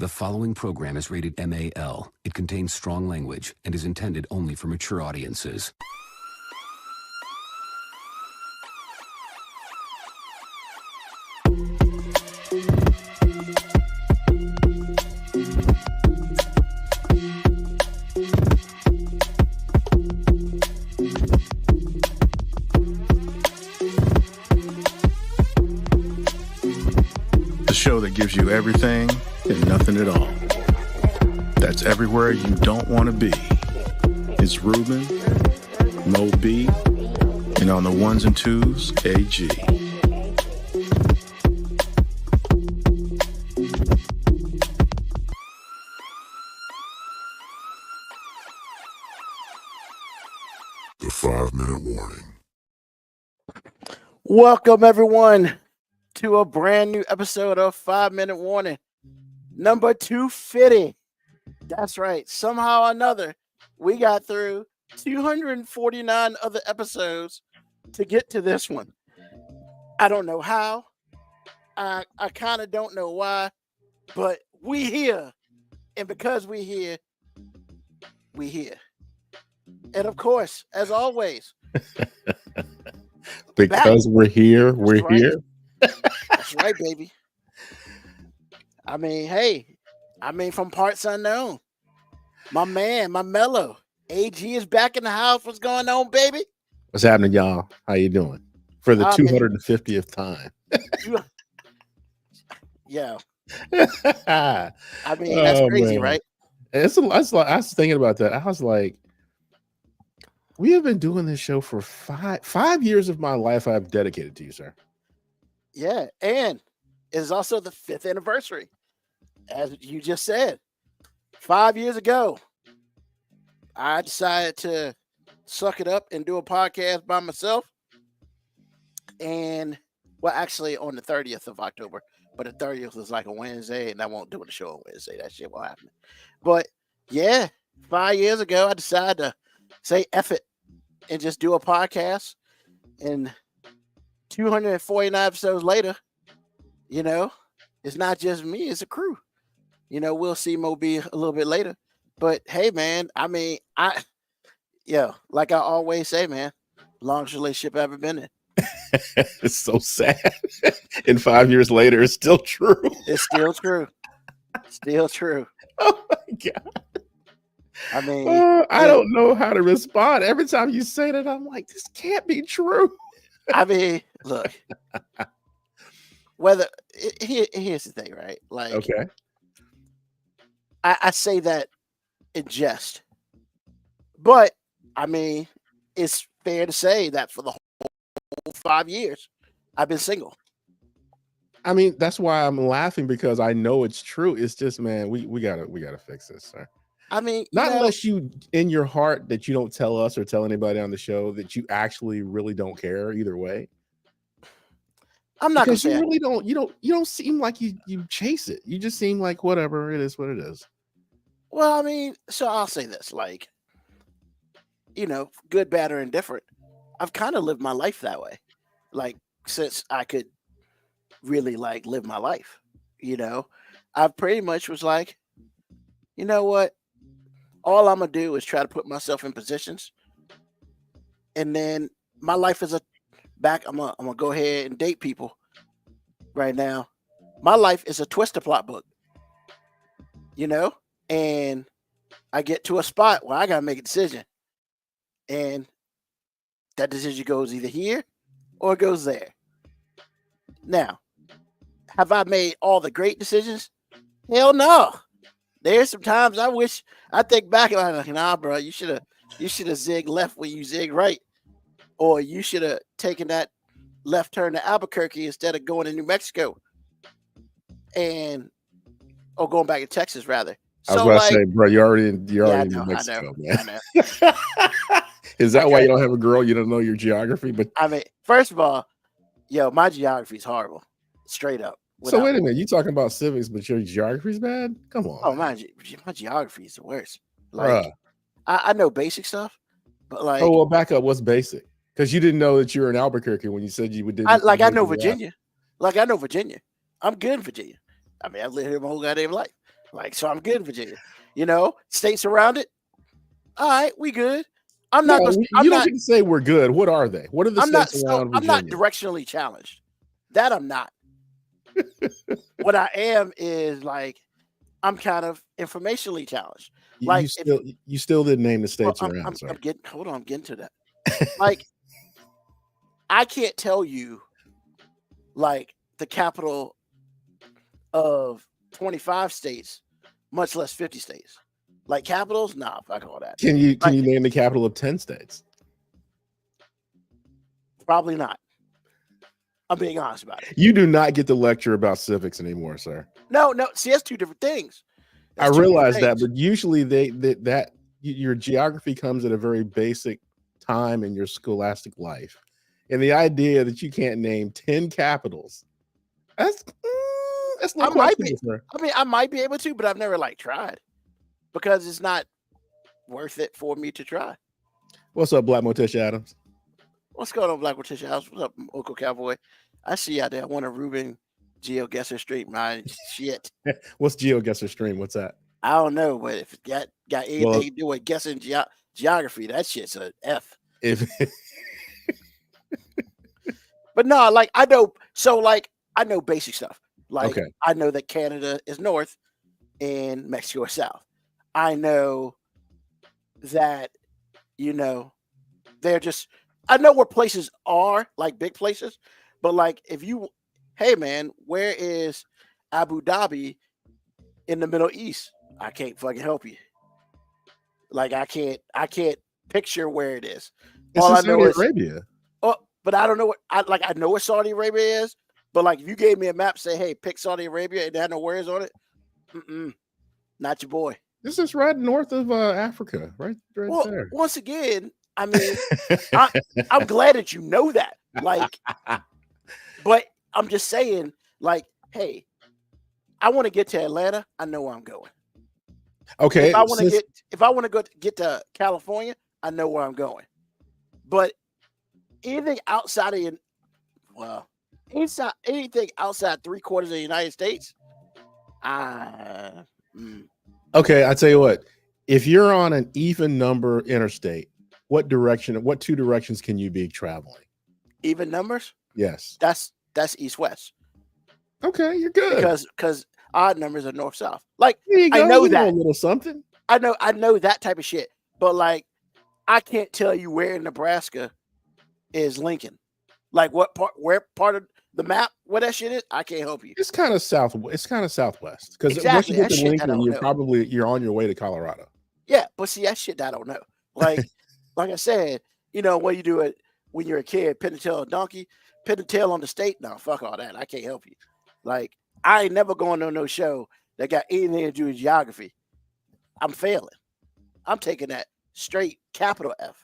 The following program is rated MAL. It contains strong language and is intended only for mature audiences. The show that gives you everything and nothing at all. That's everywhere you don't want to be. It's Ruben, Mo B, and on the ones and twos, AG. The 5-minute warning. Welcome, everyone, to a brand new episode of 5-Minute Warning, number 250. That's right. Somehow or another, we got through 249 other episodes to get to this one. I don't know how. I kind of don't know why, but we here. And because we here, we here. And of course, as always, because we're here, we're right. here. That's right, baby. I mean, hey, from parts unknown. My man, my mellow. AG is back in the house. What's going on, baby? What's happening, y'all? How you doing? For the 250th time. Yeah. I mean, that's crazy, man. right? I was thinking about that. I was like, we have been doing this show for five years of my life I've dedicated to you, sir. Yeah, and it's also the 5th anniversary, as you just said. 5 years ago, I decided to suck it up and do a podcast by myself. And, well, actually on the 30th of October, but the 30th was like a Wednesday, and I won't do the show on Wednesday. That shit won't happen. But, yeah, 5 years ago, I decided to say F it and just do a podcast. And 249 episodes later, you know, it's not just me, it's a crew. You know, we'll see Moby a little bit later. But hey, man, I mean, like I always say, man, longest relationship I've ever been in. It's so sad. And 5 years later, it's still true. It's still true. Still true. Oh my God. I mean, I don't know how to respond. Every time you say that, I'm like, this can't be true. I mean, look, here's the thing, right? Like, okay, I say that in jest, but I mean, it's fair to say that for the whole 5 years, I've been single. I mean, that's why I'm laughing, because I know it's true. It's just, man, we gotta fix this, sir. I mean, unless you, in your heart, that you don't tell us or tell anybody on the show that you actually really don't care either way. I'm not because gonna say you don't seem like you chase it. You just seem like whatever it is, what it is. Well, I mean, so I'll say this, like, you know, good, bad, or indifferent. I've kind of lived my life that way, like, since I could really like live my life. You know, I pretty much was like, you know what? All I'm gonna do is try to put myself in positions, and then my life is I'm gonna go ahead and date people right now. My life is a Twister plot book, you know, and I get to a spot where I gotta make a decision, and that decision goes either here or it goes there. Now, have I made all the great decisions? Hell no. There's some times I think back and I'm like, nah, bro, you should have zigged left when you zigged right. Or you should have taken that left turn to Albuquerque instead of going to New Mexico. Or going back to Texas, rather. I was about to say, bro, you're already in New Mexico, man. I know. Is that why you don't have a girl? You don't know your geography? But I mean, first of all, my geography is horrible. Straight up. So wait a minute, you talking about civics, but your geography's bad? Come on. Oh, my geography is the worst. Like, I know basic stuff, but like, oh well, back up. What's basic? Because you didn't know that you were in Albuquerque when you said you would. I know Virginia. Like, I know Virginia. I'm good in Virginia. I mean, I've lived here my whole goddamn life. Like, so I'm good in Virginia. You know, states around it. All right, we good. I'm No, not gonna you don't get to say we're good. What are they? What are the I'm not states so around I'm not Virginia? directionally challenged. That I'm not. What I am is like I'm kind of informationally challenged. Like You still didn't name the well, states around, sir. I'm getting hold on, I'm getting to that. Like I can't tell you like the capital of 25 states, much less 50 states. Like capitals, nah, fuck all that. Can you Like, name the capital of 10 states? probably not. I'm being honest about it. You do not get to lecture about civics anymore, sir. No, see, that's two different things. I realize that, but usually your geography comes at a very basic time in your scholastic life, and the idea that you can't name 10 capitals, that's I might be. I mean, I might be able to, but I've never like tried because it's not worth it for me to try. What's up, Black Morticia Adams? What's going on, Black Morticia House? What's up, Uncle Cowboy? I see you out there. I want a Ruben GeoGuessr stream. My shit. What's GeoGuessr stream? What's that? I don't know, but if it got anything to do with guessing geography, that shit's a F. But no, like I know. So like I know basic stuff. Like I know that Canada is north and Mexico is south. I know that they're just. I know where places are, like big places, but like if you, hey man, where is Abu Dhabi in the Middle East? I can't fucking help you. Like I can't picture where it is. It's all I know is Arabia. Oh, but I don't know what I know where Saudi Arabia is, but like if you gave me a map, say, hey, pick Saudi Arabia, and there are no words on it, not your boy. This is right north of Africa, right there. Once again. I mean, I'm glad that you know that. Like, but I'm just saying, like, hey, I want to get to Atlanta. I know where I'm going. Okay. If I want to get to California, I know where I'm going. But anything outside of anything outside 3/4 of the United States, Okay, I tell you what. If you're on an even number interstate, what two directions can you be traveling? Even numbers? Yes. That's east-west. Okay, you're good. Because odd numbers are north-south. Like I know that. A little something. I know that type of shit. But like I can't tell you where in Nebraska is Lincoln. Like where part of the map where that shit is, I can't help you. It's kind of southwest. Because exactly. once you get to Lincoln, you're on your way to Colorado. Yeah, but see that shit I don't know. Like like I said, what you do it when you're a kid, pin the tail on a donkey, pin the tail on the state. No, fuck all that. I can't help you. Like, I ain't never going on no show that got anything to do with geography. I'm failing. I'm taking that straight capital F.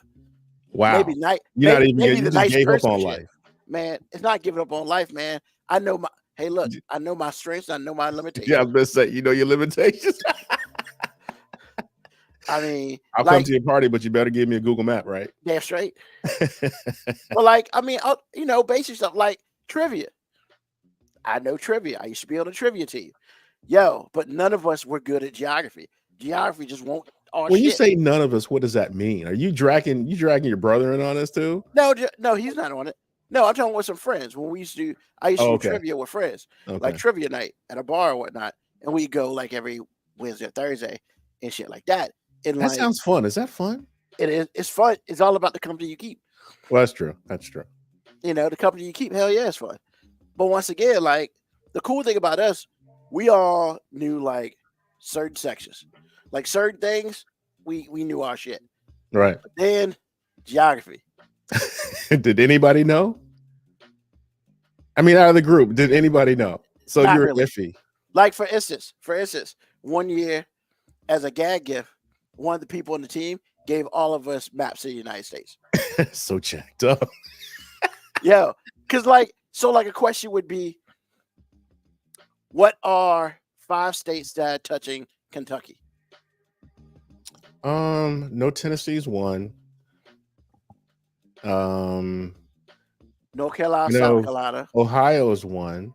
Wow. You just gave up on life. Man, it's not giving up on life, man. I know I know my strengths. I know my limitations. Yeah, I was going to say, you know your limitations. I mean, I'll come to your party, but you better give me a Google map, right? Damn straight. Well, like, I mean, basic stuff like trivia. I know trivia. I used to be on a trivia team. But none of us were good at geography. Geography just won't. When you say none of us, what does that mean? Are you dragging your brother in on this too? No, he's not on it. No, I'm talking with some friends. When I used to do trivia with friends, like trivia night at a bar or whatnot, and we go like every Wednesday or Thursday and shit like that. And that sounds fun. Is that fun? It is. It's fun. It's all about the company you keep. Well, that's true. The company you keep, hell yeah, it's fun. But once again, like the cool thing about us, we all knew like certain sections, like certain things. We knew our shit. Right. But then geography. Did anybody know? I mean, out of the group, did anybody know? So Not you're really. iffy. Like for instance, one year as a gag gift, one of the people on the team gave all of us maps of the United States. So checked up. Yeah, because like a question would be, what are 5 states that are touching Kentucky? No, Tennessee's one. North Carolina, South Carolina. Ohio is one.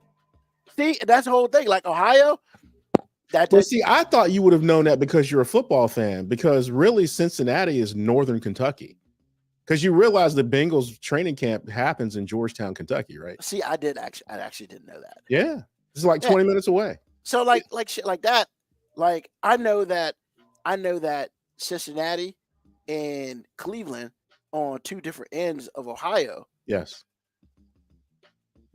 See, that's the whole thing. Like Ohio, That Well, does, see, I thought you would have known that because you're a football fan, because really Cincinnati is northern Kentucky. Because you realize the Bengals training camp happens in Georgetown, Kentucky, right? see, I actually didn't know that. Yeah. It's like 20 minutes away. So like shit like that, like I know that Cincinnati and Cleveland on two different ends of Ohio. Yes.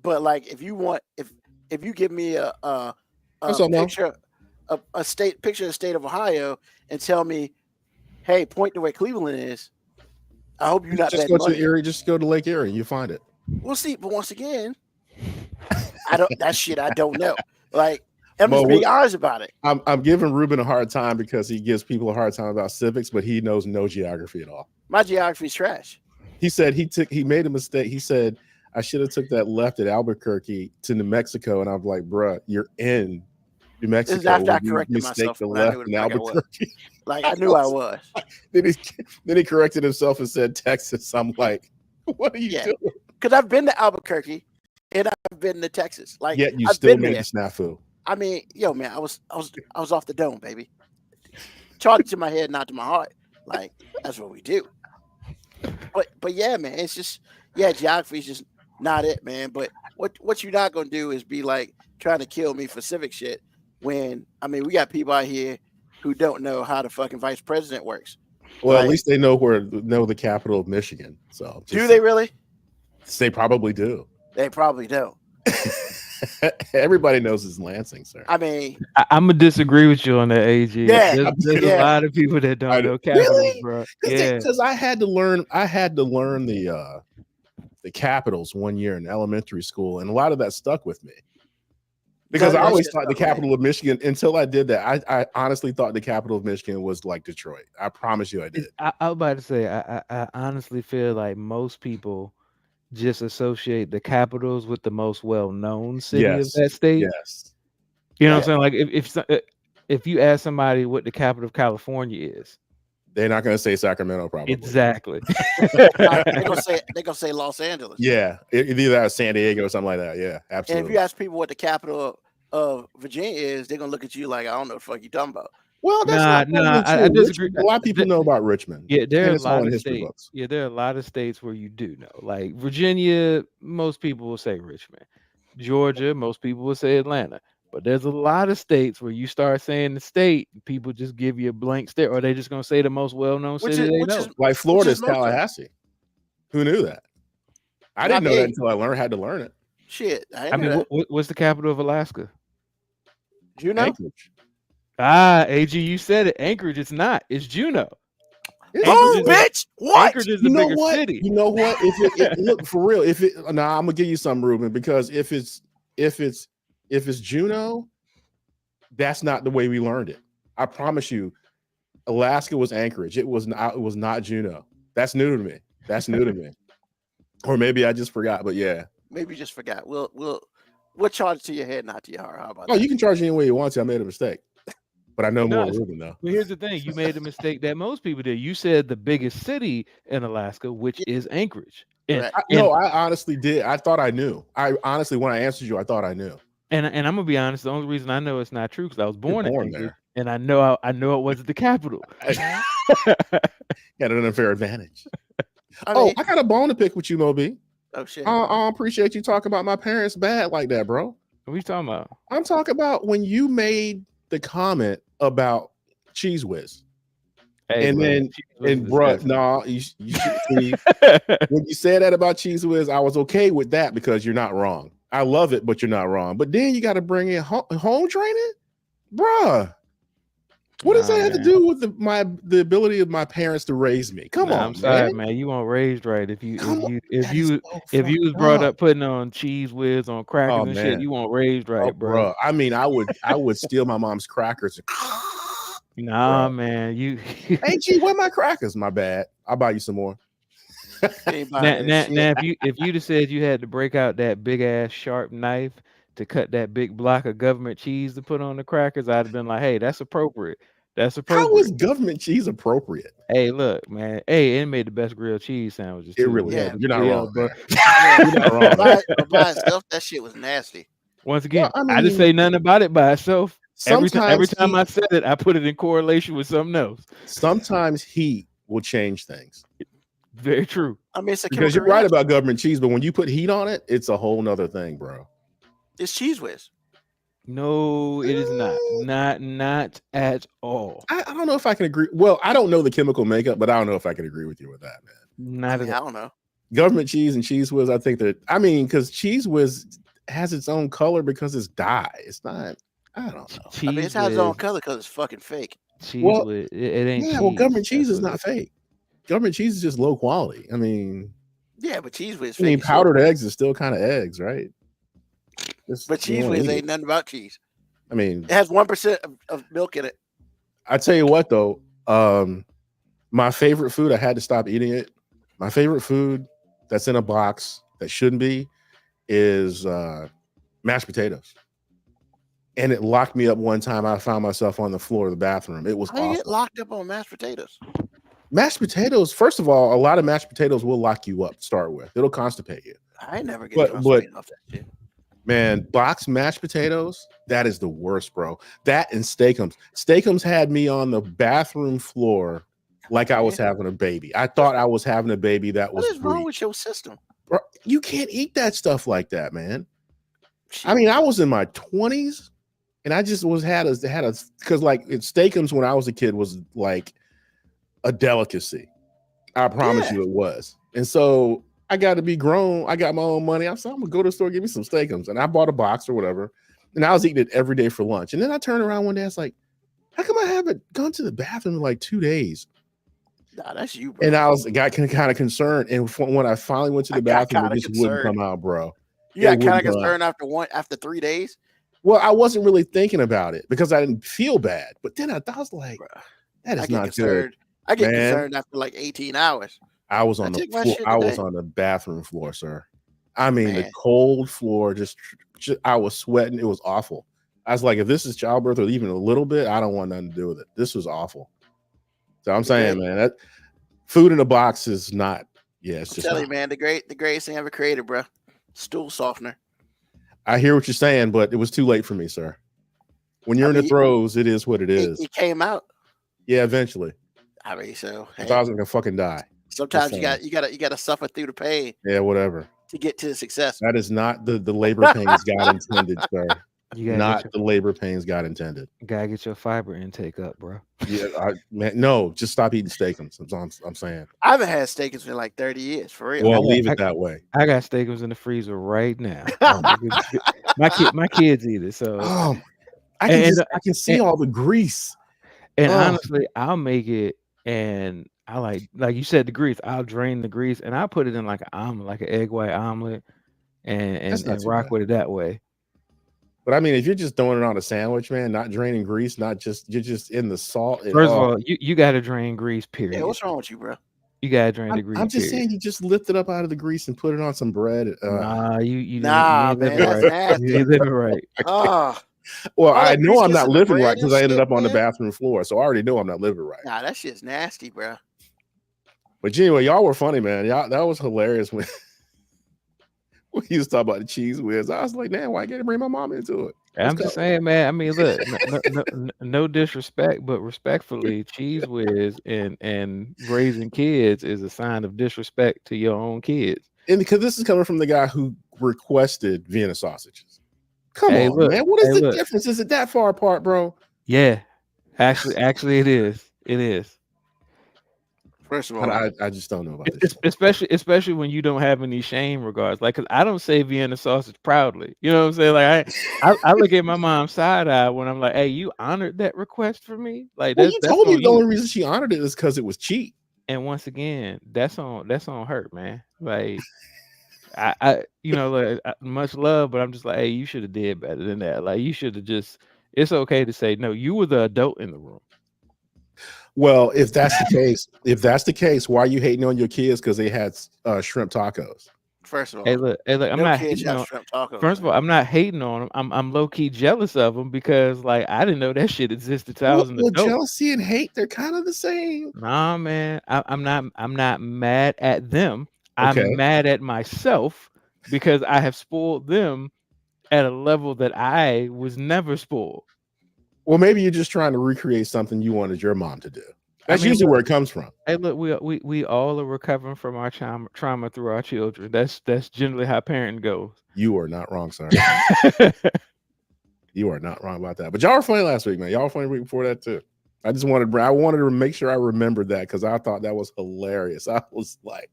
But like if you give me a That's all, picture of a state picture of the state of Ohio and tell me, hey, point to where Cleveland is. I hope you're not just betting go money. to Erie, just go to Lake Erie and you find it. We'll see, but once again, that shit I don't know. Like I'm just Mo, being honest about it. I'm giving Ruben a hard time because he gives people a hard time about civics, but he knows no geography at all. My geography's trash. He said he made a mistake. He said, I should have took that left at Albuquerque to New Mexico. And I'm like, bruh, you're in New Mexico. This is after I You corrected mistake myself. the when I left knew in what the fuck I was. Albuquerque. Like I knew I was. Then he corrected himself and said Texas. I'm like, what are you doing? Because I've been to Albuquerque and I've been to Texas. Like Yet you I've still been made there. the snafu. I mean, yo, man, I was off the dome, baby. Charge it to my head, not to my heart. Like that's what we do. But yeah, man, it's just geography is just not it, man. But what you're not gonna do is be like trying to kill me for civic shit. When I mean, we got people out here who don't know how the fucking vice president works. Well, Like, at least they know the capital of Michigan. So do they really? They probably do. They probably don't. Everybody knows it's Lansing, sir. I mean, I'm gonna disagree with you on that, AG. Yeah, there's a lot of people that don't know capitals, Really? bro. Yeah, Because I had to learn the capitals one year in elementary school, and a lot of that stuck with me. Because I always thought the capital of Michigan, until I did that, I honestly thought the capital of Michigan was like Detroit. I promise you I did. I was about to say, I honestly feel like most people just associate the capitals with the most well-known city of that state. Yes. You know what I'm saying? Like if you ask somebody what the capital of California is, They're not going to say Sacramento, probably. exactly. they're gonna say Los Angeles. Yeah, either San Diego or something like that. Yeah, And absolutely. if you ask people what the capital of Virginia is, they're gonna look at you like I don't know what the fuck you talking about. Well, that's Nah, not I true. disagree. A lot of people know about Richmond. Yeah, there and are a it's all lot in of history states. books. Yeah, there are a lot of states where you do know. Like Virginia, most people will say Richmond. Georgia, most people will say Atlanta. But there's a lot of states where you start saying the state, people just give you a blank stare, or they're just gonna say the most well-known city they know. Like Florida is most of it. Tallahassee. Who knew that? I didn't know that until I had to learn it. Shit, I mean, what's the capital of Alaska? Juneau. Anchorage. AG, you said it. Anchorage, it's not. It's Juneau. Boom, bitch! What? Anchorage is the bigger city. You know what? Look for real. I'm gonna give you some, Ruben, because if it's Juneau, that's not the way we learned it. I promise you, Alaska was Anchorage. It was not Juneau. That's new to me. Or maybe I just forgot. But yeah, Maybe you just forgot. We'll charge it to your head, not to your heart. How about oh, that? you can charge any way you want to. I made a mistake, but I know more No, than Ruben though. Well, here's the thing. You made a mistake that most people did. You said the biggest city in Alaska, which is Anchorage. And, No, I honestly did. I thought I knew. I honestly, when I answered you, I thought I knew. and I'm gonna be honest. The only reason I know it's not true because I was born in Anchorage, there. and I know it wasn't the capital. Had an unfair advantage. I mean, I got a bone to pick with you, Moby. oh shit. I appreciate you talking about my parents bad like that, bro. What are you talking about? I'm talking about when you made the comment about Cheese Whiz. Hey, And bro, then, Cheese Whiz and is bro, disgusting. no, you see, when you said that about Cheese Whiz, I was okay with that because you're not wrong. I love it, but you're not wrong. But then you got to bring in home training, bruh. What does that have to do with the ability of my parents to raise me? Come on, I'm sorry, man. man. You weren't raised right. If you That is so if you was fucked brought up. up putting on Cheese Whiz on crackers Oh, and man. shit, you weren't raised right, Oh, bro. bruh. I mean, I would steal my mom's crackers. Nah, Bro. man. You Hey, G, where my crackers? My bad. I'll buy you some more. now, if you'd have said you had to break out that big ass sharp knife to cut that big block of government cheese to put on the crackers, I'd have been like, hey, that's appropriate. That's appropriate. How is government cheese appropriate? Hey, look, man. Hey, it made the best grilled cheese sandwiches. It too, really man. is. You're not Yeah, wrong, bro. You're not wrong. by itself, that shit was nasty. Once again, Well, I I didn't mean- say nothing about it by itself. Every Sometimes time heat, I said it, I put it in correlation with something else. sometimes heat will change things. Very true. I mean, it's a Because chemical you're right reaction. about government cheese, but when you put heat on it, it's a whole nother thing, bro. It's Cheese Whiz. No, it is not. Not at all. I don't know if I can agree. Well, I don't know the chemical makeup, but I don't know if I can agree with you with that, man. Not I at all. don't know. Government cheese and Cheese Whiz, I think that, I mean, because Cheese Whiz has its own color because it's dye. It's not, I don't know. Cheese I mean, it has its own Whiz- color because it's fucking fake. Cheese Well, Whiz, it ain't Yeah, cheese. well, government cheese That's is what not it fake. Government cheese is just low quality. I mean, Yeah, but Cheese Whiz I mean, fake. as shit. powdered eggs is still kind of eggs, right? Just- But you Cheese wanna Whiz eat ain't it. nothing about cheese. I mean, It has 1% of milk in it. I tell you what, though, my favorite food, I had to stop eating it. My favorite food that's in a box that shouldn't be is mashed potatoes. And it locked me up one time. I found myself on the floor of the bathroom. It was How do you get awful. locked up on mashed potatoes? Mashed potatoes, first of all, a lot of mashed potatoes will lock you up to start with. It'll constipate you. I ain't never get But- constipated off that shit. Man, box mashed potatoes, that is the worst, bro. That and Steakums. Steakums had me on the bathroom floor like I was having a baby. I thought I was having a baby that was What is wrong breech. with your system? Bro, you can't eat that stuff like that, man. I mean, I was in my 20s and I just had a because like Steakums when I was a kid was like a delicacy. I promise Yeah. you it was. And so I got to be grown. I got my own money. I'm gonna go to the store, give me some Steakums. And I bought a box or whatever. And I was eating it every day for lunch. And then I turned around one day, I was like, how come I haven't gone to the bathroom in like 2 days? Nah, that's you, bro. And I got kind of concerned. And when I finally went to the I got bathroom, it kinda just wouldn't concerned. come out, bro. you got it kind of wouldn't go concerned after 3 days, Well, I wasn't really thinking about it because I didn't feel bad. But then I was like, bro. that I is get not good. concerned. I get man. concerned after like 18 hours. I was I on the take my floor. shit I was today. on the bathroom floor, sir. I mean, the Man. cold floor, just I was sweating. It was awful. I was like, if this is childbirth or even a little bit, I don't want nothing to do with it. This was awful. So I'm saying, man, that food in a box is not. Yeah, it's I'm just. telling you, not. man, the greatest thing ever created, bro. Stool softener. I hear what you're saying, but it was too late for me, sir. When you're I in the mean, throes, it is what it is. It came out. Yeah, eventually. I mean, so I hey, thought I was gonna fucking die. sometimes saying. you gotta suffer through the pain Yeah, whatever. to get to the success. That is not the labor pains God intended, sir. You gotta Not get the labor pains God intended. gotta get your fiber intake up, bro. Yeah, man, no, just stop eating Steakums. That's all I'm saying. I haven't had steakums in like 30 years, for real. Well, leave it that way. I got Steakums in the freezer right now. my kids eat it, so Oh, I can see all the grease. and oh. honestly, I'll make it, and I like you said, the grease. I'll drain the grease and I'll put it in like an omelet, like an egg white omelet, and That's not and too rock bad. with it that way. But I mean, if you're just throwing it on a sandwich, man, not draining grease, you're just in the salt. First of all, you got to drain grease. Period. Yeah, what's wrong with you, bro? You got to drain the grease. I'm just period. saying, you just lift it up out of the grease and put it on some bread. Nah, you Nah, ain't man, living that's right. nasty. You ain't living right. Oh, Well, all I that know grease I'm gets not in the living right bread because and I ended shit, up on the man. bathroom floor, so I already know I'm not living right. nah, that shit's nasty, bro. But anyway, y'all were funny, man. Y'all, that was hilarious when we used to talk about the Cheese Whiz. I was like, man, why can't I bring my mom into it? I'm just saying, man. I mean, look, no disrespect, but respectfully, Cheese Whiz and raising kids is a sign of disrespect to your own kids. And because this is coming from the guy who requested Vienna sausages. Come Hey, on, look, man. What is hey, the look. difference? Is it that far apart, bro? Yeah, actually, it is. It is. First of all, I just don't know about this. Especially when you don't have any shame regards. Like, 'cause I don't say Vienna sausage proudly. You know what I'm saying? Like, I look at my mom side eye when I'm like, "Hey, you honored that request for me." Like, Well, that's, you that's told me on the you. only reason she honored it is because it was cheap. And once again, that's on her, man. Like, I you know, like, much love, but I'm just like, hey, you should have did better than that. Like, you should have just. It's okay to say no. You were the adult in the room. Well, if that's the case, why are you hating on your kids because they had shrimp tacos? first of all, Hey, look, I'm no not kids hating have on. shrimp tacos. First of all, I'm not hating on them. I'm low key jealous of them because, like, I didn't know that shit existed till I was an Well, adult. jealousy and hate, they're kind of the same. Nah, man, I'm not mad at them. Okay. I'm mad at myself because I have spoiled them at a level that I was never spoiled. Well, maybe you're just trying to recreate something you wanted your mom to do. That's usually where it comes from. Hey, look, we all are recovering from our trauma through our children. That's generally how parenting goes. You are not wrong, sir. You are not wrong about that. But y'all were funny last week, man. Y'all were funny the week before that too. I wanted to make sure I remembered that because I thought that was hilarious. I was like,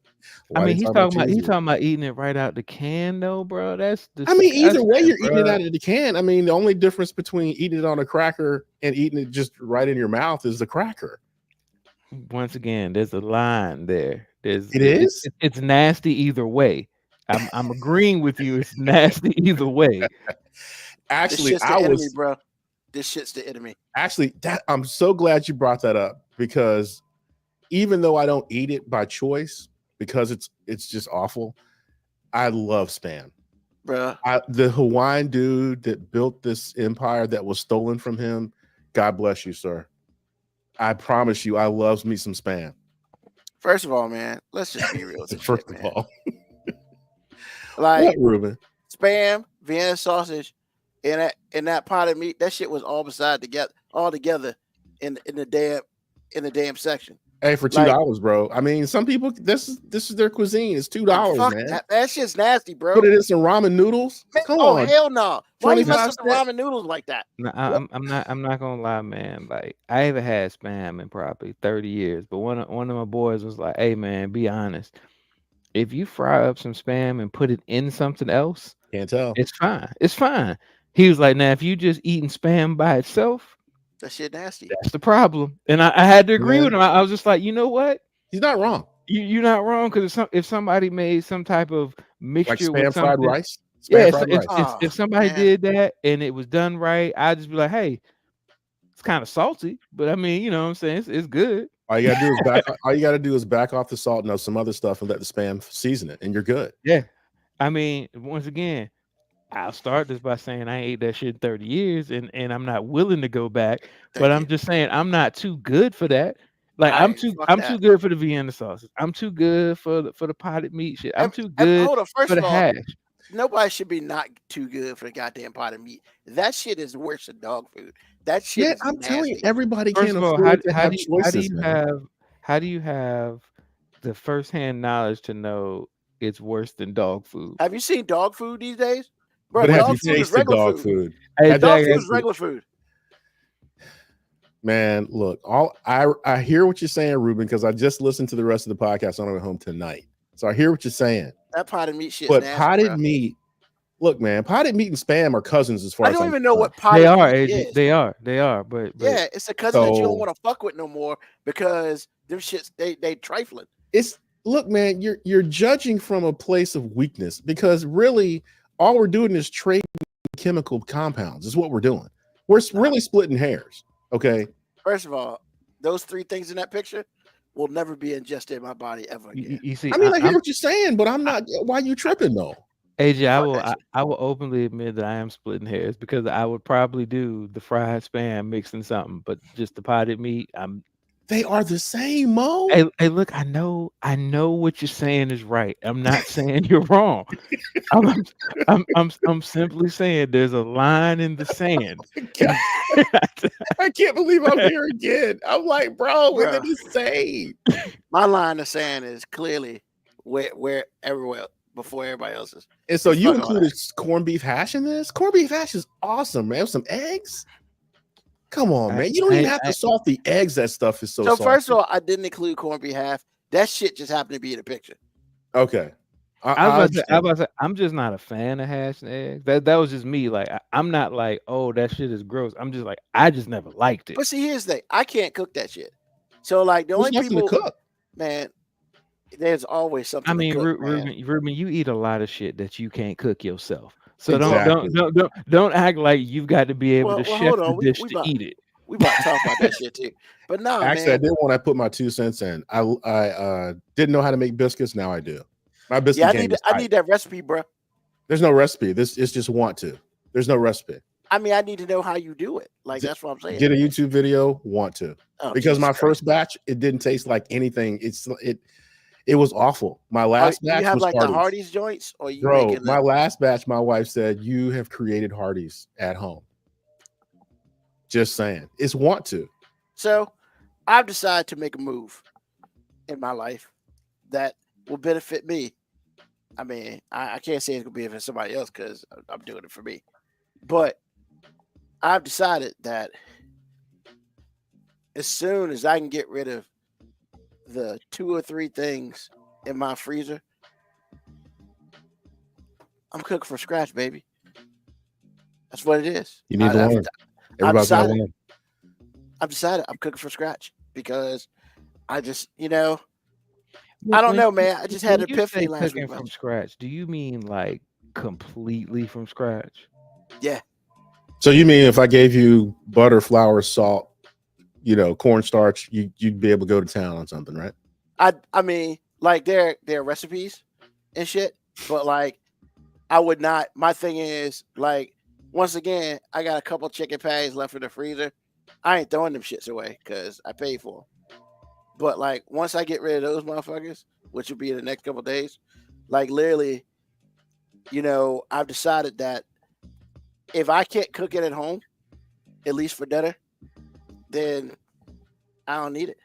I mean, he's talking about eating it right out the can, though, bro. That's either way, you're eating it out of the can. I mean, the only difference between eating it on a cracker and eating it just right in your mouth is the cracker. Once again, there's a line there. It's nasty either way. I'm agreeing with you. It's nasty either way. Actually, this shit's the enemy, bro. This shit's the enemy. Actually, I'm so glad you brought that up because even though I don't eat it by choice because it's just awful, I love Spam, bro. The Hawaiian dude that built this empire that was stolen from him. God bless you, sir. I promise you, I love me some Spam. First of all, man, let's just be real. First of all, like what, Ruben? Spam, Vienna sausage, and that pot of meat. That shit was all together in the damn section. Hey, for $2, bro. I mean, some people this is their cuisine. It's $2, man. That shit's nasty, bro. Put it in some ramen noodles. Man, Come on, hell no. Why you mess with the ramen noodles like that? No, I'm not gonna lie, man. Like I haven't had Spam in probably 30 years, but one of my boys was like, "Hey, man, be honest. If you fry up some Spam and put it in something else, can't tell. It's fine. It's fine." He was like, "Now, if you just eating Spam by itself, that shit nasty. That's the problem." And I had to agree with him. I was just like, you know what? He's not wrong. You're not wrong because if somebody made some type of mixture like Spam with fried rice. If somebody did that and it was done right, I'd just be like, hey, it's kind of salty, but I mean, you know what I'm saying? It's good. All you gotta do is back off the salt and some other stuff and let the Spam season it, and you're good. Yeah. I mean, once again, I'll start this by saying I ain't ate that shit in 30 years and I'm not willing to go back. But I'm just saying I'm not too good for that. Like I'm too good for the Vienna sauces. I'm too good for the potted meat shit. I'm too good for the hash. Nobody should be not too good for the goddamn potted meat. That shit is worse than dog food. That shit is I'm nasty. telling you, everybody can't afford to have choices. How do you have the firsthand knowledge to know it's worse than dog food? Have you seen dog food these days? Bro, but have you tasted dog food? Hey, dog food is regular food. Man, look, I hear what you're saying, Ruben, because I just listened to the rest of the podcast on the way home tonight. So I hear what you're saying. That potted meat shit. But potted meat, look, man, potted meat and Spam are cousins as far as I don't even know what potted meat is. They are, but yeah, it's a cousin that you don't want to fuck with no more because them shits they trifling. Look, man, you're judging from a place of weakness because really all we're doing is trading chemical compounds is what we're doing. We're really splitting hairs. Okay. First of all, those three things in that picture will never be ingested in my body ever again. You see, I mean, I hear what you're saying, but I'm not. Why are you tripping though? AJ, I will openly admit that I am splitting hairs because I would probably do the fried Spam mixing something, but just the potted meat, they are the same, Mo. Hey, look, I know what you're saying is right. I'm not saying you're wrong. I'm simply saying there's a line in the sand. I can't believe I'm here again. I'm like, bro, we're the same. My line of sand is clearly where everywhere before everybody else's. And so you included corned beef hash in this? Corned beef hash is awesome, man. With some eggs. Come on, man. You don't even have to salt the eggs. That stuff is so salty. First of all, I didn't include corned beef hash. That shit just happened to be in the picture. Okay. I was about to say, I'm just not a fan of hash and eggs. That was just me. Like, I'm not like, oh, that shit is gross. I'm just like, I just never liked it. But see, here's the thing. I can't cook that shit. So, like, the only people to cook. Man, there's always something. I mean, to cook, Ruben, you eat a lot of shit that you can't cook yourself. So don't act like you've got to be able to chef the dish to eat it. We about to talk about that shit too. But no, actually, I did when I put my 2 cents in. I didn't know how to make biscuits. Now I do. My biscuit I need that recipe, bro. There's no recipe. This is just want to. There's no recipe. I mean, I need to know how you do it. Like that's what I'm saying. Get a YouTube video. Want to? Because my first batch, it didn't taste like anything. It was awful. My last batch you have was like Hardee's. The Hardee's joints, or you? Bro, my last batch, my wife said you have created Hardee's at home. Just saying. It's want to. So I've decided to make a move in my life that will benefit me. I mean, I can't say it's gonna benefit somebody else because I'm doing it for me. But I've decided that as soon as I can get rid of the 2 or 3 things in my freezer, I'm cooking from scratch, baby. That's what it is. You need to learn. Everybody's got to learn. I've decided I'm cooking from scratch because I just, I don't know, man. I just had an epiphany last week. From scratch, do you mean like completely from scratch? Yeah. So you mean if I gave you butter, flour, salt, cornstarch, you'd be able to go to town on something, right? I mean, like there are recipes and shit, but like I would not. My thing is like, once again, I got a couple chicken patties left in the freezer. I ain't throwing them shits away because I paid for them. But like once I get rid of those motherfuckers, which will be in the next couple of days, like literally, I've decided that if I can't cook it at home, at least for dinner, then I don't need it.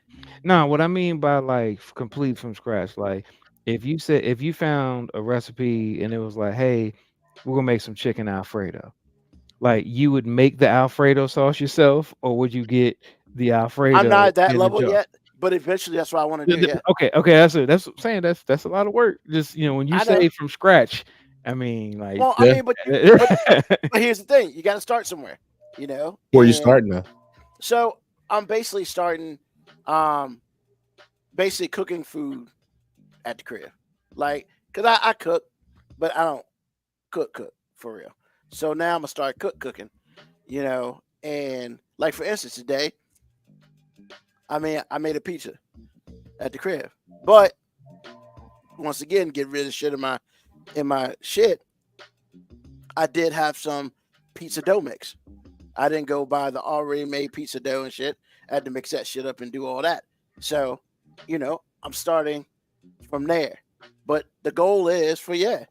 No, what I mean by like complete from scratch, like if you found a recipe and it was like, hey, we're gonna make some chicken Alfredo, like you would make the Alfredo sauce yourself, or would you get the Alfredo? I'm not at that level yet, but eventually that's what I want to do. Yeah. Okay, that's it. That's what I'm saying. That's a lot of work. Just when you say from scratch, I mean, like. Well, I mean, but here's the thing: you got to start somewhere. Where are you starting now? So I'm basically starting, basically cooking food at the crib, like because I cook, but I don't cook for real. So now I'm gonna start cooking, and like for instance today, I made a pizza at the crib, but once again, get rid of shit in my shit. I did have some pizza dough mix. I didn't go buy the already made pizza dough and shit. I had to mix that shit up and do all that. So, I'm starting from there. But the goal is I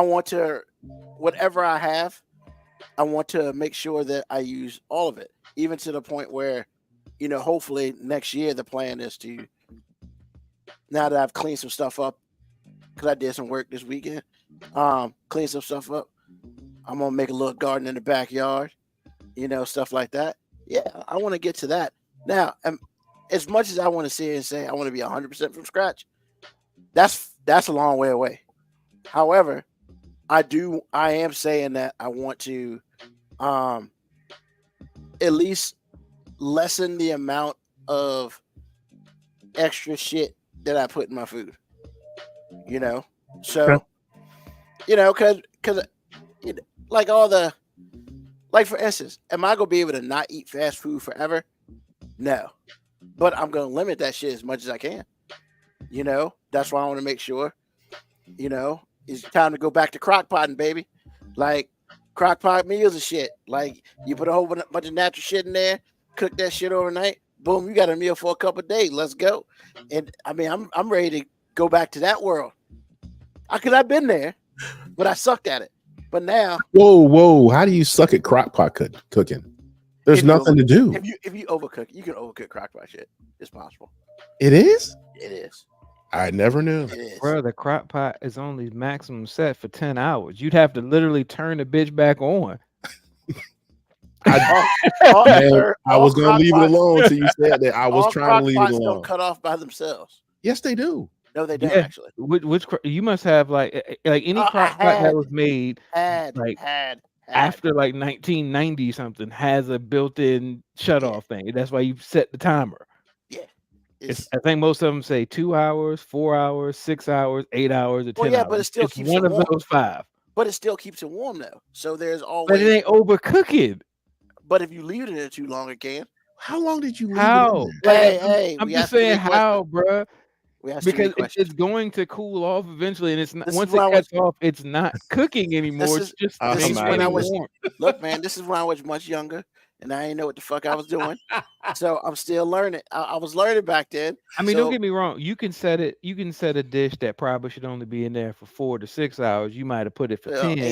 want to, whatever I have, I want to make sure that I use all of it, even to the point where, hopefully next year the plan is to, now that I've cleaned some stuff up, because I did some work this weekend, clean some stuff up, I'm going to make a little garden in the backyard, stuff like that. Yeah, I want to get to that. Now, as much as I want to sit and say I want to be 100% from scratch, that's a long way away. However, I am saying that I want to at least lessen the amount of extra shit that I put in my food. So, because like all the, like for instance, am I gonna be able to not eat fast food forever? No, but I'm gonna limit that shit as much as I can. That's why I want to make sure, it's time to go back to crock potting, baby. Like crock pot meals and shit. Like you put a whole bunch of natural shit in there, cook that shit overnight. Boom, you got a meal for a couple of days. Let's go. And I mean, I'm ready to go back to that world. Because I've been there, but I sucked at it. But now, whoa! How do you suck at crockpot cooking? There's nothing to do. If you overcook, you can overcook crockpot shit. It's possible. It is. It is. I never knew. It is. Bro, the crock pot is only maximum set for 10 hours. You'd have to literally turn the bitch back on. I was going to leave it alone until you said that. I was trying to leave it alone. Don't cut off by themselves. Yes, they do. No, they don't actually. Which you must have like any crock pot that was made had after like 1990 something has a built-in shut-off thing. That's why you set the timer. Yeah. I think most of them say 2 hours, 4 hours, 6 hours, 8 hours, or 10 hours. But it still keeps one of those 5. But it still keeps it warm though. So there's always. But it ain't overcooking. But if you leave it in there too long, it can. How long did you leave how? it in there? Hey, I'm just saying how, bro. We asked too many Because it's questions. going to cool off eventually, and it's not This is once when it I was- cuts off, it's not cooking anymore. is- It's just this is when I maintaining was- warmth. Look, man, this is when I was much younger, and I didn't know what the fuck I was doing. So I'm still learning. I was learning back then. I mean, don't So- get me wrong. You can set a dish that probably should only be in there for 4 to 6 hours. You might have put it for 10, yeah,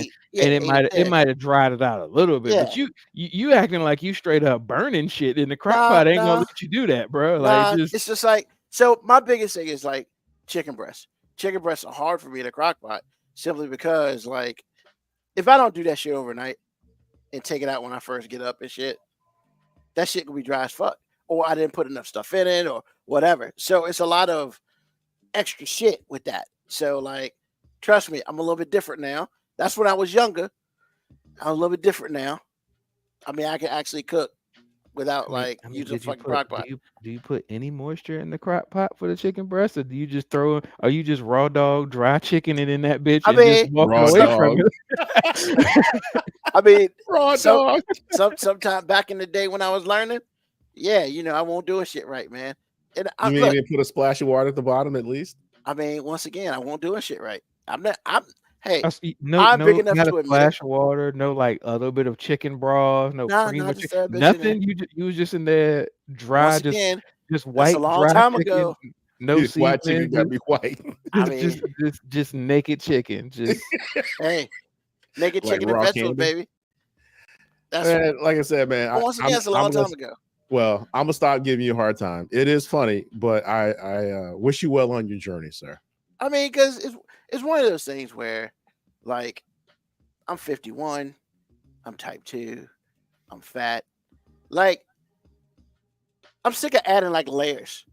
and it 8 might or 10. have dried it out a little bit. But you acting like you straight up burning shit in the crock pot ain't gonna let you do that, bro. Nah, Like it's just like, so my biggest thing is like chicken breasts. Chicken breasts are hard for me in a crock pot simply because, like, if I don't do that shit overnight and take it out when I first get up and shit, that shit can be dry as fuck. Or I didn't put enough stuff in it or whatever. So it's a lot of extra shit with that. So, like, trust me, I'm a little bit different now. That's when I was younger. I'm a little bit different now. I mean, I can actually cook without using a fucking crock pot. Do you put any moisture in the crock pot for the chicken breast, or do you just are you just raw dog dry chicken it in that bitch I and mean- just walk Raw away dog. from it? I mean, Raw So- dog. sometime back in the day when I was learning, yeah, I won't do shit right, man. And I, You look, mean put a splash of water at the bottom at least? I mean, once again, I won't do shit right. Hey, I see- I'm big enough not to a admit it. splash of water, no like a little bit of chicken broth, no Nah, cream, nah, or just chicken, throw that bitch in there. nothing. You was just in there dry, once just again, just white, a long dry time chicken, ago. no White chicken seasoning, gotta be white. I just naked chicken, just hey, naked Like chicken and raw vegetables, candy? baby. That's Man, like I said, man. once again, it's a long time ago. Well, I'm gonna stop giving you a hard time. It is funny, but I wish you well on your journey, sir. I mean, because it's one of those things where, like, I'm 51, I'm type 2, I'm fat. Like, I'm sick of adding like layers.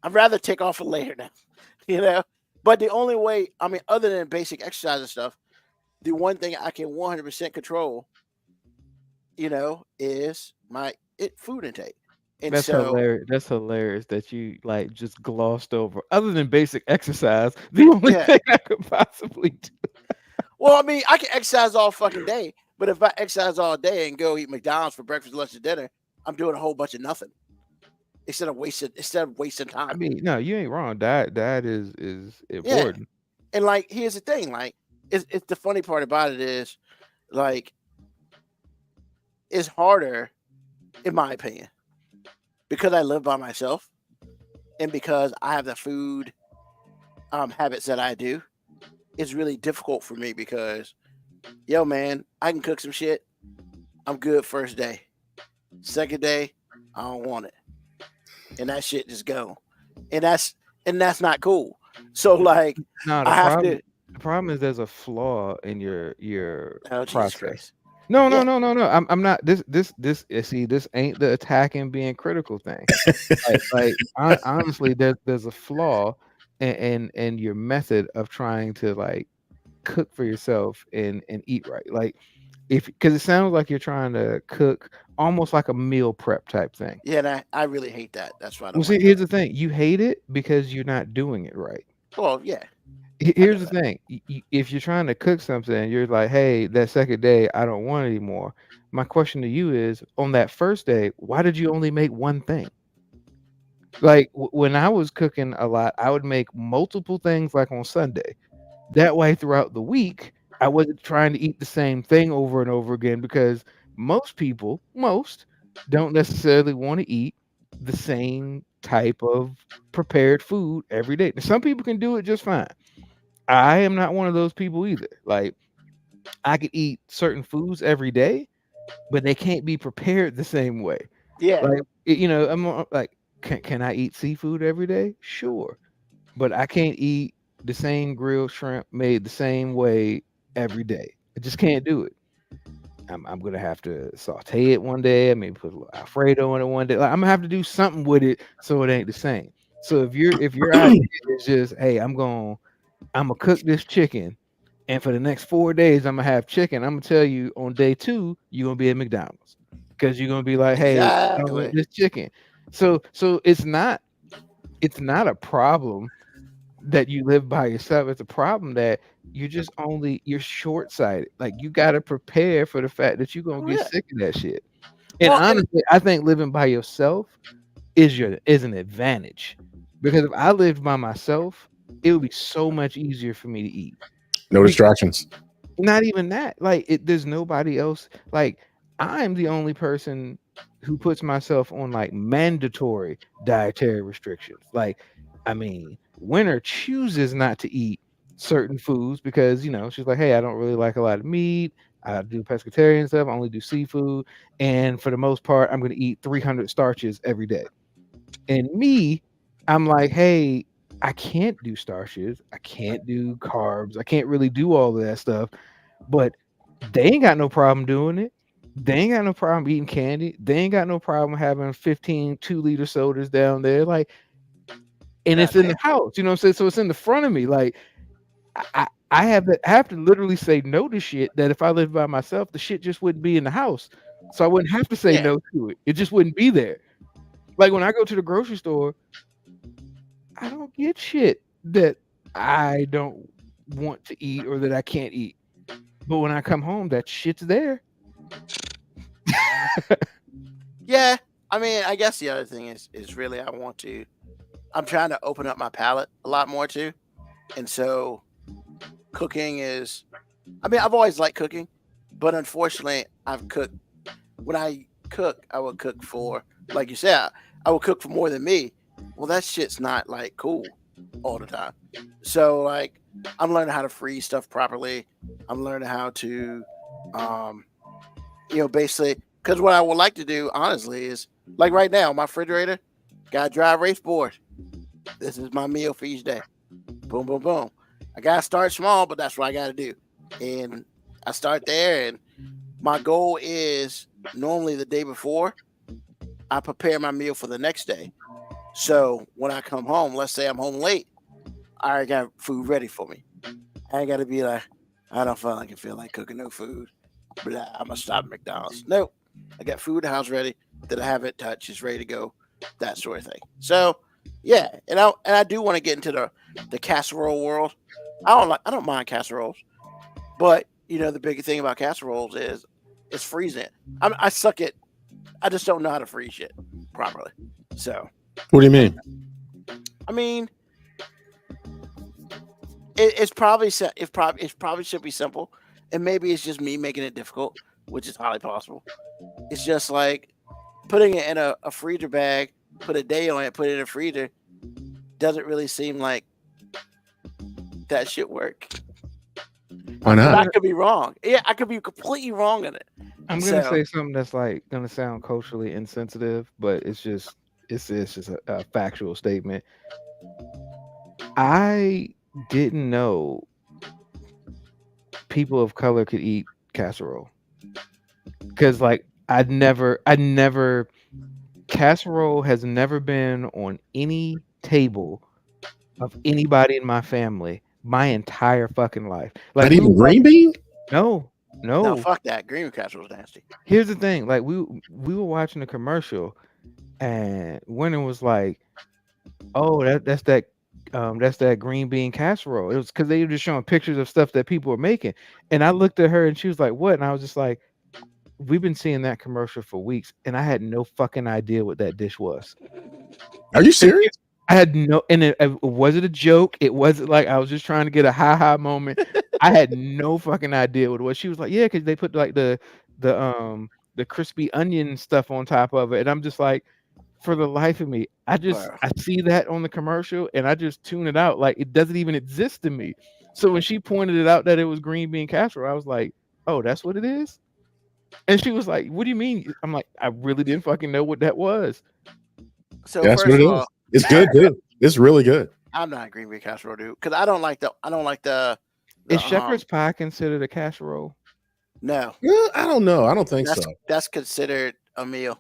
I'd rather take off a layer now, But the only way, I mean, other than basic exercise and stuff, the one thing I can 100% control, is my food intake. And that's so, hilarious. That's hilarious that you like just glossed over. Other than basic exercise, the only Yeah. thing I could possibly do. well, I mean, I can exercise all fucking day, but if I exercise all day and go eat McDonald's for breakfast, lunch, and dinner, I'm doing a whole bunch of nothing instead of wasting time. I mean, no, you ain't wrong. Diet is important. And like, here's the thing, like, it's the funny part about it is, like, it's harder, in my opinion, because I live by myself and because I have the food habits that I do. It's really difficult for me because, yo, man, I can cook some shit. I'm good first day. Second day, I don't want it, and that shit just go, and that's not cool. So, like, No, I have to. the problem is there's a flaw in your Oh, Jesus process. Christ. No. I'm not. This ain't the attacking being critical thing. Honestly, there's a flaw in your method of trying to like cook for yourself and eat right. Like because it sounds like you're trying to cook almost like a meal prep type thing. Yeah, and I really hate that. That's why I don't Well, see, like here's that. the thing: you hate it because you're not doing it right. Well, yeah. Here's the thing: if you're trying to cook something, you're like, "Hey, that second day, I don't want it anymore." My question to you is: on that first day, why did you only make one thing? Like when I was cooking a lot, I would make multiple things, like on Sunday. That way, throughout the week, I wasn't trying to eat the same thing over and over again because most don't necessarily want to eat the same type of prepared food every day. Some people can do it just fine. I am not one of those people either. Like I could eat certain foods every day, but they can't be prepared the same way. Yeah. Like I'm like, can I eat seafood every day? Sure, but I can't eat the same grilled shrimp made the same way every day. I just can't do it. I'm gonna have to saute it one day. I maybe put a little Alfredo in it one day. Like, I'm gonna have to do something with it so it ain't the same. So if your idea is just, hey, I'm gonna cook this chicken, and for the next 4 days I'm gonna have chicken. I'm gonna tell you on day 2 you're gonna be at McDonald's because you're gonna be like, hey, I don't want this chicken. So it's not a problem that you live by yourself. It's a problem that you're short-sighted. Like you got to prepare for the fact that you're gonna get sick of that shit. And honestly, I think living by yourself is an advantage Because if I lived by myself, it would be so much easier for me to eat. No distractions. Not even that. Like, there's nobody else. Like, I'm the only person who puts myself on like mandatory dietary restrictions. Like, I mean, Winter chooses not to eat certain foods because, she's like, hey, I don't really like a lot of meat. I do pescatarian stuff. I only do seafood. And for the most part, I'm going to eat 300 starches every day. And me, I'm like, hey, I can't do starches. I can't do carbs. I can't really do all of that stuff. But they ain't got no problem doing it. They ain't got no problem eating candy. They ain't got no problem having 15 2-liter sodas down there. Like, and it's in the house, you know what I'm saying? So it's in the front of me. Like, I have to literally say no to shit that if I lived by myself, the shit just wouldn't be in the house. So I wouldn't have to say no to it. It just wouldn't be there. Like, when I go to the grocery store, I don't get shit that I don't want to eat or that I can't eat. But when I come home, that shit's there. Yeah, I mean, I guess the other thing is really I'm trying to open up my palate a lot more too, and so cooking is. I mean, I've always liked cooking, but unfortunately, I've cooked. When I cook, I would cook for, like you said, I would cook for more than me. Well, that shit's not like cool all the time. So like, I'm learning how to freeze stuff properly. I'm learning how to, basically, because what I would like to do, honestly, is like right now, my refrigerator got a dry erase board. This is my meal for each day. Boom, boom, boom. I gotta start small, but that's what I gotta do. And I start there, and my goal is normally the day before, I prepare my meal for the next day. So when I come home, let's say I'm home late, I already got food ready for me. I ain't gotta be like, I don't feel like cooking no food, but I'm gonna stop at McDonald's. Nope. I got food in the house ready that I haven't touched, it's ready to go, that sort of thing. So yeah, and I do want to get into the casserole world. I don't mind casseroles, but the big thing about casseroles is it's freezing. I suck at. I just don't know how to freeze shit properly. So what do you mean? I mean, it probably should be simple, and maybe it's just me making it difficult, which is highly possible. It's just like putting it in a freezer bag, put a day on it, put it in a freezer. Doesn't really seem like that should work. Why not? But I could be wrong. Yeah, I could be completely wrong in it. I'm gonna say something that's like gonna sound culturally insensitive, but it's just a factual statement. I didn't know people of color could eat casserole because, like, I never casserole has never been on any table of anybody in my family my entire fucking life. Like, not even green bean? No. No, fuck that. Green casserole is nasty. Here's the thing. Like, we were watching a commercial, and Winter was like, "Oh, that's that green bean casserole." It was because they were just showing pictures of stuff that people were making, and I looked at her, and she was like, "What?" And I was just like, "We've been seeing that commercial for weeks, and I had no fucking idea what that dish was." Are you serious? I had no, and it wasn't a joke. It wasn't like I was just trying to get a ha moment. I had no fucking idea what it was. She was like, "Yeah, because they put like the crispy onion stuff on top of it," and I'm just like, for the life of me, I see that on the commercial, and I just tune it out. Like, it doesn't even exist to me. So when she pointed it out that it was green bean casserole, I was like, "Oh, that's what it is." And she was like, "What do you mean?" I'm like, "I really didn't fucking know what that was." So that's what it is. It's good, dude. It's really good. I'm not a green bean casserole dude because I don't like the. Is shepherd's pie considered a casserole? No. Yeah, I don't know. I don't think so. That's considered a meal.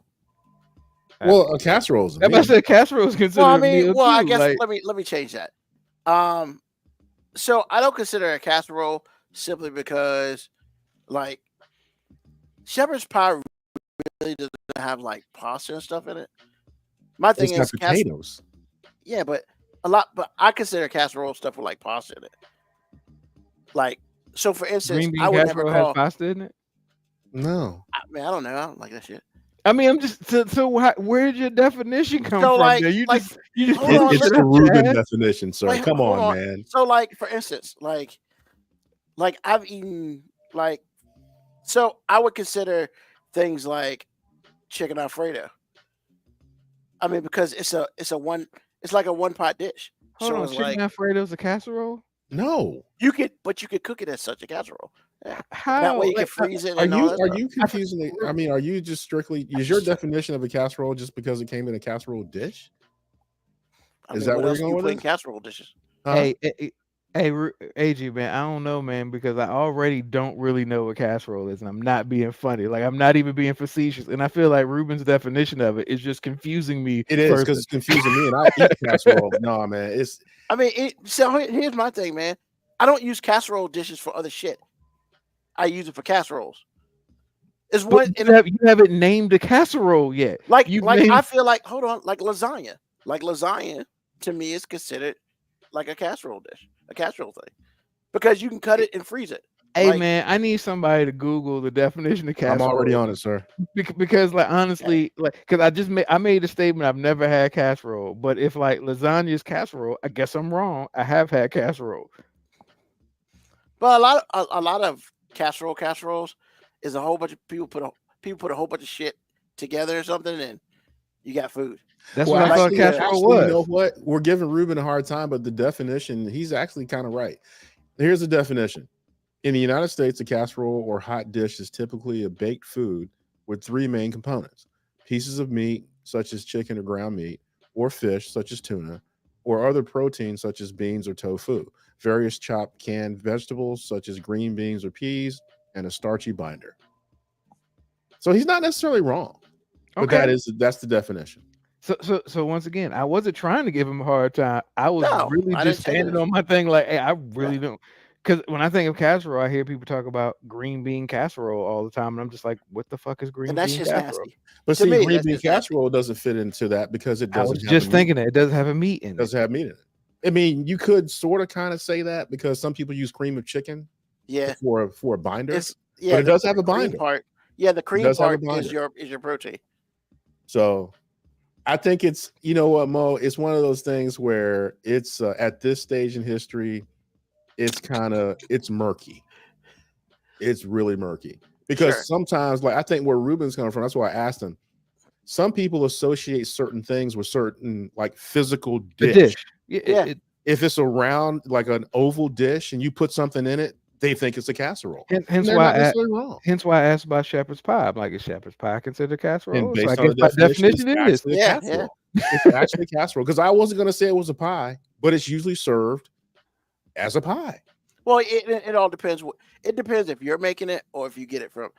Well, a casserole is a meal. I said casserole is considered a meal. Well, I too. guess Like, let me change that. So I don't consider a casserole simply because, like, shepherd's pie really doesn't have like pasta and stuff in it. My thing is potatoes. Yeah, but I consider casserole stuff with like pasta in it. Like, so for instance, green bean I would casserole never call has pasta in it. No, I don't know. I don't like that shit. I mean, I'm just where did your definition come So, from? like- There? You like, just hold on, It's let- the Reuben Chad. definition, sir. Wait, Come hold on, on. man. So, like, for instance, like I've eaten so I would consider things like chicken Alfredo. I mean, because it's like a one pot dish. Hold So on, it's chicken like Alfredo's a casserole? No. you could cook it as such a casserole. Yeah. How? That way you can Like, freeze it. Are And all you that are stuff. you confusing it? I mean, are you just strictly is your definition of a casserole just because it came in a casserole dish? I Is mean, that what where else you're do you going put with in this? casserole dishes? Huh? AG, man, I don't know, man, because I already don't really know what casserole is, and I'm not being funny. Like, I'm not even being facetious, and I feel like Ruben's definition of it is just confusing me. It is because it's confusing me, and I eat casserole. No, man, it's I mean, so here's my thing, man. I don't use casserole dishes for other shit. I use it for casseroles. It's But one you haven't named a casserole yet. like You've like named- I feel like hold on, like lasagna. Like lasagna to me is considered like a casserole dish, a casserole thing, because you can cut it and freeze it. Hey, like- man, I need somebody to Google the definition of casserole. I'm already on it, sir. Because like honestly, like because I made a statement I've never had casserole, but if like lasagna is casserole, I guess I'm wrong. I have had casserole. But a lot of casseroles is a whole bunch of people put a whole bunch of shit together or something, and you got food. That's Well, what I thought actually, casserole was. you know what? We're giving Ruben a hard time, but the definition, he's actually kind of right. Here's the definition. In the United States, a casserole or hot dish is typically a baked food with three main components: pieces of meat, such as chicken or ground meat, or fish, such as tuna, or other proteins, such as beans or tofu, various chopped canned vegetables, such as green beans or peas, and a starchy binder. So he's not necessarily wrong, but Okay. that's the definition. So once again, I wasn't trying to give him a hard time. I was No, really I just didn't say standing that. on my thing. Like, hey, I really don't. Because when I think of casserole, I hear people talk about green bean casserole all the time, and I'm just like, what the fuck is green And that's bean just casserole? nasty. But To see, me, green that's bean just nasty. casserole doesn't fit into that because it I doesn't was have just the meat. thinking that it doesn't have a meat in It it. doesn't have meat in it. I mean, you could sort of kind of say that because some people use cream of chicken Yeah, for a binder. it's but it the does have a cream binder. part. Yeah, the cream does have a part is binder. your protein. So I think it's, you know what, Mo, it's one of those things where it's at this stage in history, it's murky. It's really murky because Sure. sometimes, like I think where Ruben's coming from, that's why I asked him. Some people associate certain things with certain like physical The dish. dish. Yeah. Yeah. If it's a round, like an oval dish, and you put something in it, they think it's a casserole. Hence And they're why not I, necessarily wrong. hence why I asked about shepherd's pie. I'm like, is shepherd's pie considered casserole? And So based I on guess the by definition, definition, it it's is. actually a Yeah, casserole. It's actually casserole because I wasn't going to say it was a pie, but it's usually served as a pie. Well, it all depends. It depends if you're making it or if you get it from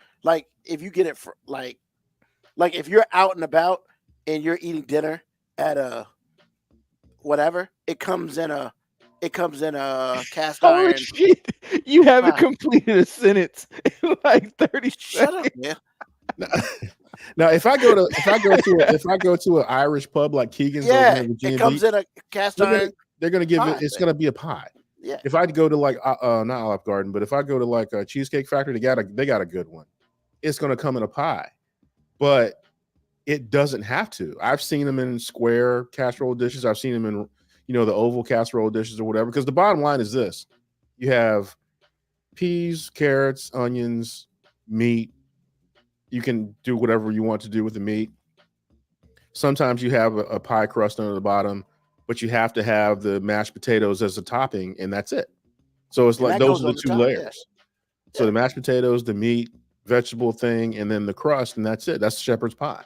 if you get it from like if you're out and about and you're eating dinner at a whatever, it comes in a cast Holy iron. shit! You haven't pie. completed a sentence in like 30 Shut up, seconds. man. Now, if I go to an Irish pub like Keegan's over Yeah, here in Virginia it comes Beach, in a cast they're gonna- iron. they're going to give pie it. It's thing. going to be a pie. Yeah, If I go to like not Olive Garden, but if I go to like a Cheesecake Factory, they got a good one. It's going to come in a pie, but it doesn't have to. I've seen them in square casserole dishes. I've seen them in the oval casserole dishes or whatever. Because the bottom line is this: you have peas, carrots, onions, meat. You can do whatever you want to do with the meat. Sometimes you have a pie crust under the bottom, but you have to have the mashed potatoes as a topping, and that's it. So it's And like that those goes are on the the two top, yeah. layers. So the mashed potatoes, the meat, vegetable thing, and then the crust, and that's it. That's shepherd's pie.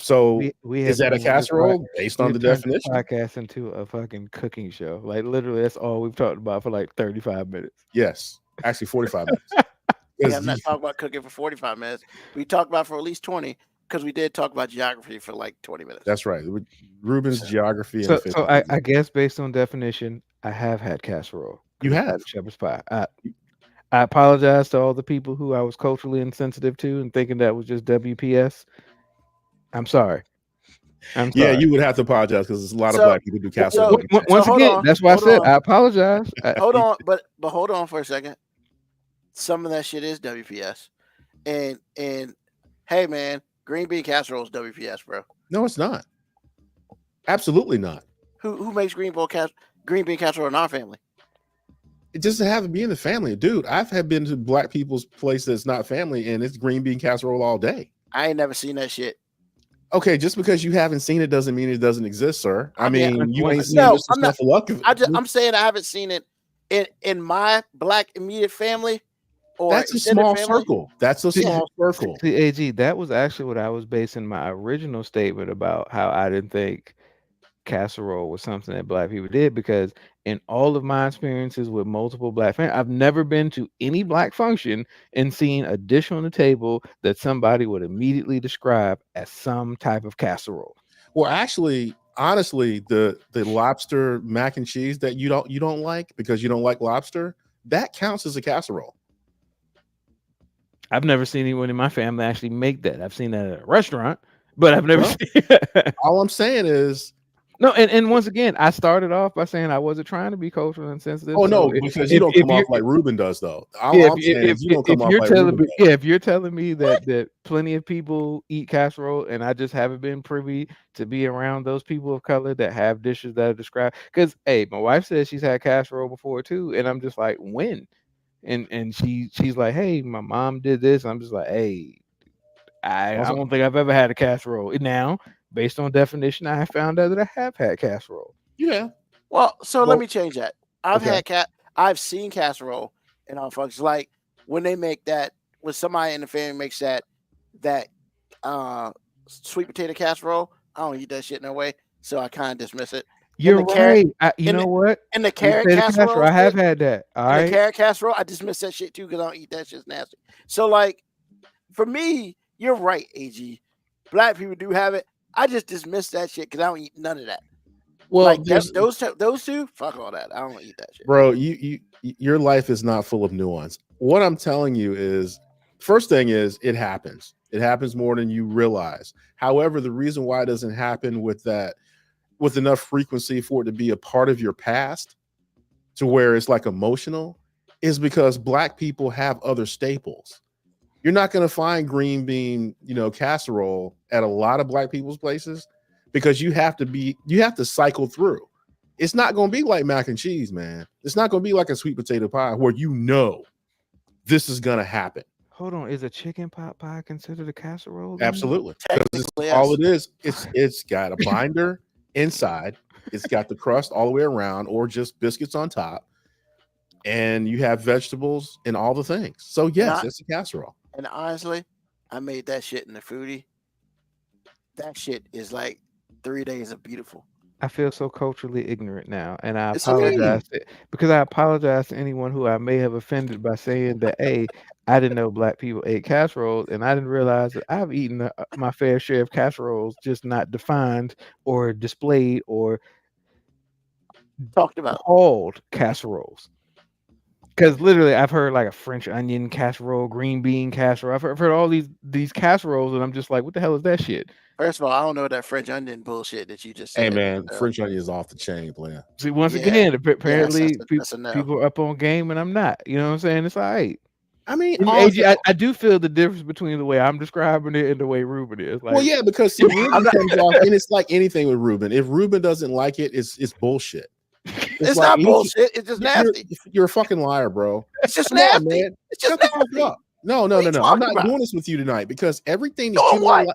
So We is have that a turned this casserole pod- based we on have the turned this definition? podcast into a fucking cooking show. Like literally, that's all we've talked about for like 35 minutes. Yes, actually 45 minutes. yeah. I'm not talking about cooking for 45 minutes. We talked about for at least 20 because we did talk about geography for like 20 minutes. That's right. Ruben's geography. So, and so I guess based on definition, I have had casserole. You I've have. had shepherd's pie. I apologize to all the people who I was culturally insensitive to and thinking that was just WPS. I'm sorry. I'm sorry. Yeah, you would have to apologize because there's a lot of So- black people who do casserole. Once hold again, on, that's why I hold said on. I apologize. Hold on, but hold on for a second. Some of that shit is WPS, and hey man, Green bean casserole is WPS, bro. No, it's not. Absolutely not. Who makes green bean casserole in our family? It doesn't have to be in the family, dude. I've been to black people's place that's not family, and it's green bean casserole all day. I ain't never seen that shit. Okay, just because you haven't seen it doesn't mean it doesn't exist, sir. I mean, you ain't seen No, this I'm not. stuff luck of it. I'm saying I haven't seen it in my black immediate family. Or That's a extended small family. circle. That's a small circle. See, AG, that was actually what I was basing my original statement about how I didn't think casserole was something that black people did, because in all of my experiences with multiple black families, I've never been to any black function and seen a dish on the table that somebody would immediately describe as some type of casserole. Well, actually, honestly, the lobster mac and cheese that you don't like because you don't like lobster, that counts as a casserole. I've never seen anyone in my family actually make that. I've seen that at a restaurant, but I've never seen all I'm saying is no, and once again, I started off by saying I wasn't trying to be culturally insensitive. oh no, because you don't come off like Ruben does, though. All I'm saying is you don't come off like Ruben does. Yeah, if you're telling me that plenty of people eat casserole and I just haven't been privy to be around those people of color that have dishes that are described, because hey, my wife says she's had casserole before too, and I'm just like, when? And she's like, hey, my mom did this. I'm just like, hey, I don't think I've ever had a casserole. Now, based on definition, I have found out that I have had casserole. Yeah. Well, let me change that. I've seen casserole in our functions, like when they make that, when somebody in the family makes that sweet potato casserole. I don't eat that shit no way, so I kind of dismiss it. You're right. You know what? And the carrot casserole, I have had that. All right. The carrot casserole, I dismiss that shit too because I don't eat that shit's nasty. So, like, for me, you're right, AG. Black people do have it. I just dismiss that shit because I don't eat none of that. Well, like those two, fuck all that. I don't eat that shit, bro. Your life is not full of nuance. What I'm telling you is, first thing is, it happens. It happens more than you realize. However, the reason why it doesn't happen with enough frequency for it to be a part of your past, to where it's like emotional, is because black people have other staples. You're not going to find green bean, casserole at a lot of black people's places because you have to cycle through. It's not going to be like mac and cheese, man. It's not going to be like a sweet potato pie where this is going to happen. Hold on, is a chicken pot pie considered a casserole? Absolutely. All it is, it's got a binder inside. It's got the crust all the way around, or just biscuits on top, and you have vegetables and all the things. So yes, it's a casserole. And honestly, I made that shit in the foodie. That shit is like 3 days of beautiful. I feel so culturally ignorant now, and I apologize because I apologize to anyone who I may have offended by saying that, hey, I didn't know black people ate casseroles, and I didn't realize that I've eaten my fair share of casseroles, just not defined or displayed or talked about, called casseroles. Because literally, I've heard like a French onion casserole, green bean casserole. I've heard all these casseroles, and I'm just like, what the hell is that shit? First of all, I don't know that French onion bullshit that you just said. Hey man, French onion is off the chain, player. See, once again, apparently people are up on game, and I'm not. You know what I'm saying? It's all right. I mean, I do feel the difference between the way I'm describing it and the way Ruben is. Like, well, yeah, because see, Ruben comes off, and it's like anything with Ruben. If Ruben doesn't like it, it's bullshit. It's like, not bullshit. It's just nasty. You're a fucking liar, bro. It's just nasty, man. It's just shut the fuck up. No. I'm not doing this with you tonight because everything that you don't like,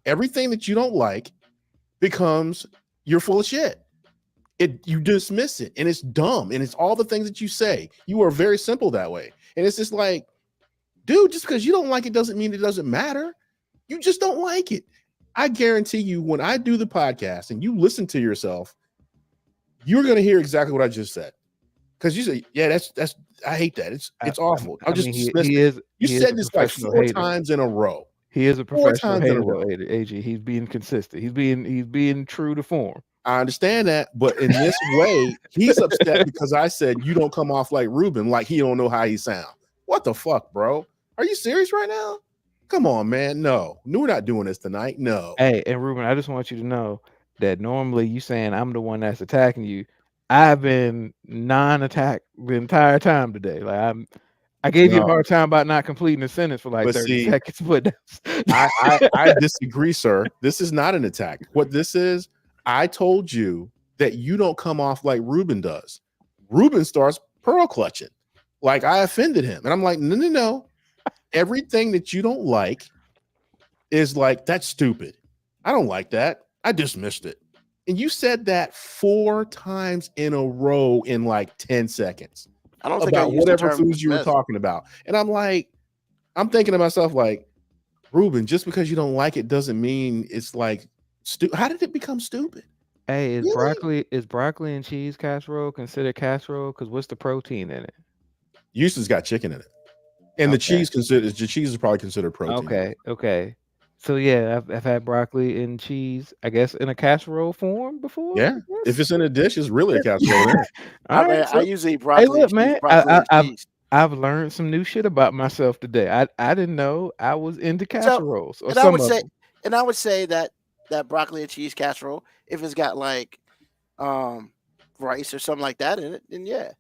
everything that you don't like becomes you're full of shit. You dismiss it, and it's dumb, and it's all the things that you say. You are very simple that way, and it's just like, dude, just because you don't like it doesn't mean it doesn't matter. You just don't like it. I guarantee you, when I do the podcast and you listen to yourself, you're going to hear exactly what I just said. Because you say, yeah, that's I hate that. It's awful. I'll just dismiss it. You said this like 4 times in a row. He is a professional hater, AG. He's being consistent. He's being true to form. I understand that, but in this way, he's upset because I said you don't come off like Ruben, like he don't know how he sound. What the fuck, bro? Are you serious right now? Come on, man. No, we're not doing this tonight. No. Hey, and Ruben, I just want you to know that normally you saying I'm the one that's attacking you. I've been non-attacked the entire time today. Like I gave you a No. hard time about not completing the sentence for like But 30 see, seconds, but I disagree, sir. This is not an attack. What this is, I told you that you don't come off like Ruben does. Ruben starts pearl clutching. Like I offended him. And I'm like, no. Everything that you don't like is like, that's stupid. I don't like that. I dismissed it. And you said that 4 times in a row in like 10 seconds. I don't think I About used the whatever term foods you were dismiss. talking about. And I'm like, I'm thinking to myself, like, Ruben, just because you don't like it doesn't mean it's like how did it become stupid? hey, is Really? broccoli and cheese casserole considered casserole? Because what's the protein in it? Houston's got chicken in it. And the cheese is probably considered protein. Okay. So yeah, I've had broccoli and cheese, I guess, in a casserole form before. Yeah. If it's in a dish, it's really a casserole. All I right, so- usually eat broccoli. look, and cheese, man, broccoli and cheese. I've learned some new shit about myself today. I didn't know I was into casseroles. Or And I some would of say, them. and I would say that broccoli and cheese casserole, if it's got like rice or something like that in it, then yeah.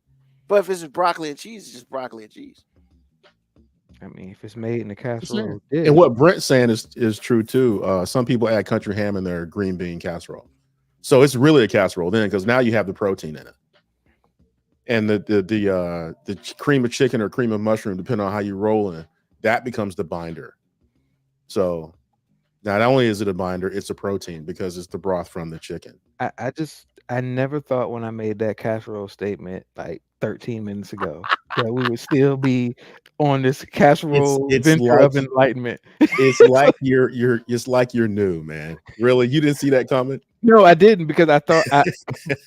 But if it's broccoli and cheese, it's just broccoli and cheese. I mean, if it's made in a Sure. casserole dish, And what Brent's saying is true too. Some people add country ham in their green bean casserole. So it's really a casserole then, because now you have the protein in it. And the cream of chicken or cream of mushroom, depending on how you roll in it, that becomes the binder. So not only is it a binder, it's a protein because it's the broth from the chicken. I never thought when I made that casserole statement like 13 minutes ago that we would still be on this casserole It's venture like- of enlightenment. It's like you're new, man. Really, you didn't see that coming? No, I didn't, because I thought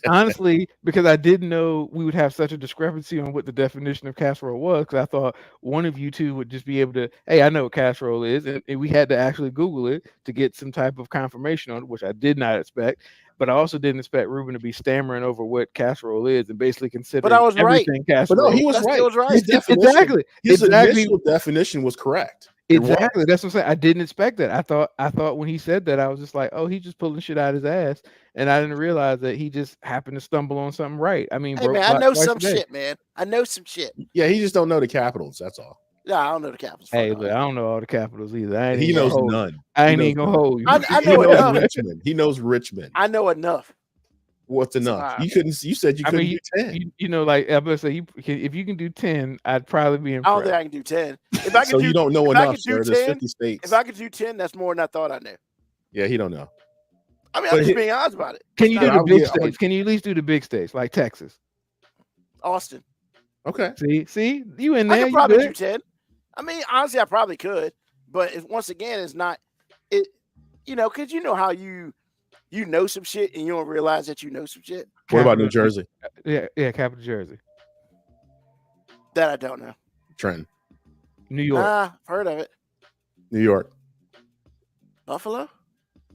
honestly, because I didn't know we would have such a discrepancy on what the definition of casserole was, because I thought one of you two would just be able to, hey, I know what casserole is, and we had to actually Google it to get some type of confirmation on it, which I did not expect. But I also didn't expect Ruben to be stammering over what casserole is and basically consider But I was right. everything But casserole. no, he was That's right. still right. His definition, Exactly. his Exactly. initial definition was correct. It was. Exactly. That's what I'm saying. I didn't expect that. I thought when he said that, I was just like, oh, he's just pulling shit out of his ass. And I didn't realize that he just happened to stumble on something right. I mean, Hey bro, man, I know twice a some day. shit, man. I know some shit. Yeah, he just don't know the capitals. That's all. No, I don't know the capitals. Hey, Fuck look, off. I don't know all the capitals either. I ain't He even gonna knows hold- none. I He ain't knows even gonna none. hold you. I He know knows enough. Richmond. He knows Richmond. I know enough. What's enough? Wow. You couldn't. You said you I couldn't mean, do 10. you know, like I'm gonna say, if you can do 10, I'd probably be I don't impressed. think I can do 10. If I So can you do, don't know if I enough, could do sir. There's 10, 50 states. if I could do 10, that's more than I thought I knew. Yeah, he don't know. I mean, But I'm just he- being honest about it. Can you do It's the not- big states? Can you at least do the big states like Texas? Austin? Okay. See, you in I there? could You probably good? do 10. I mean, honestly, I probably could. But once again, it's not it. You know, because you know how you know some shit and you don't realize that you know some shit What about New Capital- Jersey? Yeah, Capital Jersey, that I don't know. Trenton, New York. I've heard of it. New York. Buffalo?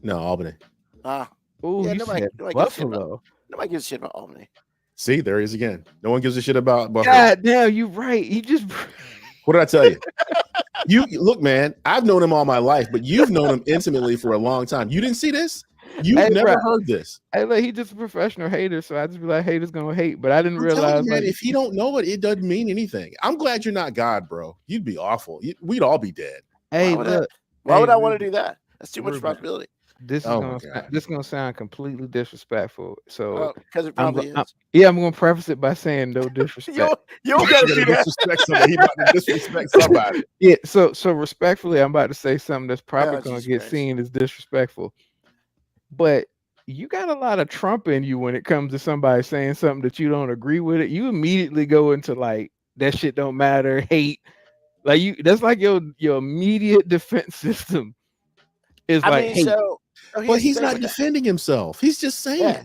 No, Albany. Ah, Oh, yeah, you nobody- said nobody gives a shit about- Buffalo. nobody gives a shit about Albany. See, there he is again. No one gives a shit about Buffalo. God damn, you right. He just What did I tell you? You look, man. I've known him all my life, but you've known him intimately for a long time. You didn't see this. You've Hey, never bro. heard this. hey, like, he just a professional hater, so I just be like, haters gonna hate. But I didn't I'm telling realize you, man, like, if he don't know it, it doesn't mean anything. I'm glad you're not God, bro. You'd be awful. We'd all be dead. hey, Why would I- look, Why hey, would I want to Ruben, do that? That's too much Ruben. responsibility. this is Oh my gonna God. this is gonna sound completely disrespectful. So Because it I'm, probably I'm- is. yeah, I'm gonna preface it by saying no disrespect. You don't gotta do that. Disrespect somebody. He about to disrespect somebody. Yeah, so respectfully, I'm about to say something that's probably Oh, gonna Jesus get Christ. seen as disrespectful. But you got a lot of Trump in you when it comes to somebody saying something that you don't agree with it. You immediately go into like that shit don't matter, hate. Like that's like your immediate defense system is I like mean, hate. so But here's the he's thing not with that. defending himself. He's just saying. Yeah.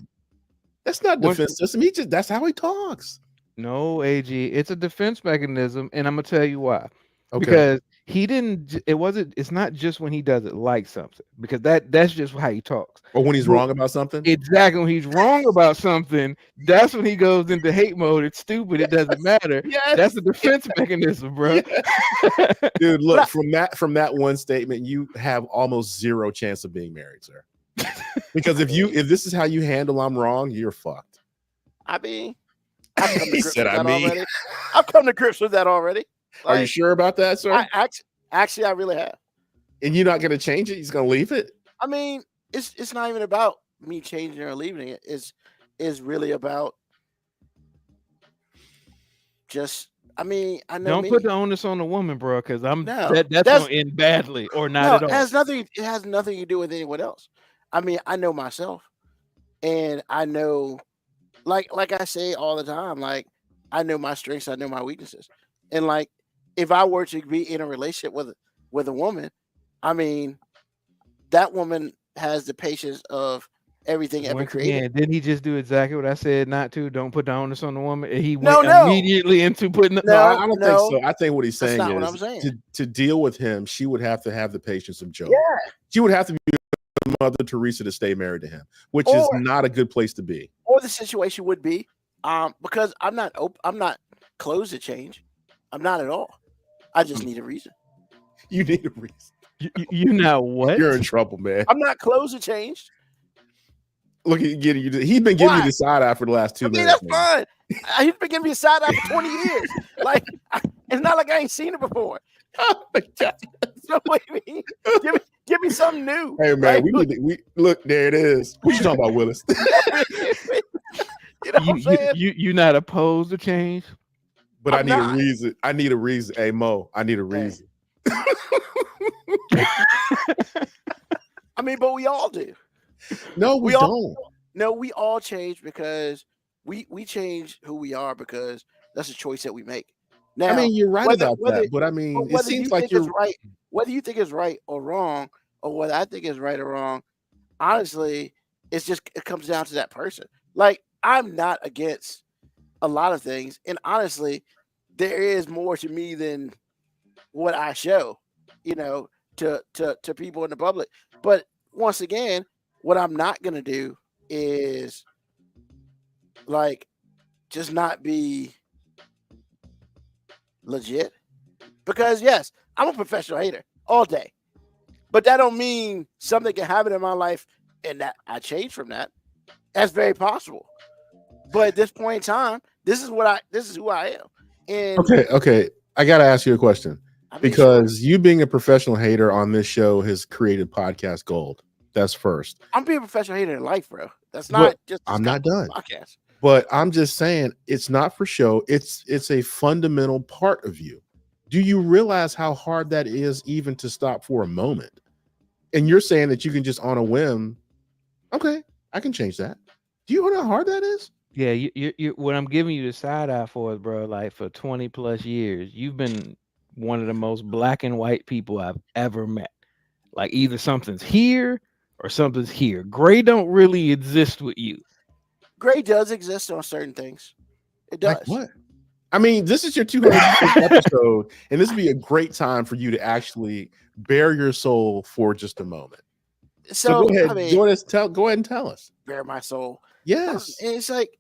That's not What- defense system. That's how he talks. No, AG, it's a defense mechanism, and I'm gonna tell you why. Okay. Because he didn't. It's not just when he doesn't like something, because that's just how he talks. Or when he's Well, wrong about something. Exactly. When he's wrong about something, that's when he goes into hate mode. It's stupid. It doesn't matter. Yes. That's a defense mechanism, bro. Dude, look, from that one statement, you have almost zero chance of being married, sir. Because if this is how you handle I'm wrong, you're fucked. I mean, I've come to He grips said, with I that mean. already. I've come to grips with that already. Are you Like, sure about that, sir? Actually, I really have. And you're not going to change it? He's going to leave it? I mean, it's not even about me changing or leaving it. It's really about just. I mean, I know Don't me. put the onus on the woman, bro, because No, that's gonna end badly or not at all. It has nothing to do with anyone else. I mean, I know myself, and I know, like I say all the time, like I know my strengths, I know my weaknesses, and like if I were to be in a relationship with a woman, I mean, that woman has the patience of everything ever Once created. again, didn't he just do exactly what I said not to? Don't put the onus on the woman. And he No, went no. immediately into putting. No, I don't think so. no. I think what he's That's saying not what I'm is saying. to deal with him, she would have to have the patience of Job. Yeah. She would have to be Mother Teresa to stay married to him, which is not a good place to be. Or the situation would be, because I'm not closed to change. I'm not at all. I just need a reason. You need a reason. You know what? You're in trouble, man. I'm not closed to change. Look at getting you. He's been giving you the side eye for the last 2 minutes. That's fine. He's been giving me a side eye for 20 years. Like, it's not like I ain't seen it before. Oh my God. So what do you mean? Give me something new. Hey man, like, we look, there it is. What you talking about, Willis? You know what I'm saying? You not opposed to change? But I need a reason. I need a reason. Hey Mo, I need a reason. I mean, but we all do. No, we don't. No, we all change because we change who we are because that's a choice that we make. Now, I mean, you're right about that, but I mean, it seems like you're right. Whether you think it's right or wrong, or whether I think it's right or wrong, honestly, it comes down to that person. Like, I'm not against a lot of things, and honestly, there is more to me than what I show, to people in the public. But once again, what I'm not gonna do is like just not be legit, because yes, I'm a professional hater all day, but that don't mean something can happen in my life and that I change from that. That's very possible, but at this point in time, this is who I am. And okay, I gotta ask you a question, because you being a professional hater on this show has created podcast gold. That's first. I'm being a professional hater in life, bro. That's not just. I'm not done. Podcast. But I'm just saying, it's not for show. It's a fundamental part of you. Do you realize how hard that is, even to stop for a moment? And you're saying that you can just on a whim, okay, I can change that. Do you know how hard that is? Yeah, you what I'm giving you the side eye for, bro. Like for 20 plus years, you've been one of the most black and white people I've ever met. Like either something's here or something's here. Gray don't really exist with you. Gray does exist on certain things. It does. Like what? I mean, this is your 200th episode, and this would be a great time for you to actually bare your soul for just a moment. So go ahead, go ahead and tell us. Bare my soul. Yes. And it's like,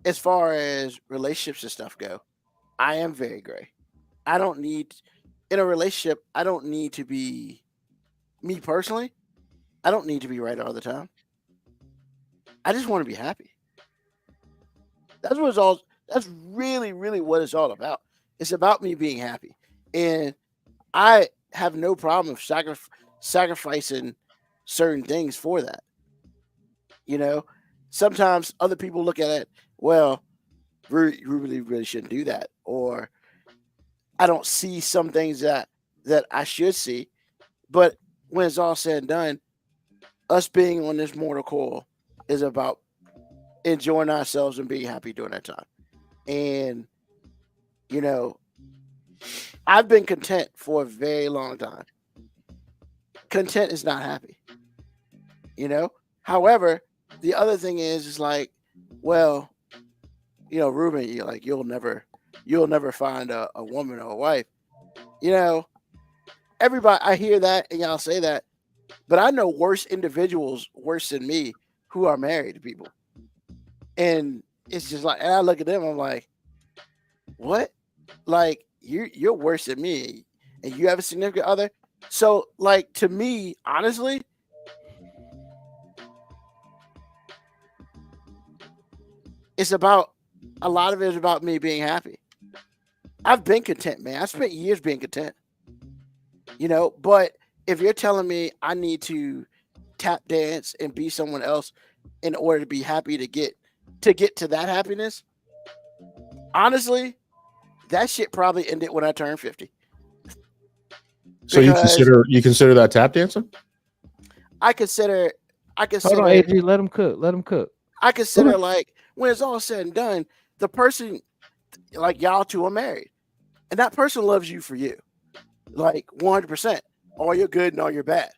as far as relationships and stuff go, I am very gray. I don't need, in a relationship, I don't need to be, me personally, I don't need to be right all the time. I just want to be happy. That's really, really what it's all about. It's about me being happy. And I have no problem sacrificing certain things for that. Sometimes other people look at it, well, you really, really shouldn't do that. Or I don't see some things that I should see. But when it's all said and done, us being on this mortal coil is about enjoying ourselves and being happy during that time. And, I've been content for a very long time. Content is not happy. However, the other thing is like, well, Ruben, you'll never find a woman or a wife. Everybody, I hear that and y'all say that, but I know worse individuals worse than me who are married to people. And it's just like, and I look at them, I'm like, what? Like, you're worse than me and you have a significant other. So like, to me, honestly, a lot of it is about me being happy. I've been content, man. I spent years being content. But if you're telling me I need to tap dance and be someone else in order to be happy to get to that happiness, honestly, that shit probably ended when I turned 50. So you consider that tap dancing? I consider Hold on, AG, let him cook. I consider like when it's all said and done, the person, like y'all two are married, and that person loves you for you, like 100%. All you're good and all you're bad.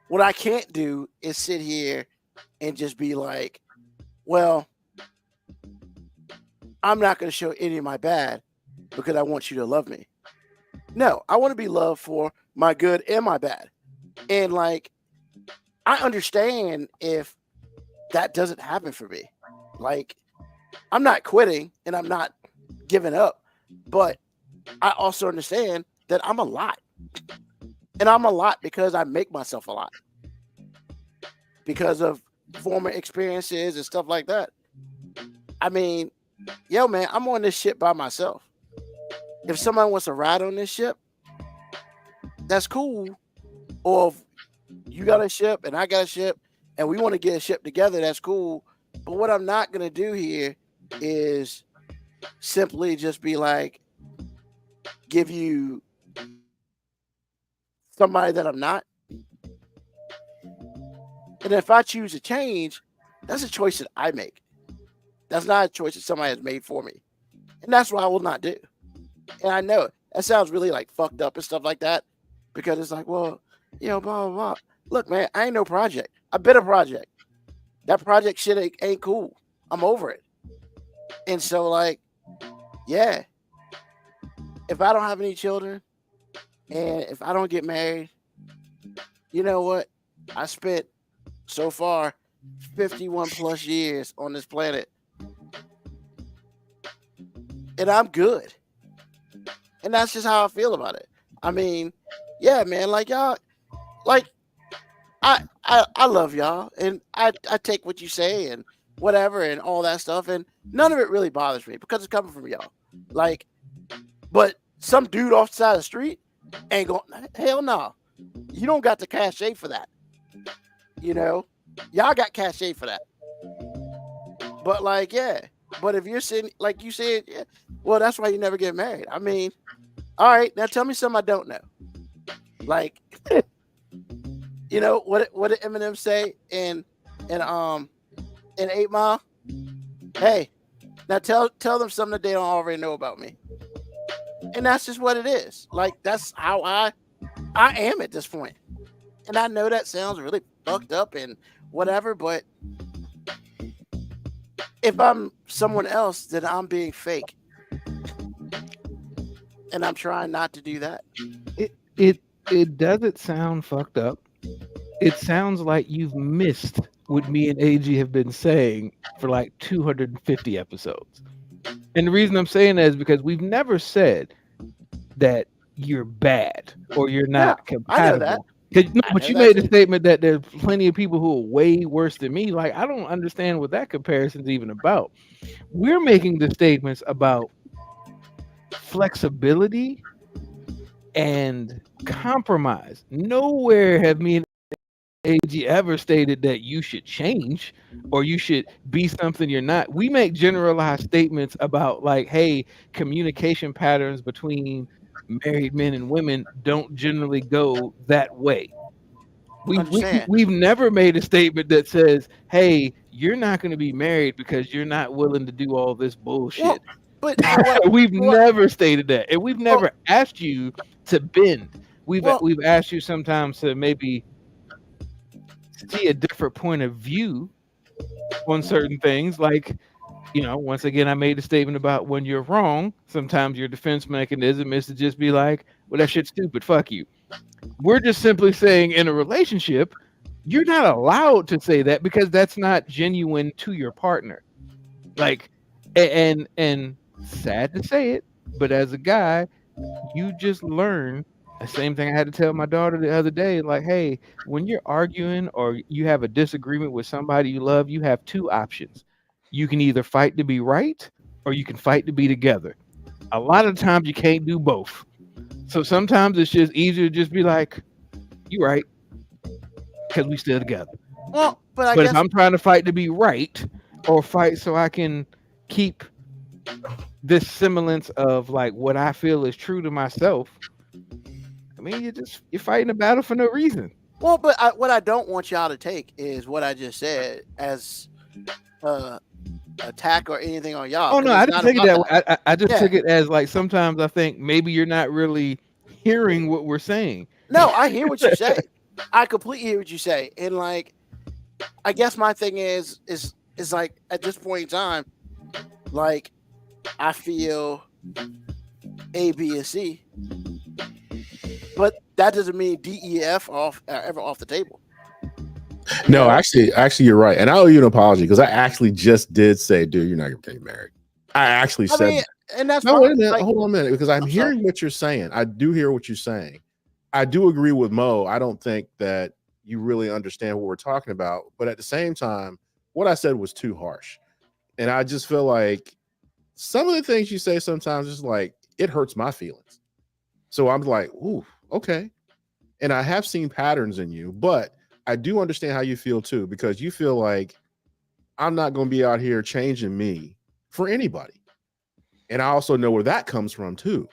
What I can't do is sit here and just be like, well, I'm not going to show any of my bad because I want you to love me. No, I want to be loved for my good and my bad. And like, I understand if that doesn't happen for me. Like, I'm not quitting and I'm not giving up, but I also understand that I'm a lot. And I'm a lot because I make myself a lot. Because of former experiences and stuff like that. I mean, yo, man, I'm on this ship by myself. If somebody wants to ride on this ship, that's cool. Or if you got a ship and I got a ship and we want to get a ship together, that's cool. But what I'm not going to do here is simply just be like, give you somebody that I'm not. And if I choose to change, that's a choice that I make. That's not a choice that somebody has made for me. And that's what I will not do. And I know that sounds really like fucked up and stuff like that, because it's like, well, blah, blah, blah. Look, man, I ain't no project. I've been a project. That project shit ain't cool. I'm over it. And so, like, yeah, if I don't have any children and if I don't get married, you know what? I spent so far 51 plus years on this planet. And I'm good. And that's just how I feel about it. I mean, yeah, man, like y'all, like I love y'all and I take what you say and whatever and all that stuff, and none of it really bothers me because it's coming from y'all. Like, but some dude off the side of the street ain't going, hell no. You don't got the cachet for that. Y'all got cachet for that. But like, yeah. But if you're sitting, like you said, yeah, well, that's why you never get married. I mean, all right, now tell me something I don't know. Like, what did Eminem say in 8 Mile? Hey, now tell them something that they don't already know about me. And that's just what it is. Like, that's how I am at this point. And I know that sounds really fucked up and whatever, but if I'm someone else, then I'm being fake. And I'm trying not to do that. It doesn't sound fucked up. It sounds like you've missed what me and AG have been saying for like 250 episodes. And the reason I'm saying that is because we've never said that you're bad or you're not compatible. I know that. But you made a statement that there's plenty of people who are way worse than me. Like, I don't understand what that comparison is even about. We're making the statements about flexibility and compromise. Nowhere have me and AG ever stated that you should change or you should be something you're not. We make generalized statements about, like, hey, communication patterns between married men and women don't generally go that way. We've never made a statement that says, hey, you're not going to be married because you're not willing to do all this bullshit. Well, but we've never stated that, and we've never asked you to bend. We've asked you sometimes to maybe see a different point of view on certain things. Like, once again, I made a statement about when you're wrong, sometimes your defense mechanism is to just be like, well, that shit's stupid, fuck you. We're just simply saying in a relationship, you're not allowed to say that because that's not genuine to your partner. Like, and sad to say it, but as a guy, you just learn the same thing I had to tell my daughter the other day. Like, hey, when you're arguing or you have a disagreement with somebody you love, you have two options. You can either fight to be right or you can fight to be together. a lot of times you can't do both. So sometimes it's just easier to just be like, "You right," because we still together. Well, but I But guess if I'm trying to fight to be right, or fight so I can keep this semblance of like what I feel is true to myself, I mean, you're fighting a battle for no reason. well, but what I don't want y'all to take is what I just said as attack or anything on y'all. Oh no, 'cause I it's didn't not take it about that way. I just Yeah. took it as like sometimes I think maybe you're not really hearing what we're saying. No, I hear what you say. I completely hear what you say, and like, I guess my thing is like at this point in time, like, I feel A, B, and C, but that doesn't mean D, E, F ever off the table. No, actually, you're right, and I owe you an apology because I actually just did say, "Dude, you're not getting married." I actually I said mean, that. and that's No, fine. wait a minute. Like, Hold on a minute, because I'm I'm hearing sorry. what you're saying. I do hear what you're saying. I do agree with Mo. I don't think that you really understand what we're talking about, but at the same time, what I said was too harsh, and I just feel like some of the things you say sometimes is like it hurts my feelings. So I'm like, ooh, okay. And I have seen patterns in you, but I do understand how you feel too, because you feel like I'm not going to be out here changing me for anybody. And I also know where that comes from too.